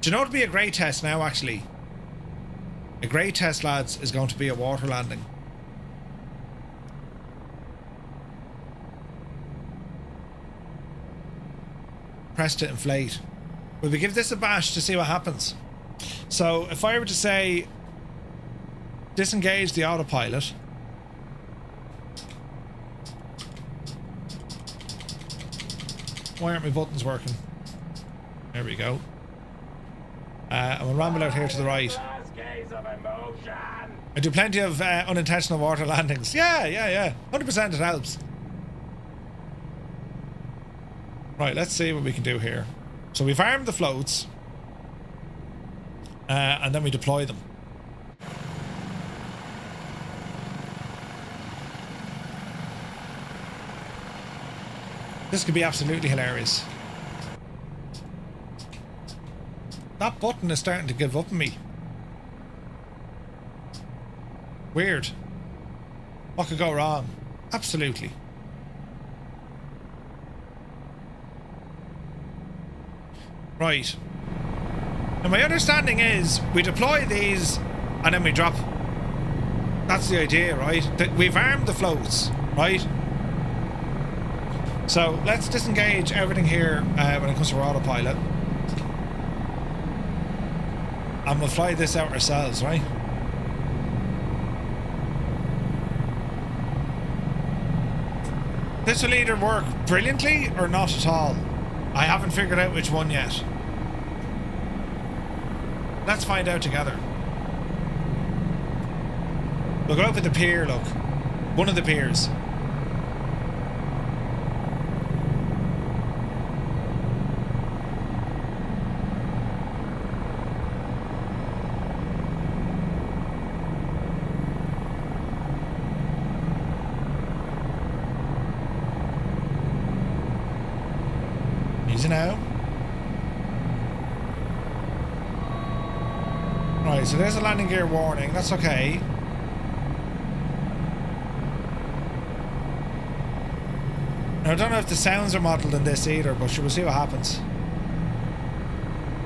Do you know what would be a great test now, actually? A great test, lads, is going to be a water landing. Press to inflate. Will we give this a bash to see what happens? So, if I were to say disengage the autopilot. Why aren't my buttons working? There we go. And we'll ramble out here to the right. I do plenty of unintentional water landings. Yeah. 100% it helps. Right, let's see what we can do here. So we've armed the floats. And then we deploy them. This could be absolutely hilarious. That button is starting to give up on me. Weird. What could go wrong? Absolutely. Right. And my understanding is we deploy these and then we drop. That's the idea, right? We've armed the floats, right? So let's disengage everything here when it comes to our autopilot. And we'll fly this out ourselves, right? This will either work brilliantly or not at all. I haven't figured out which one yet. Let's find out together. We'll go up at the pier, look. One of the piers. Easy now. Right, so there's a landing gear warning. That's okay. Now, I don't know if the sounds are modelled in this either, but we'll see what happens.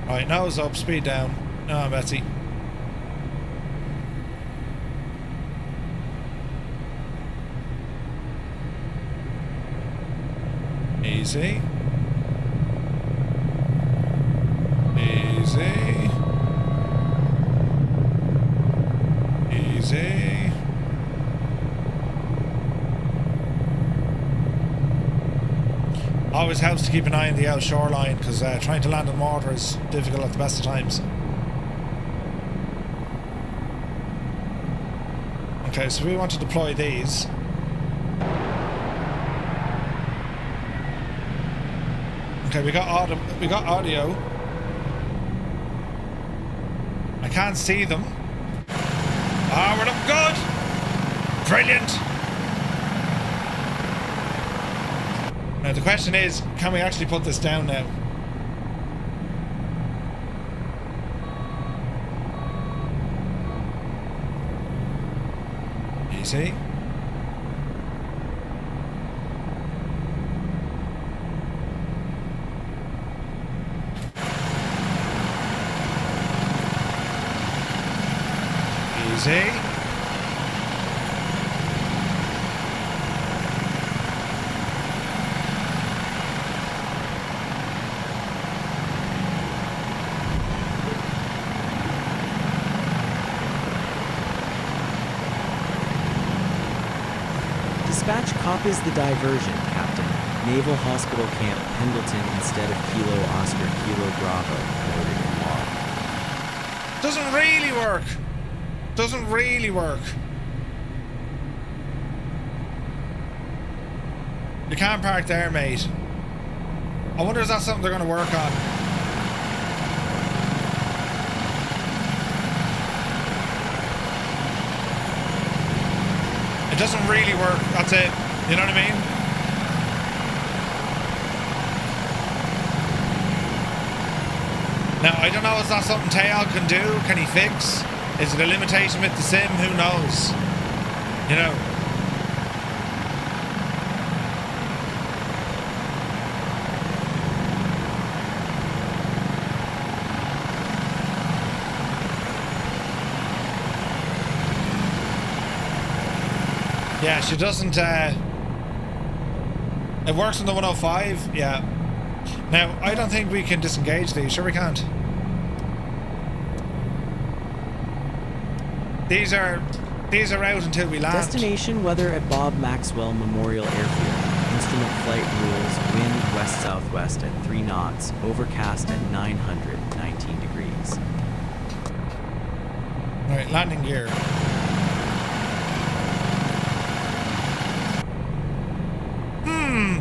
Right, nose up, speed down. No, Betsy. Easy. Easy. Easy. Always helps to keep an eye on the out shoreline, because trying to land on water is difficult at the best of times. Okay, so we want to deploy these. Okay, we got audio. We got audio. I can't see them. Ah, we're looking good. Brilliant. Now the question is, can we actually put this down now? Easy. Easy. Dispatch copies the diversion, Captain. Naval Hospital Camp Pendleton instead of Kilo Oscar Kilo Bravo, noted in log. Doesn't really work. Doesn't really work. You can't park there, mate. I wonder if that's something they're going to work on. It doesn't really work. That's it. You know what I mean? Now, I don't know if that's something Teo can do. Can he fix? Is it a limitation with the sim? Who knows? You know. Yeah, she doesn't, it works on the 105, yeah. Now, I don't think we can disengage these, sure we can't. These are out until we land. Destination weather at Bob Maxwell Memorial Airfield. Instrument flight rules, wind west-southwest at 3 knots, overcast at 919 degrees. Alright, landing gear.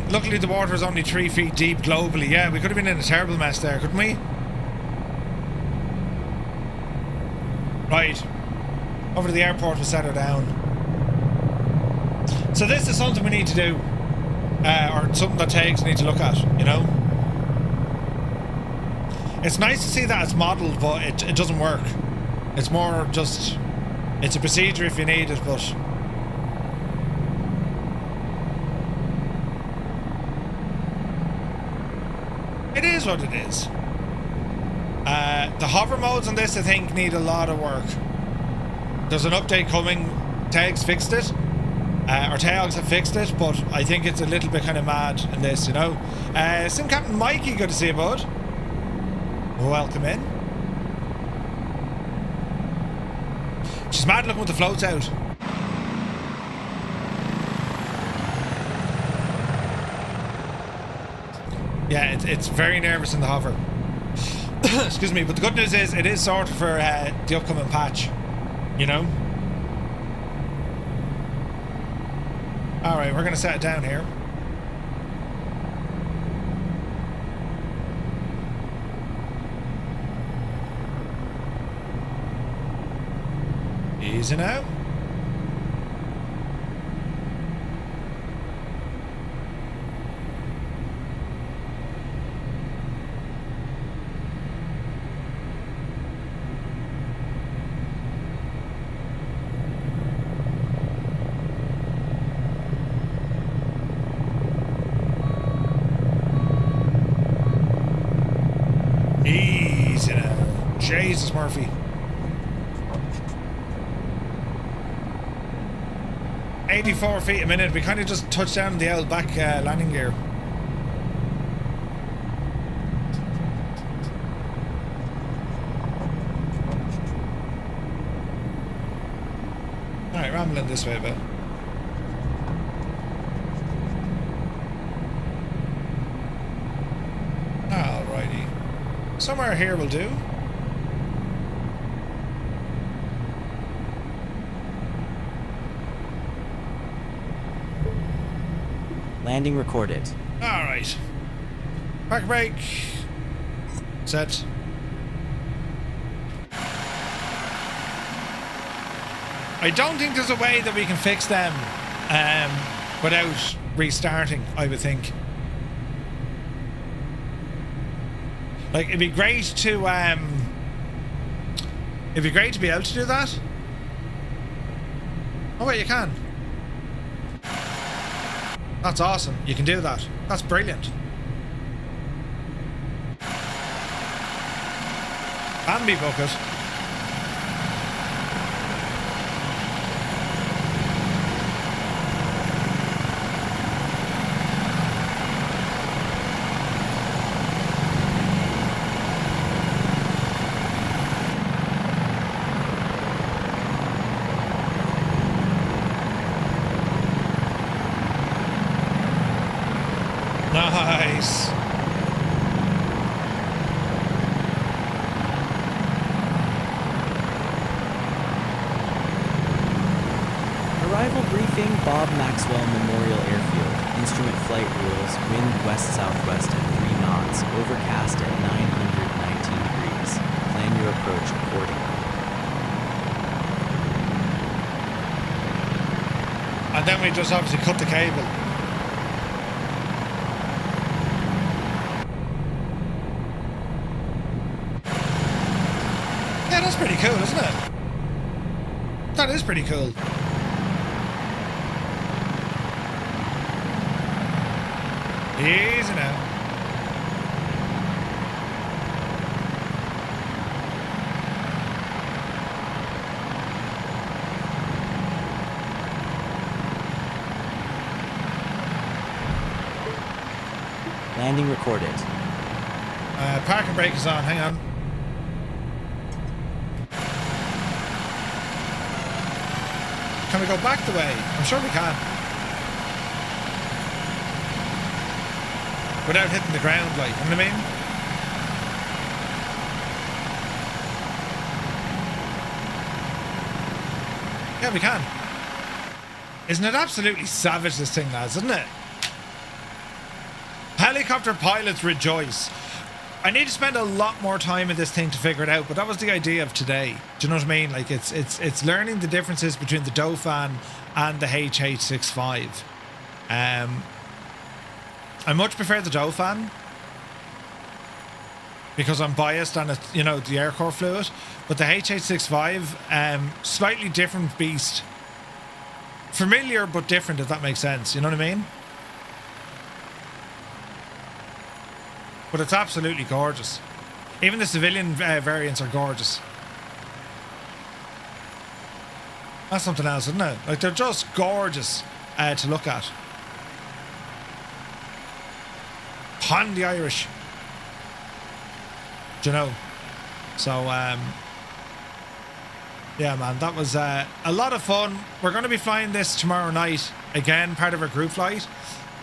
Luckily the water is only 3 feet deep globally. Yeah, we could have been in a terrible mess there, couldn't we? Right. Over to the airport, we'll set her down. So this is something we need to do. Or something that Tags need to look at, you know? It's nice to see that it's modelled, but it doesn't work. It's more just... It's a procedure if you need it, but... It is what it is. The hover modes on this, I think, need a lot of work. There's an update coming. Tags fixed it. Or Tags have fixed it, but I think it's a little bit kind of mad in this, you know. Sim Captain Mikey, good to see you, bud. Welcome in. She's mad looking with the floats out. Yeah, it's very nervous in the hover. Excuse me, but the good news is it is sorted for the upcoming patch, you know? Alright, we're going to set it down here. Easy now. Easy now. Jesus, Murphy. 84 feet a minute. We kind of just touched down the old back landing gear. Alright, rambling this way a bit. Alrighty. Somewhere here will do. Landing recorded. Alright. Park brake. Set. I don't think there's a way that we can fix them without restarting, I would think. Like, it'd be great to be able to do that. Oh wait, you can. That's awesome. You can do that. That's brilliant. And me bucket. Nice. Arrival briefing, Bob Maxwell Memorial Airfield. Instrument flight rules, wind west-southwest at 3 knots, overcast at 919 degrees. Plan your approach accordingly. And then we just obviously cut the cable. Yeah, that's pretty cool, isn't it? That is pretty cool. Easy now. Landing recorded. Parking brake is on, hang on. Can we go back the way? I'm sure we can. Without hitting the ground, like, you know what I mean? Yeah, we can. Isn't it absolutely savage, this thing, lads, isn't it? Helicopter pilots rejoice. I need to spend a lot more time in this thing to figure it out, but that was the idea of today. Do you know what I mean? Like, it's learning the differences between the Dauphin and the HH65. I much prefer the Dauphin because I'm biased on it, you know, the air core fluid. But the HH65, slightly different beast. Familiar but different, if that makes sense. You know what I mean? But it's absolutely gorgeous. Even the civilian variants are gorgeous. That's something else, isn't it? Like, they're just gorgeous to look at. On the Irish. Do you know? So, yeah, man, that was a lot of fun. We're going to be flying this tomorrow night. Again, part of our group flight.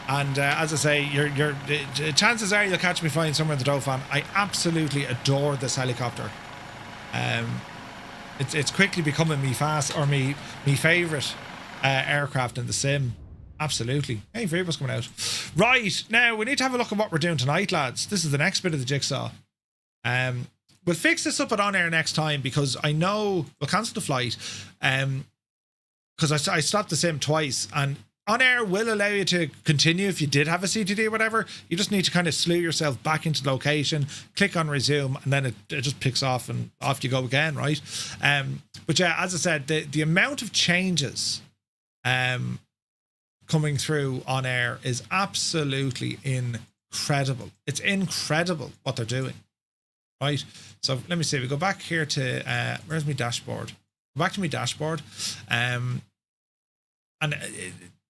And as I say, chances are you'll catch me flying somewhere in the Dauphin. I absolutely adore this helicopter. It's quickly becoming me favourite aircraft in the sim. Absolutely. Hey, Freebo's coming out. Right, now we need to have a look at what we're doing tonight, lads. This is the next bit of the jigsaw. We'll fix this up at OnAir next time because I know we'll cancel the flight. Because I stopped the sim twice, and OnAir will allow you to continue if you did have a CTD or whatever. You just need to kind of slew yourself back into location, click on resume, and then it just picks off and off you go again, right? But yeah, as I said, the amount of changes coming through OnAir is absolutely incredible. It's incredible what they're doing, right? So let me see. We go back here to where's my dashboard? Go back to my dashboard, and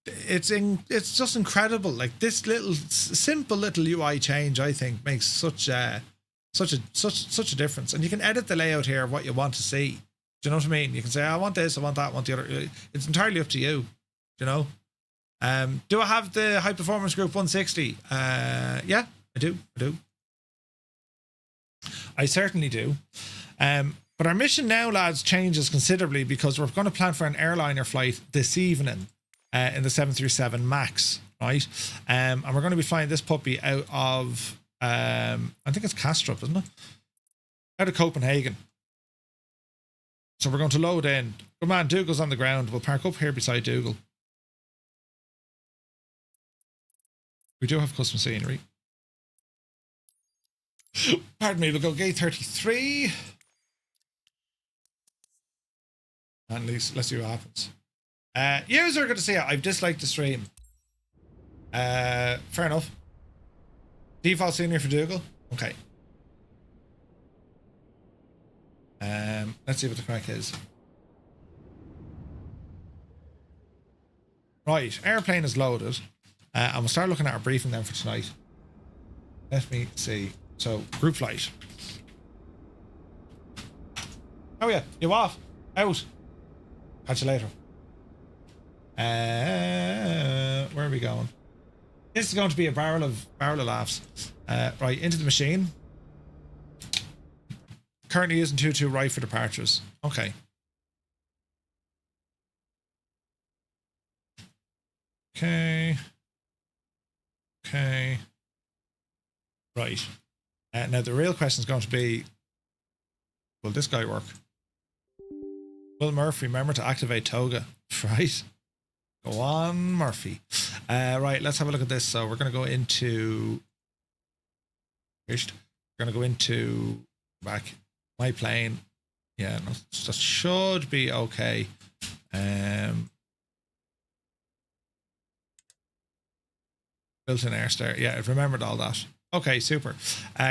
it's just incredible. Like, this simple little UI change, I think, makes such a difference. And you can edit the layout here of what you want to see. Do you know what I mean? You can say, I want this, I want that, I want the other. It's entirely up to you. You know. Do I have the High Performance Group 160? Yeah, I do. I certainly do. But our mission now, lads, changes considerably because we're going to plan for an airliner flight this evening in the 737 MAX, right? And we're going to be flying this puppy out of I think it's Kastrup, isn't it? Out of Copenhagen. So we're going to load in. Good man, Dougal's on the ground. We'll park up here beside Dougal. We do have custom scenery. Pardon me, we'll go gate 33. And let's see what happens. Yous are going to see it. I've disliked the stream. Fair enough. Default scenery for Dougal. Okay. Let's see what the crack is. Right, airplane is loaded. And we'll start looking at our briefing then for tonight. Let me see. So, group flight. Oh yeah, you off? Out. Catch you later. Where are we going? This is going to be a barrel of laughs. Right, into the machine. Currently using 22 right for departures. Okay. Okay. Okay. Right. Now the real question is going to be, will this guy work? Will Murphy remember to activate Toga? Right. Go on, Murphy. Right, let's have a look at this. So we're going to go into... We're going to go into... Back. My plane. Yeah, no, that should be okay. Built-in air stair. Yeah, I've remembered all that. Okay, super.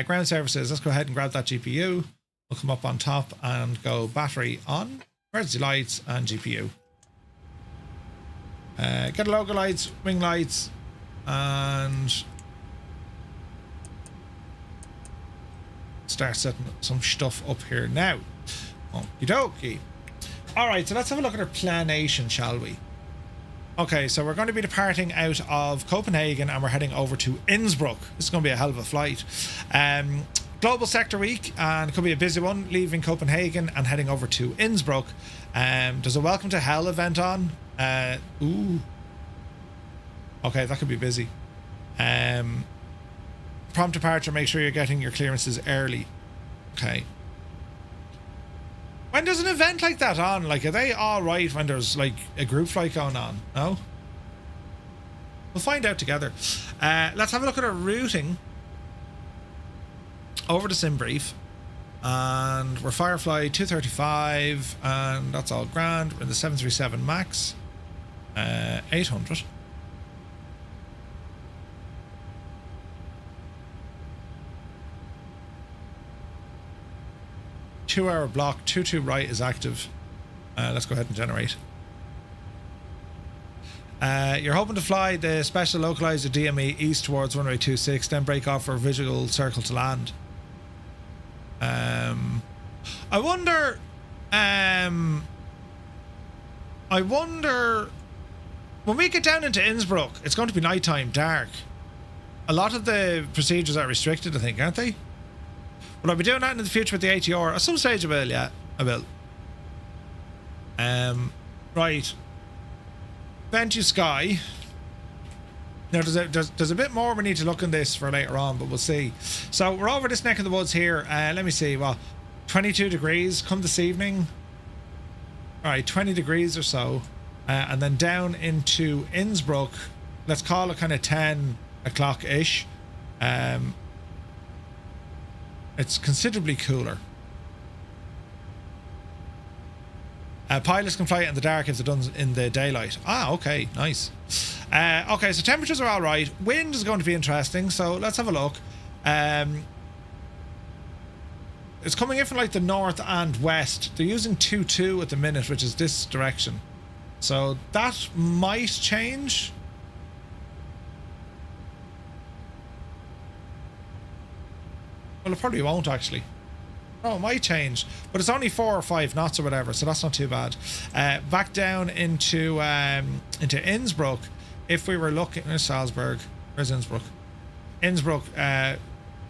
Ground services. Let's go ahead and grab that GPU. We'll come up on top and go battery on. Emergency lights and GPU. Get a logo lights, wing lights, and start setting some stuff up here now. Okie dokie. Alright, so let's have a look at our planation, shall we? Okay, so we're going to be departing out of Copenhagen and we're heading over to Innsbruck. This is going to be a hell of a flight. Global sector week, and it could be a busy one, leaving Copenhagen and heading over to Innsbruck. There's a Welcome to Hell event on. Ooh. Okay, that could be busy. Prompt departure, make sure you're getting your clearances early. Okay. When there's an event like that on, like, are they alright when there's, like, a group flight going on? No? We'll find out together. Let's have a look at our routing over the sim brief. And we're Firefly 235, and that's all grand. We're in the 737 MAX 800. Two-hour block, 22 right is active. Let's go ahead and generate. You're hoping to fly the special localizer DME east towards runway 26, then break off for a visual circle to land. I wonder when we get down into Innsbruck, it's going to be nighttime, dark. A lot of the procedures are restricted, I think, aren't they? Will I be doing that in the future with the ATR? At some stage I will, yeah. I will. Right. Venture Sky. Now, there's a bit more we need to look in this for later on, but we'll see. So, we're over this neck of the woods here. Let me see. Well, 22 degrees come this evening. Alright, 20 degrees or so. And then down into Innsbruck. Let's call it kind of 10 o'clock-ish. It's considerably cooler. Pilots can fly it in the dark if they're done in the daylight. Ah, okay, nice. Okay, so temperatures are all right. Wind is going to be interesting, so let's have a look. It's coming in from like the north and west. They're using 2-2 at the minute, which is this direction. So that might change. Well, it probably won't actually. Oh, it might change, but it's only 4 or 5 knots or whatever, so that's not too bad. Back down into Innsbruck. If we were looking at Salzburg, where's Innsbruck? Innsbruck,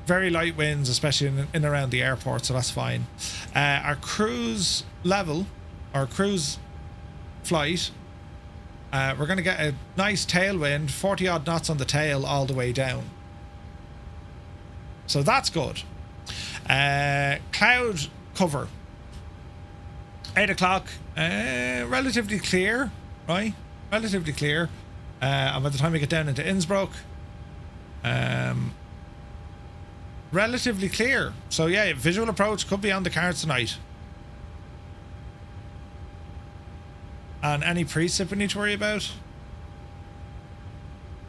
very light winds, especially in and around the airport, so that's fine. Our cruise level, our cruise flight, we're going to get a nice tailwind, 40 odd knots on the tail all the way down. So that's good. Cloud cover. 8 o'clock. Relatively clear, right? Relatively clear. And by the time we get down into Innsbruck, relatively clear. So yeah, visual approach could be on the cards tonight. And any precip we need to worry about?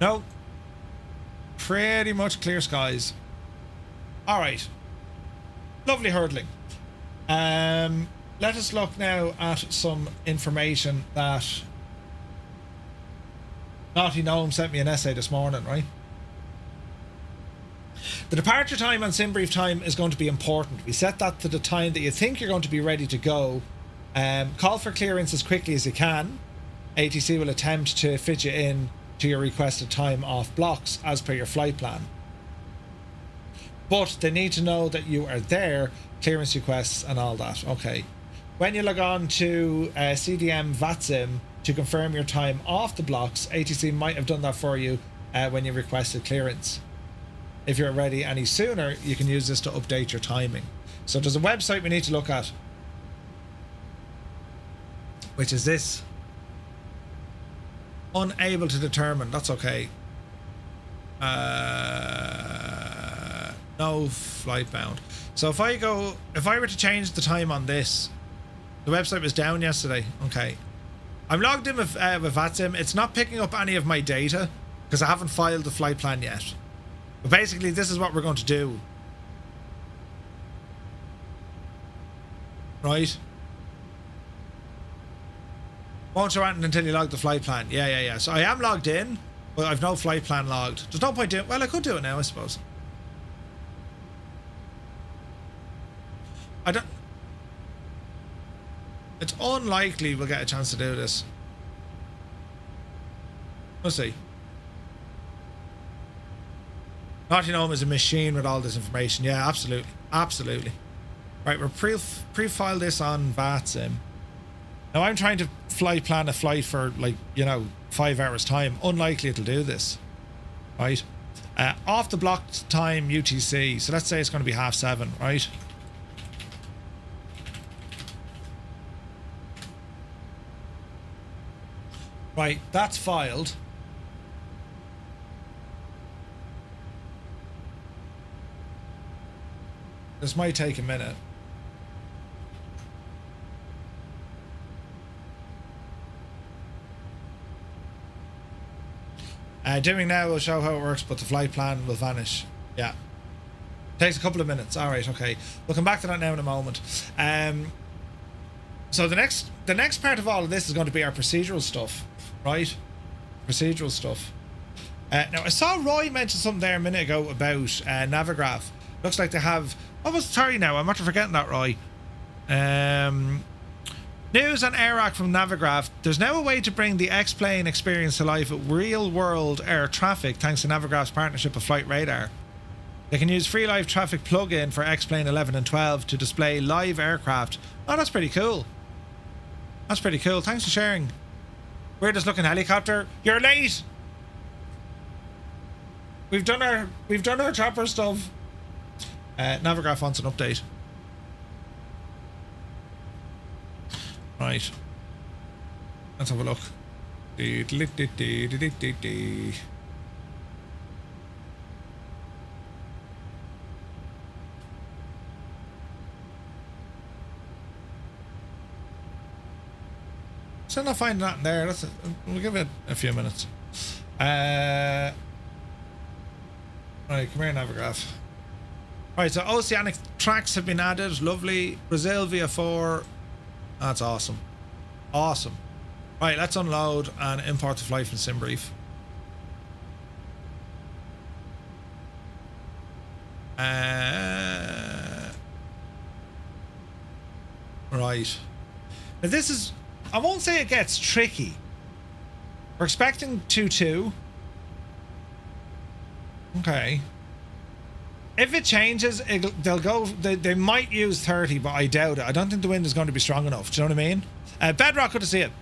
No. Pretty much clear skies. All right. Lovely hurdling. Let us look now at some information that Naughty Gnome sent me an essay this morning, right? The departure time and sim brief time is going to be important. We set that to the time that you think you're going to be ready to go. Call for clearance as quickly as you can. ATC will attempt to fit you in to your requested time off blocks as per your flight plan. But they need to know that you are there, clearance requests and all that. Okay. When you log on to CDM VATSIM to confirm your time off the blocks, ATC might have done that for you when you requested clearance. If you're ready any sooner, you can use this to update your timing. So there's a website we need to look at, which is this. Unable to determine. That's okay. No flight bound. So if I were to change the time on this, the website was down yesterday. Okay. I'm logged in with VATSIM. It's not picking up any of my data because I haven't filed the flight plan yet. But basically, this is what we're going to do. Right? Won't show anything until you log the flight plan. Yeah. So I am logged in, but I've no flight plan logged. There's no point doing. Well, I could do it now, I suppose. I don't. It's unlikely we'll get a chance to do this. We'll see. Naughty Gnome is a machine with all this information. Yeah, absolutely. Absolutely. Right, we're pre-file this on VATSIM. Now I'm trying to flight plan a flight for 5 hours time. Unlikely it'll do this. Right? Off the blocked time UTC. So let's say it's going to be 7:30, right? Right, that's filed. This might take a minute. Doing now will show how it works, but the flight plan will vanish. Yeah. Takes a couple of minutes. All right, okay. We'll come back to that now in a moment. So the next part of all of this is going to be our procedural stuff, right? Procedural stuff. Now I saw Roy mention something there a minute ago about Navigraph. Looks like they have. What was 30 now? I'm after forgetting that, Roy. News on AIRAC from Navigraph. There's now a way to bring the X-Plane experience to life with real-world air traffic thanks to Navigraph's partnership with Flight Radar. They can use free live traffic plug-in for X-Plane 11 and 12 to display live aircraft. Oh, that's pretty cool. That's pretty cool. Thanks for sharing. Weirdest looking helicopter. You're late. We've done our chopper stuff. Navigraph wants an update. Right. Let's have a look. Still not finding that in there. We'll give it a few minutes. Right, come here, Navigraph. Right, so oceanic tracks have been added. Lovely. Brazil via 4. That's awesome. Awesome. Right, let's unload and import the flight from SimBrief. Right. Now this is... I won't say it gets tricky. We're expecting 2-2. Okay. If it changes, they'll go. They might use 30, but I doubt it. I don't think the wind is going to be strong enough. Do you know what I mean? Bedrock, good to see it.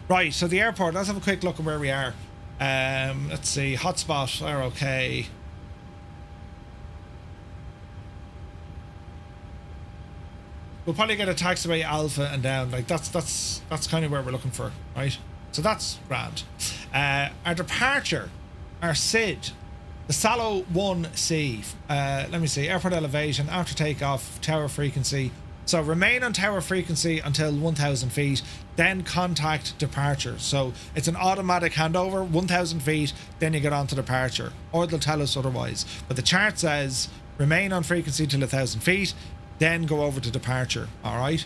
Right, so the airport. Let's have a quick look at where we are. Let's see. Hotspot are okay. we'll probably get a taxiway Alpha and down. Like that's kind of where we're looking for, right? So that's grand. Our departure, our SID, the Salo 1C. Let me see. Airport elevation after takeoff, tower frequency. So remain on tower frequency until 1,000 feet, then contact departure. So it's an automatic handover, 1,000 feet, then you get on to departure, or they'll tell us otherwise. But the chart says remain on frequency till 1,000 feet, then go over to departure. All right.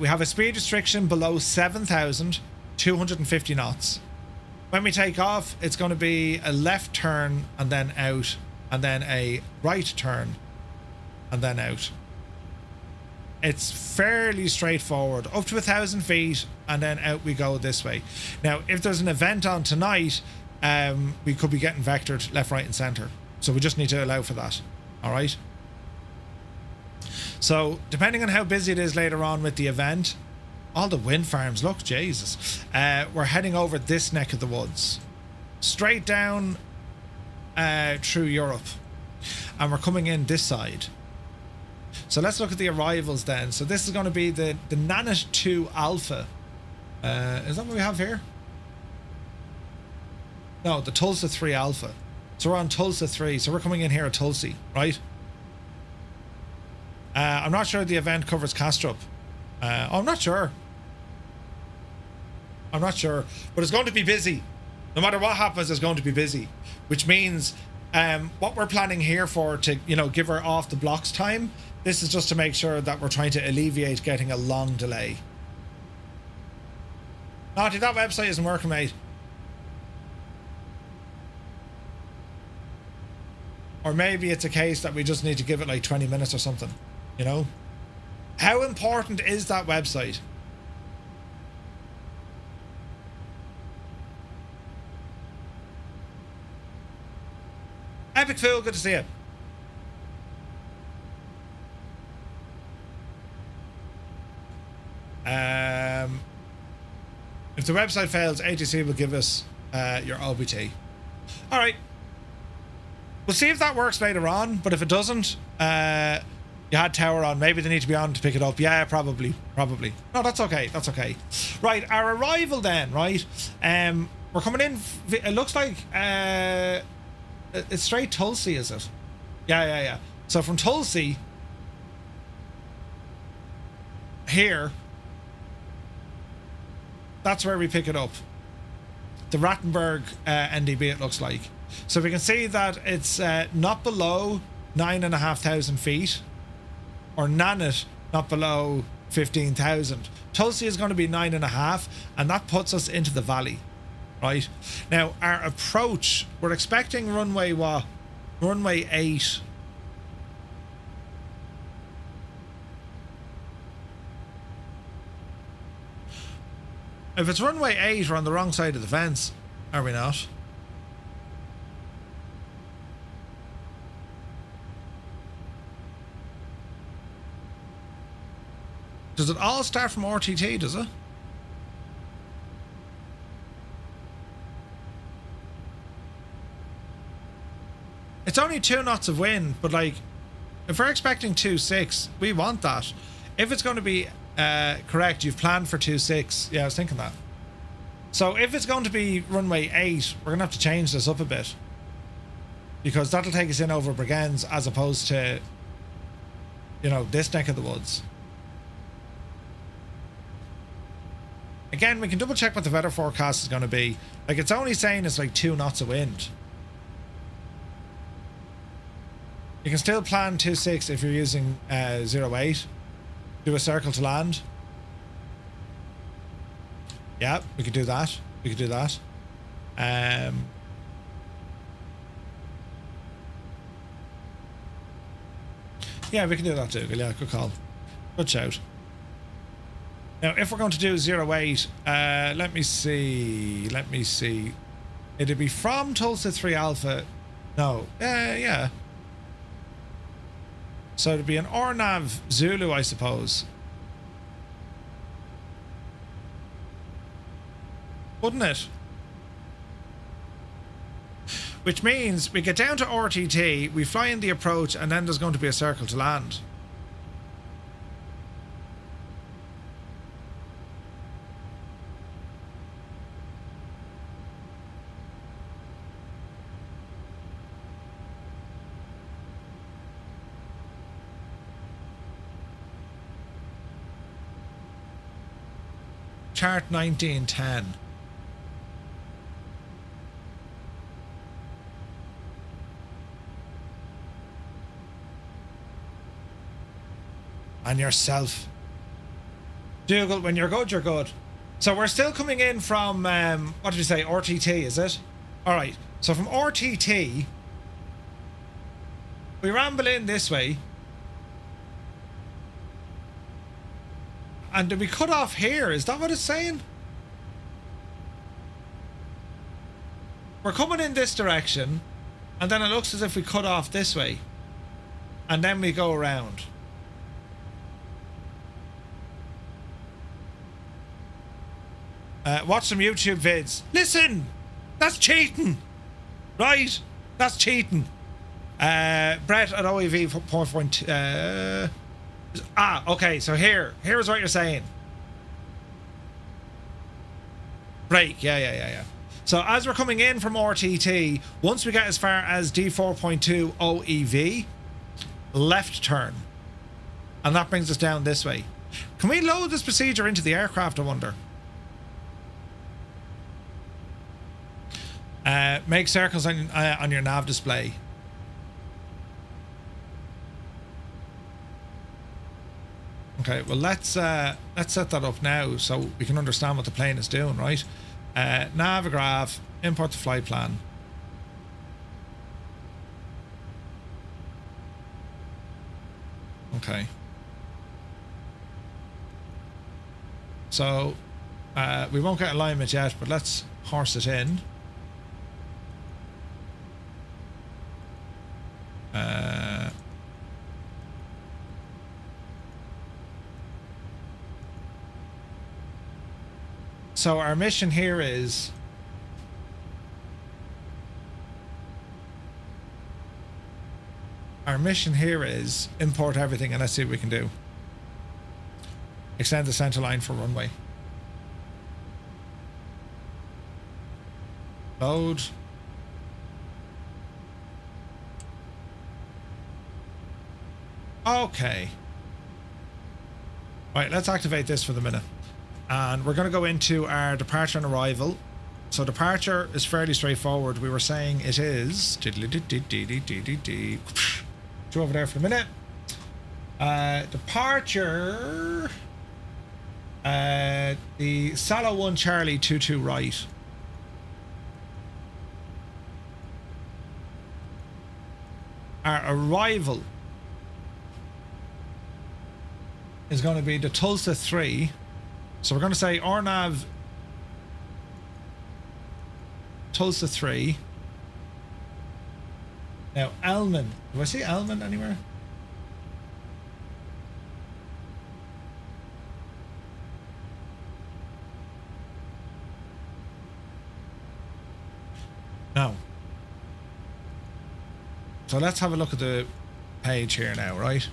We have a speed restriction below 7,250 knots. When we take off, it's going to be a left turn and then out, and then a right turn and then out. It's fairly straightforward, up to 1,000 feet, and then out we go this way. Now, if there's an event on tonight, we could be getting vectored left, right, and center. So we just need to allow for that. All right. So depending on how busy it is later on with the event, all the wind farms, look, Jesus. We're heading over this neck of the woods, straight down through Europe, and we're coming in this side. So let's look at the arrivals then. So this is going to be the Nanit 2 Alpha. Is that what we have here? No, the Tulsa 3 Alpha. So we're on Tulsa 3. So we're coming in here at Tulsi, right? I'm not sure the event covers Kastrup. I'm not sure. I'm not sure. But it's going to be busy. No matter what happens, it's going to be busy. Which means what we're planning here for to, give her off the blocks time, this is just to make sure that we're trying to alleviate getting a long delay. Naughty, that website isn't working, mate. Or maybe it's a case that we just need to give it like 20 minutes or something, How important is that website? Epic Fool, good to see you. If the website fails, ATC will give us your OBT. All right. We'll see if that works later on, but if it doesn't, you had tower on. Maybe they need to be on to pick it up. Yeah, probably. No, that's okay. That's okay. Right, our arrival then, right? We're coming in. It looks like it's straight Tulsi, is it? Yeah. So from Tulsi here, that's where we pick it up. The Rattenberg NDB, it looks like. So we can see that it's not below 9,500 feet, or Nanit not below 15,000. Tulsi is going to be 9.5, and that puts us into the valley, right? Now our approach, we're expecting runway what? Runway 8. If it's runway 8, we're on the wrong side of the fence, are we not? Does it all start from RTT, does it? It's only 2 knots of wind, but like, if we're expecting 2.6, we want that. If it's going to be correct, you've planned for 2.6. Yeah, I was thinking that. So if it's going to be runway 8, we're going to have to change this up a bit, because that'll take us in over Brigands as opposed to, this neck of the woods. Again, we can double check what the weather forecast is going to be. Like, it's only saying it's like 2 knots of wind. You can still plan 2.6 if you're using 08. Do a circle to land. Yeah, we could do that. Yeah, we can do that too. Yeah, good call. Good shout. Now, if we're going to do 08, let me see. It'd be from Tulsa 3 Alpha. No, yeah. So it'd be an Ornav Zulu, I suppose. Wouldn't it? Which means we get down to RTT, we fly in the approach, and then there's going to be a circle to land. chart 1910. And yourself. Dougal, when you're good, you're good. So we're still coming in from, what did you say, RTT, is it? Alright, so from RTT, we ramble in this way. And did we cut off here? Is that what it's saying? We're coming in this direction, and then it looks as if we cut off this way. And then we go around. Watch some YouTube vids. Listen! That's cheating! Right? That's cheating. Brett at OEV 4.2. Okay, so here's what you're saying. Right, yeah. So as we're coming in from RTT, once we get as far as D4.2 OEV, left turn. And that brings us down this way. Can we load this procedure into the aircraft, I wonder? Make circles on your nav display. Okay, well let's set that up now so we can understand what the plane is doing, right? Navigraph, import the flight plan. Okay. So we won't get alignment yet, but let's horse it in. So our mission here is import everything, and let's see what we can do. Extend the center line for runway. Load. Okay. Right, let's activate this for the minute. And we're going to go into our departure and arrival. So departure is fairly straightforward. We were saying it is... Go over there for a minute. Departure... the Salo 1 Charlie 22 right. Our arrival is going to be the Tulsa 3. So we're going to say RNAV Tulsa 3. Now Elman. Do I see Elman anywhere? No. So let's have a look at the page here now, right?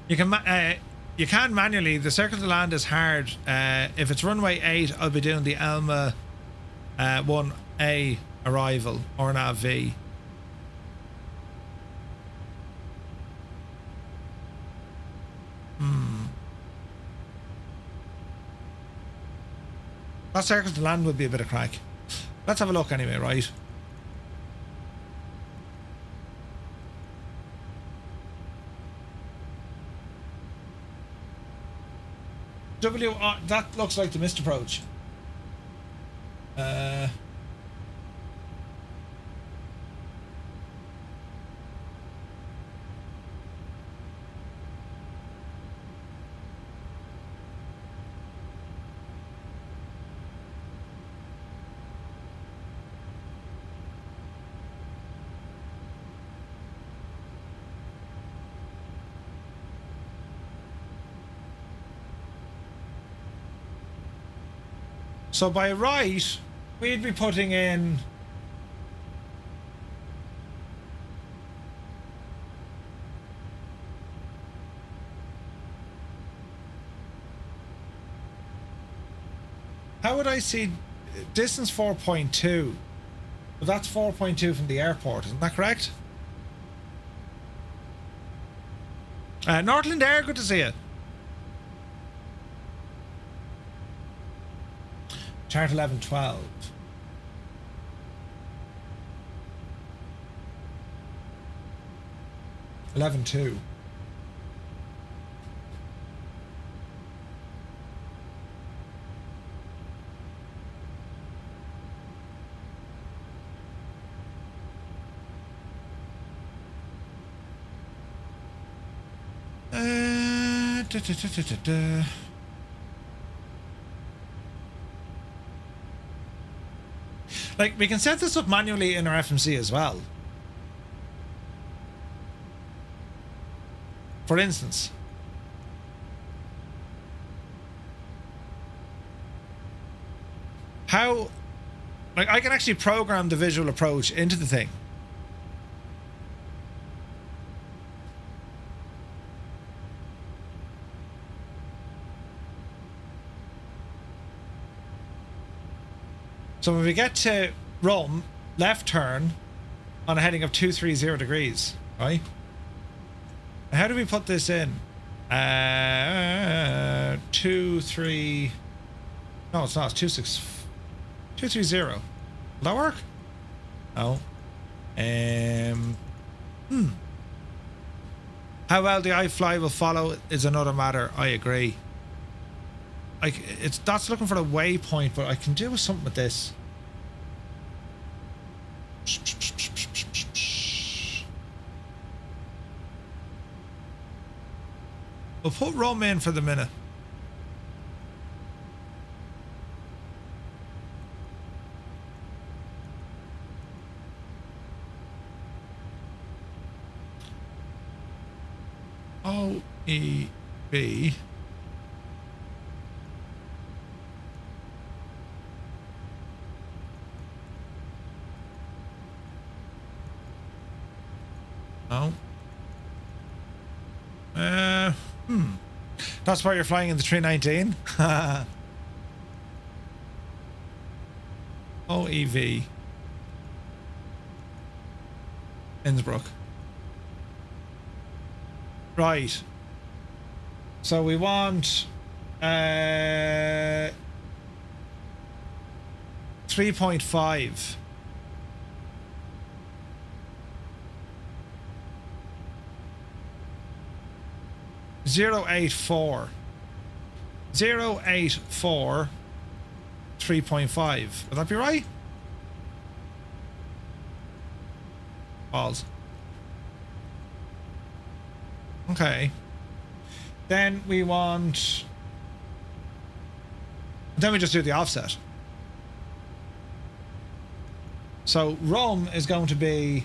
You can manually. The circle to land is hard. If it's runway 8, I'll be doing the Alma 1A arrival or an AV. That circle to land would be a bit of crack. Let's have a look anyway, right? That looks like the missed approach. So by right, we'd be putting in how would I see distance 4.2? But that's 4.2 from the airport, isn't that correct? Northland Air, good to see you. Chart 1112. Eleven two. Like, we can set this up manually in our FMC as well. For instance, how, like, I can actually program the visual approach into the thing. So when we get to Rome, left turn on a heading of 230 degrees, right? How do we put this in? 2 3. No, it's not. It's 230. Will that work? No. How well the iFly will follow is another matter. I agree. Like, that's looking for the waypoint, but I can do something with this. We'll put Rome in for the minute. OEB. No. That's why you're flying in the 319. OEV. Innsbruck. Right. So we want 3.5. Zero 084. 084 3.5. Would that be right? Balls. Okay. Then we want. Then we just do the offset. So Rome is going to be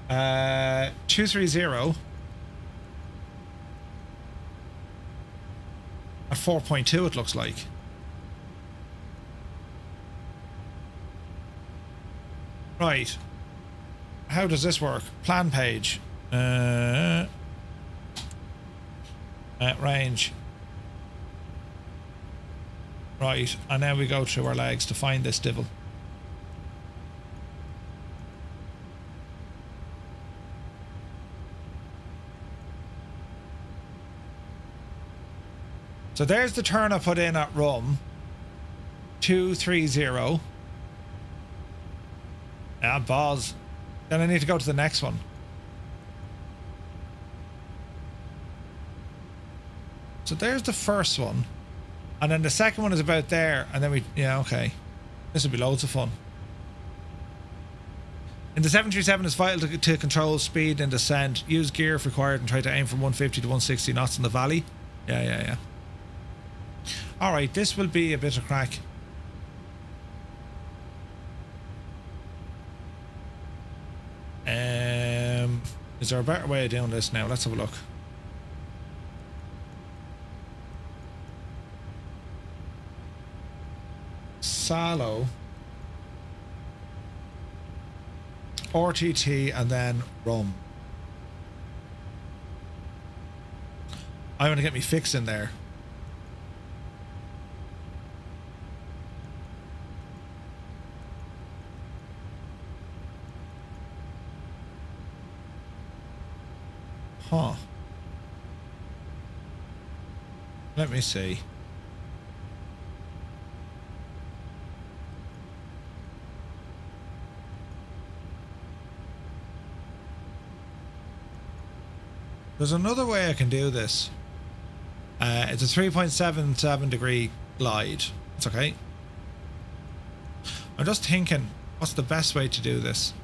230 at 4.2, it looks like. Right. How does this work? Plan page. Range. Right, and now we go through our legs to find this divil. So there's the turn I put in at Rome. 230. Ah, balls. Then I need to go to the next one. So there's the first one. And then the second one is about there. And then we... Yeah, okay. This will be loads of fun. In the 737, it's vital to control speed and descent. Use gear if required and try to aim from 150 to 160 knots in the valley. Yeah. Alright, this will be a bit of crack. Is there a better way of doing this now? Let's have a look. Salo, RTT, and then Rum. I want to get me fix in there. Huh. Let me see. There's another way I can do this. It's a 3.77 degree glide. It's okay. I'm just thinking, what's the best way to do this?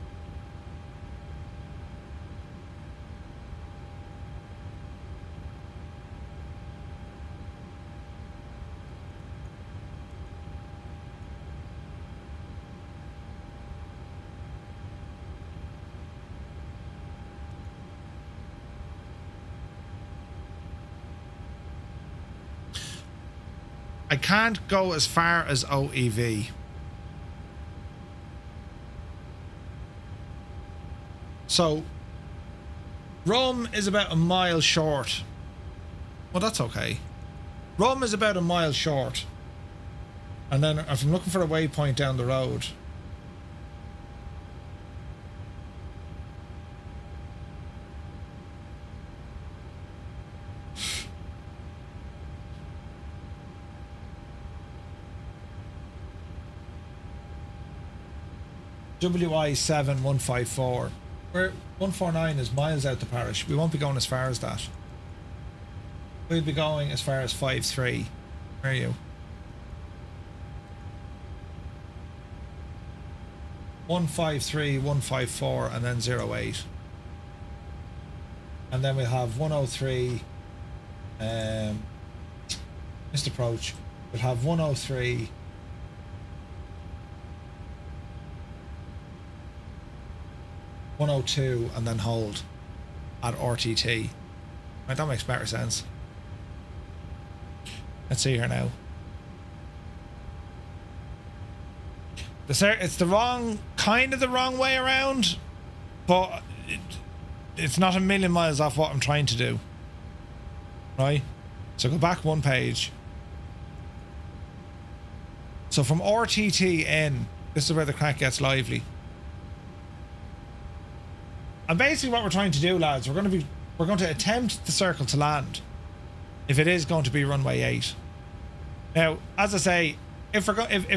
I can't go as far as OEV. So, Rome is about a mile short. Well, that's okay. Rome is about a mile short. And then if I'm looking for a waypoint down the road, WI7154. Where 149 is miles out the parish. We won't be going as far as that. We'll be going as far as 53. Where are you? 153, 154, and then 08. And then we'll have 103. Missed approach. We'll have 103. 102 and then hold at RTT. Right, that makes better sense. Let's see here now. It's the wrong, kind of the wrong way around, but it's not a million miles off what I'm trying to do. Right? So go back one page. So from RTT in, this is where the crack gets lively. And basically what we're trying to do, lads, we're going to attempt the circle to land if it is going to be runway 8. Now, as I say, if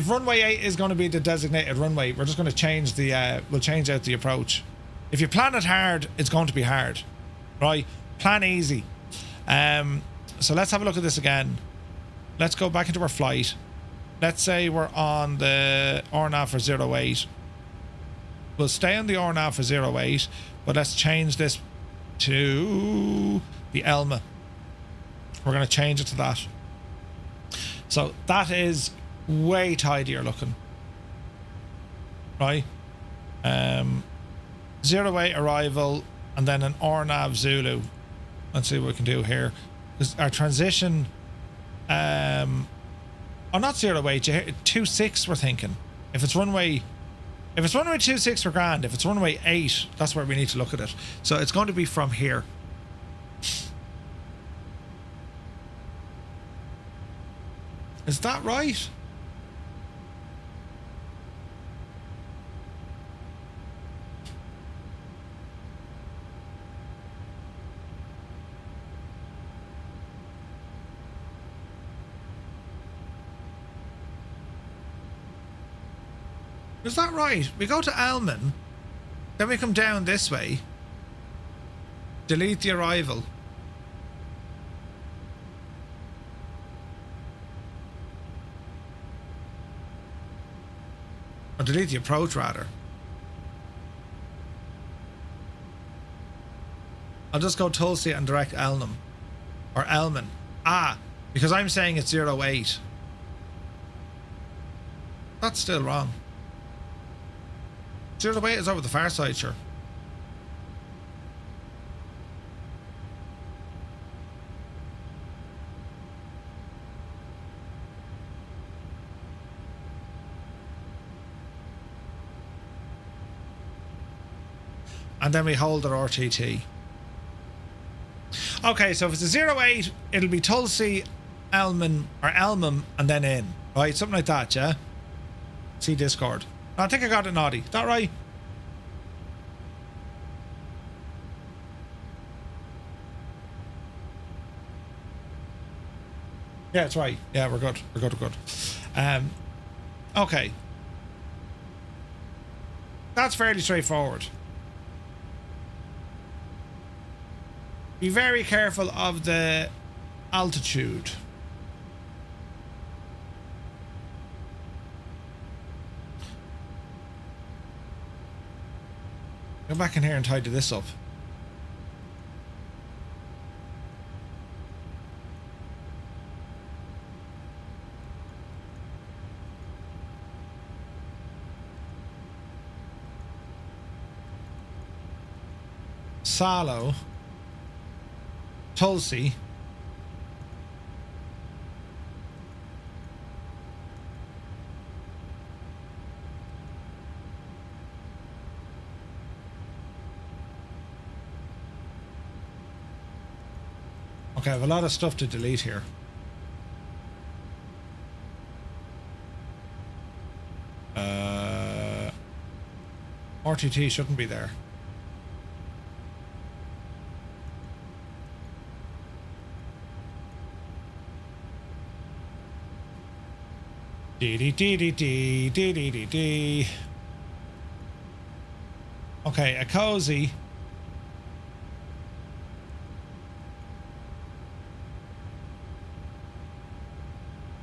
runway 8 is going to be the designated runway, we're just going to change the we'll change out the approach. If you plan it hard, it's going to be hard. Right? Plan easy. So let's have a look at this again. Let's go back into our flight. Let's say we're on the RNAV for 08. We'll stay on the RNAV for 08, but let's change this to the ELMA. We're going to change it to that. So that is way tidier looking. Right? 08 arrival, and then an RNAV Zulu. Let's see what we can do here. Because our transition... oh, not 08, 26 we're thinking. If it's runway 26 we're grand. If it's runway 8, that's where we need to look at it. So it's going to be from here. Is that right? Is that right? We go to Alman, then we come down this way, delete the arrival. Or delete the approach, rather. I'll just go Tulsi and direct Elnam. Or Elman. Ah, because I'm saying it's 08. That's still wrong. 08 is over the far side, sure. And then we hold at RTT. Okay, so if it's a 08, it'll be Tulsi, Elman, or Elmam, and then in. Right? Something like that, yeah? See Discord. I think I got it, Noddy. Is that right? Yeah, it's right. Yeah, we're good. We're good, we're good. Okay. That's fairly straightforward. Be very careful of the altitude. Go back in here and tidy this up. Salo, Tulsi, okay, I have a lot of stuff to delete here. RTT shouldn't be there. Dee. Okay, a cozy.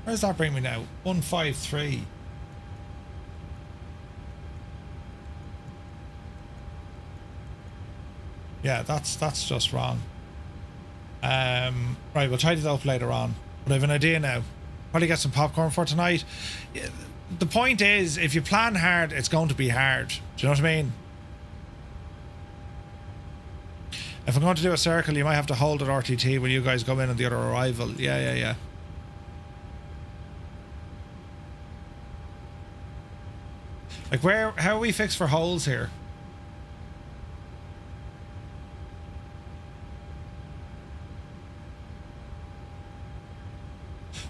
Where does that bring me now? 153. Yeah, that's just wrong. Right, we'll tidy that up later on. But I have an idea now. Probably get some popcorn for tonight. The point is, if you plan hard, it's going to be hard. Do you know what I mean? If I'm going to do a circle, you might have to hold at RTT while you guys go in on the other arrival. Yeah. Like, how are we fixed for holes here?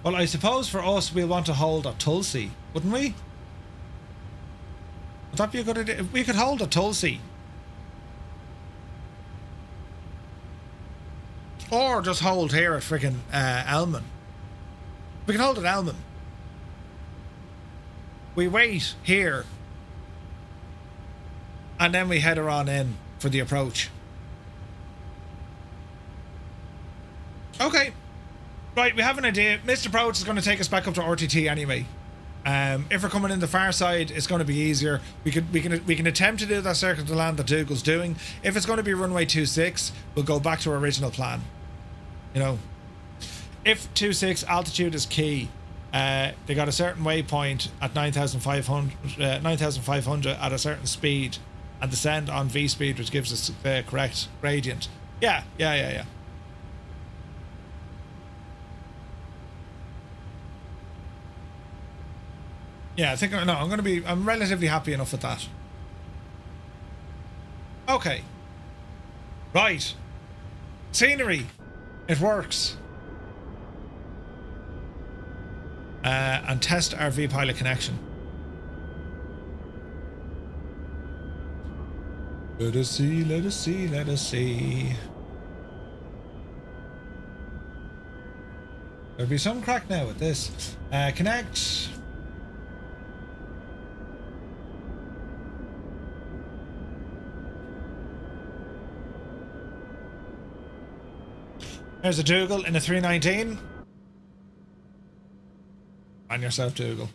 Well, I suppose for us, we'll want to hold at Tulsi, wouldn't we? Would that be a good idea? If we could hold at Tulsi. Or just hold here at freaking Elman. We can hold at Elman. We wait here. And then we head her on in for the approach. Okay. Right, we have an idea. Missed approach is going to take us back up to RTT anyway. If we're coming in the far side, it's going to be easier. We can attempt to do that circle to land that Dougal's doing. If it's going to be runway 26, we'll go back to our original plan. You know, if 26 altitude is key, they got a certain waypoint at 9,500 at a certain speed, and descend on V speed, which gives us the correct gradient. Yeah. Yeah, I think, no, I'm relatively happy enough with that. Okay. Right. Scenery. It works. And test our V-pilot connection. Let us see. There'll be some crack now with this. Connect. There's a Dougal in a 319. And yourself, Dougal.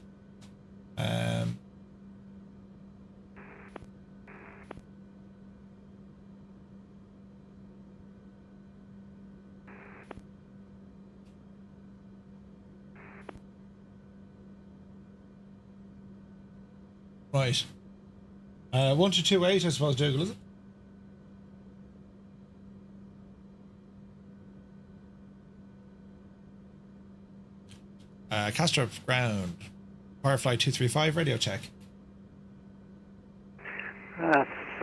Right. 1228, I suppose, Dougal, is it? Castrop ground. Firefly 235 radio check.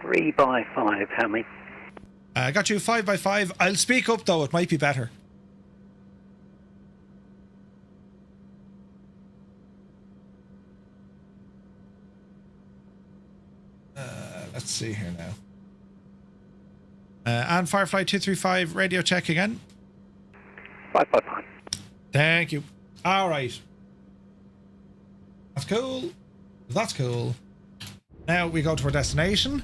3 by 5, how many? I got you 5 by 5. I'll speak up though, it might be better. Let's see here now. And Firefly 235 radio check again. 5 by 5. Thank you. All right. That's cool. That's cool. Now we go to our destination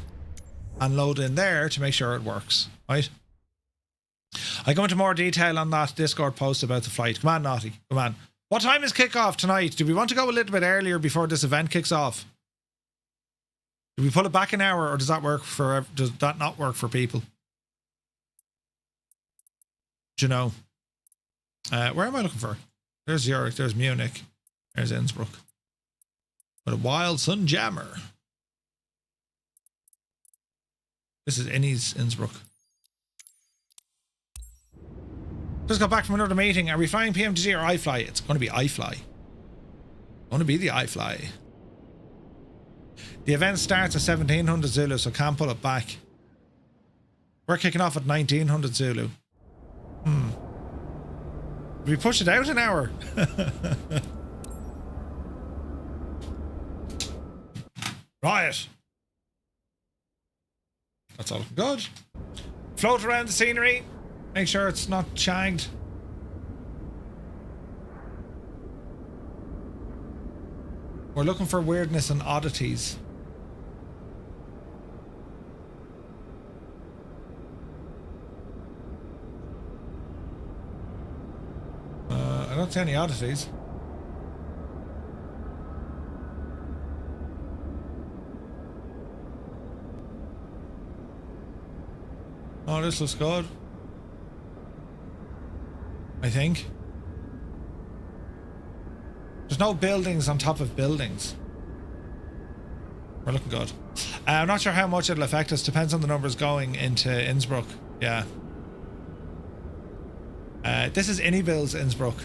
and load in there to make sure it works, right? I go into more detail on that Discord post about the flight. Come on, Naughty. Come on. What time is kickoff tonight? Do we want to go a little bit earlier before this event kicks off? Do we pull it back an hour, or does that not work for people? Do you know? Where am I looking for? There's Zurich, there's Munich, there's Innsbruck. But a wild sun jammer. This is Innsbruck. Just got back from another meeting. Are we flying PMTG or iFly? It's going to be iFly. Going to be the iFly. The event starts at 1700 Zulu, so can't pull it back. We're kicking off at 1900 Zulu. We push it out an hour. Right. That's all good. Float around the scenery. Make sure it's not shagged. We're looking for weirdness and oddities. I don't see any oddities. Oh, this looks good. I think. There's no buildings on top of buildings. We're looking good. I'm not sure how much it'll affect us. Depends on the numbers going into Innsbruck. Yeah. This is Innsbruck's Innsbruck.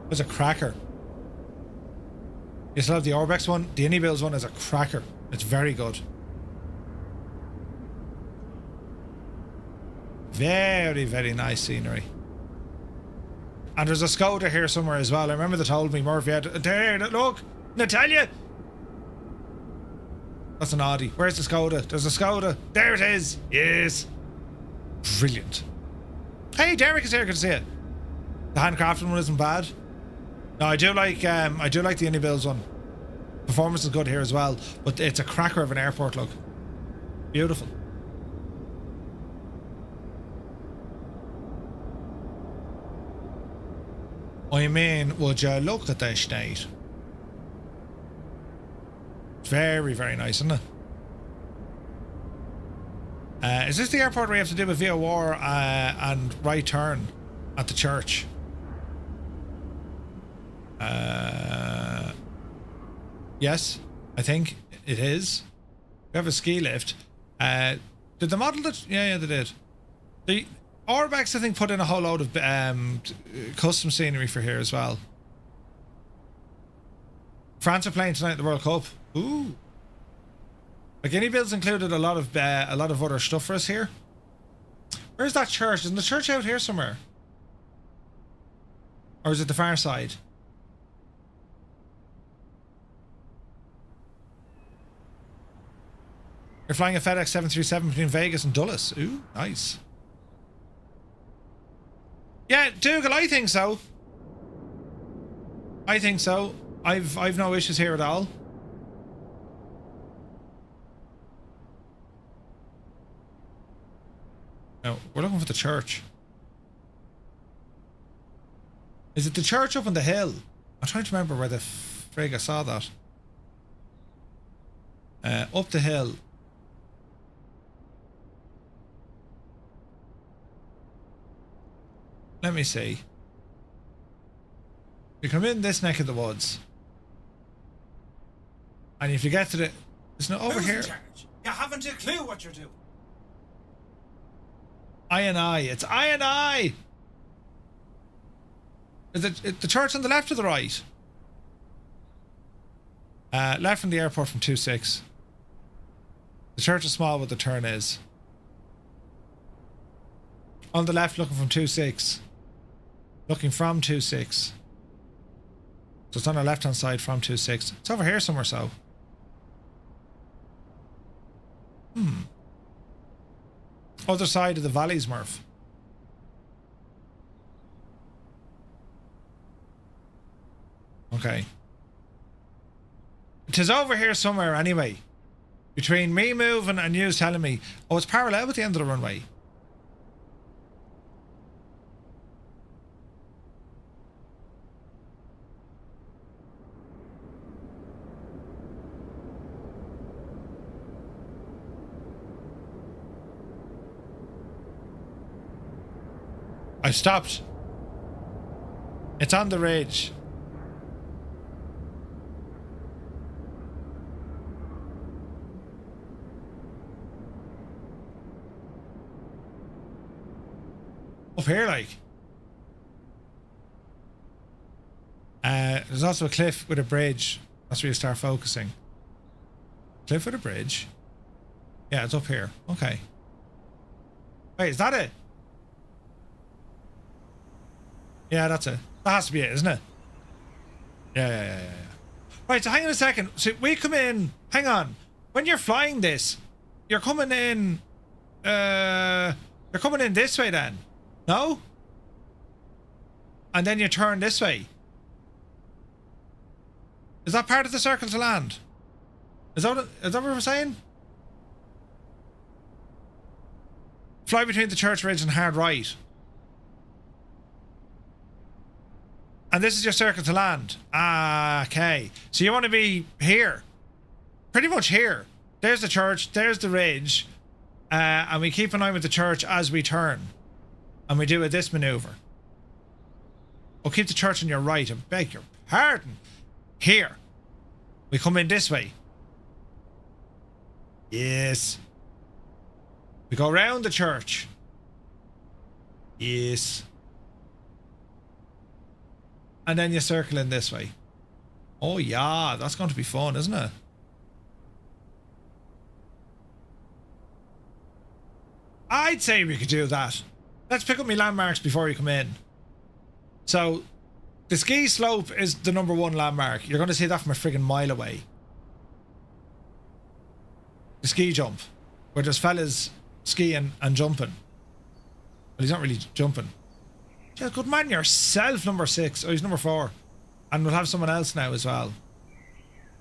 There's a cracker. You still have the Orbex one. The Innsbruck's one is a cracker. It's very good. Very, very nice scenery. And there's a Skoda here somewhere as well. I remember they told me Murphy had... There, look! Natalia! That's an Audi. Where's the Skoda? There's a Skoda. There it is! Yes! Brilliant. Hey, Derek is here. Good to see you. The handcrafted one isn't bad. No, I do like the Innsbruck's one. Performance is good here as well, but it's a cracker of an airport look. Beautiful. I mean, would you look at this state? It's very, very nice, isn't it? Is this the airport where you have to do a VOR and right turn at the church? Yes, I think it is. We have a ski lift. Did the model that? Yeah, they did. The Orbex, I think, put in a whole load of custom scenery for here as well. France are playing tonight at the World Cup. Ooh. Like Innsbruck's included a lot of other stuff for us here. Where's that church? Isn't the church out here somewhere? Or is it the far side? You're flying a FedEx 737 between Vegas and Dulles. Ooh, nice. Yeah, Dougal, I think so. I think so. I've no issues here at all. No, we're looking for the church. Is it the church up on the hill? I'm trying to remember where the frig I saw that. Up the hill. Let me see. You come in this neck of the woods. And if you get to the... It's not over here. You haven't a clue what you're doing. I. It's I. Is it the church on the left or the right? Left from the airport from 2-6. The church is small, but the turn is. On the left, looking from 2-6. Looking from 2-6. So it's on the left-hand side from 2-6. It's over here somewhere, so. Other side of the valleys, Murph. Okay. 'tis over here somewhere anyway. Between me moving and you telling me, oh, it's parallel with the end of the runway. I stopped. It's on the ridge. Up here, like. There's also a cliff with a bridge. That's where you start focusing. Cliff with a bridge. Yeah, it's up here. Okay. Wait, is that it? Yeah, that's it. That has to be it, isn't it? Yeah. Right, so hang on a second. So we come in. Hang on. When you're flying this, you're coming in. You're coming in this way then. No? And then you turn this way. Is that part of the circle to land? Is that what we're saying? Fly between the church ridge and hard right. And this is your circle to land. Ah, okay. So you want to be here. Pretty much here. There's the church. There's the ridge. And we keep an eye with the church as we turn. And we do this maneuver. Oh, keep the church on your right. I beg your pardon. Here. We come in this way. Yes. We go around the church. Yes. And then you circle in this way. Oh yeah, that's going to be fun, isn't it? I'd say we could do that. Let's pick up my landmarks before you come in. So, the ski slope is the #1 landmark. You're going to see that from a friggin' mile away. The ski jump, where there's fellas skiing and jumping. Well, he's not really jumping. Yeah, good man yourself, #6. Oh, he's #4. And we'll have someone else now as well.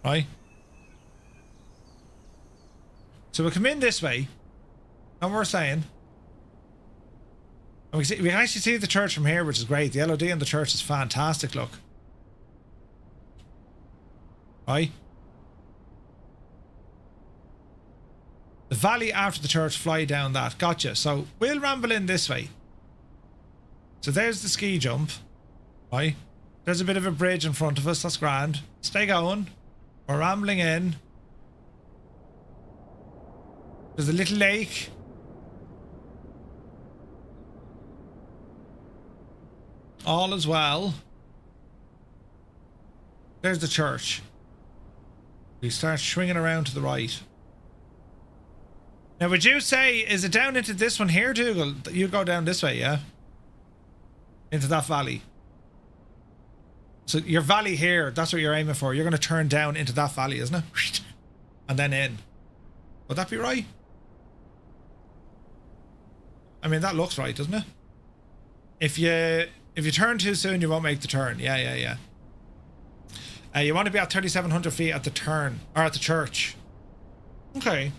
Right? So we'll come in this way. And we're saying... And we can actually see the church from here, which is great. The LOD on the church is fantastic, look. Right? The valley after the church, fly down that. Gotcha. So we'll ramble in this way. So there's the ski jump. Right? There's a bit of a bridge in front of us. That's grand. Stay going. We're rambling in. There's a little lake. All is well. There's the church. We start swinging around to the right. Now, would you say, is it down into this one here, Dougal? You go down this way, yeah? Into that valley. So your valley here, that's what you're aiming for. You're going to turn down into that valley, isn't it? And then in. Would that be right? I mean, that looks right, doesn't it? If you turn too soon, you won't make the turn. Yeah. You want to be at 3,700 feet at the turn, or at the church. Okay.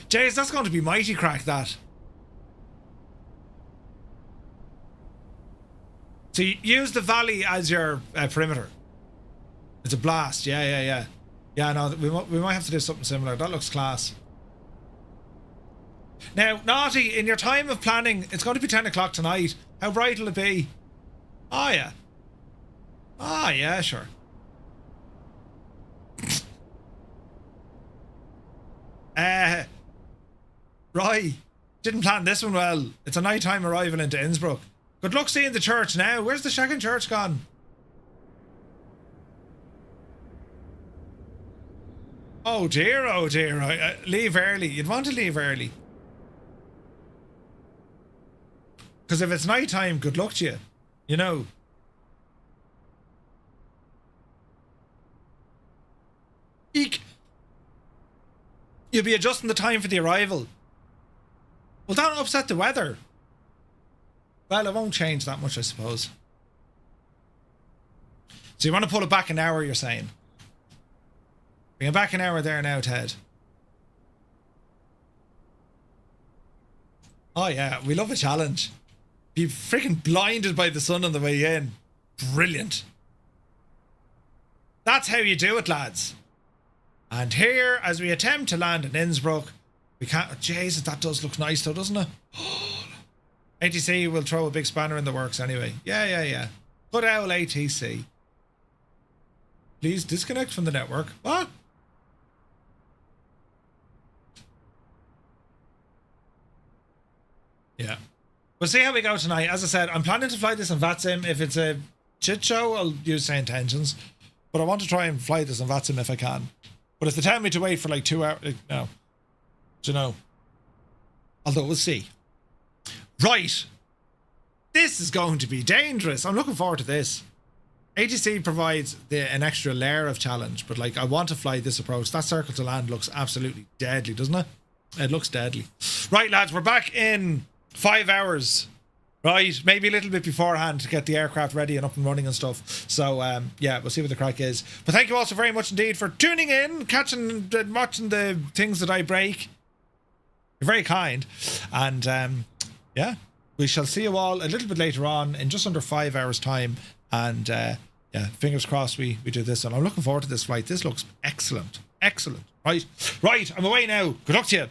Jays, that's going to be mighty crack, that. So you use the valley as your perimeter. It's a blast. Yeah. Yeah, no, we might have to do something similar. That looks class. Now, Naughty, in your time of planning, it's going to be 10 o'clock tonight. How bright will it be? Oh, yeah. Oh, yeah, sure. Right. Didn't plan this one well. It's a nighttime arrival into Innsbruck. Good luck seeing the church now. Where's the second church gone? Oh dear. Leave early. You'd want to leave early. Because if it's nighttime, good luck to you. You know. Eek. You'll be adjusting the time for the arrival. Will that upset the weather? Well, it won't change that much, I suppose. So you want to pull it back an hour, you're saying? Bring it back an hour there now, Ted. Oh yeah, we love a challenge. Be freaking blinded by the sun on the way in. Brilliant. That's how you do it, lads. And here, as we attempt to land in Innsbruck, we can't... Jesus, that does look nice though, doesn't it? ATC will throw a big spanner in the works anyway. Yeah. Good owl ATC. Please disconnect from the network. What? Yeah. We'll see how we go tonight. As I said, I'm planning to fly this on VATSIM. If it's a shit show, I'll use same tensions. But I want to try and fly this on VATSIM if I can. But if they tell me to wait for like 2 hours, no. Do you know? Although we'll see. Right. This is going to be dangerous. I'm looking forward to this. ATC provides an extra layer of challenge, but like I want to fly this approach. That circle to land looks absolutely deadly, doesn't it? It looks deadly. Right, lads, we're back in 5 hours. Right, maybe a little bit beforehand to get the aircraft ready and up and running and stuff. So, yeah, we'll see what the crack is. But thank you all so very much indeed for tuning in, catching and watching the things that I break. You're very kind. And, yeah, we shall see you all a little bit later on in just under 5 hours' time. And, yeah, fingers crossed we do this. And I'm looking forward to this flight. This looks excellent. Excellent. Right, I'm away now. Good luck to you.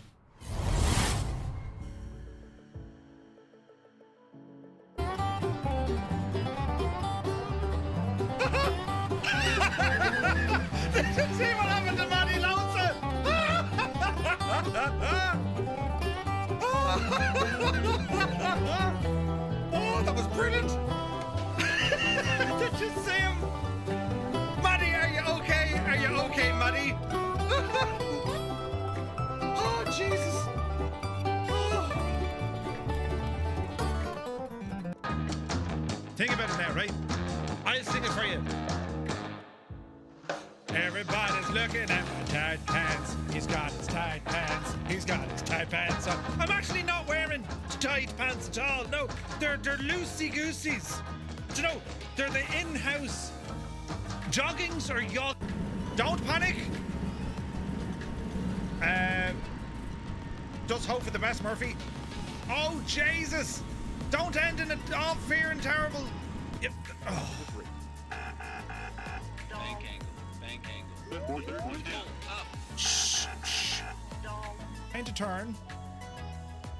See what happened to Matty Lonesome? Oh, that was brilliant. Did you see him? Matty, are you okay? Are you okay, Matty? Oh, Jesus. Oh. Think about it now, right? I'll sing it for you. Everybody's looking at my tight pants. He's got his tight pants. He's got his tight pants on. I'm actually not wearing tight pants at all. No, they're loosey-gooseys. Do you know, they're the in-house joggings or yacht. Don't panic. Just hope for the best, Murphy. Oh, Jesus. Don't end in all fear and terrible. Oh. Shh. Time to turn.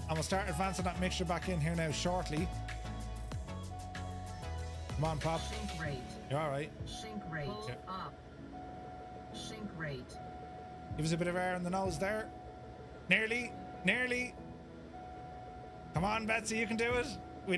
And we'll start advancing that mixture back in here now shortly. Come on, Pop. Sink rate. You're alright. Sink rate. Yeah. Up. Sink rate. Give us a bit of air in the nose there. Nearly. Come on, Betsy, you can do it.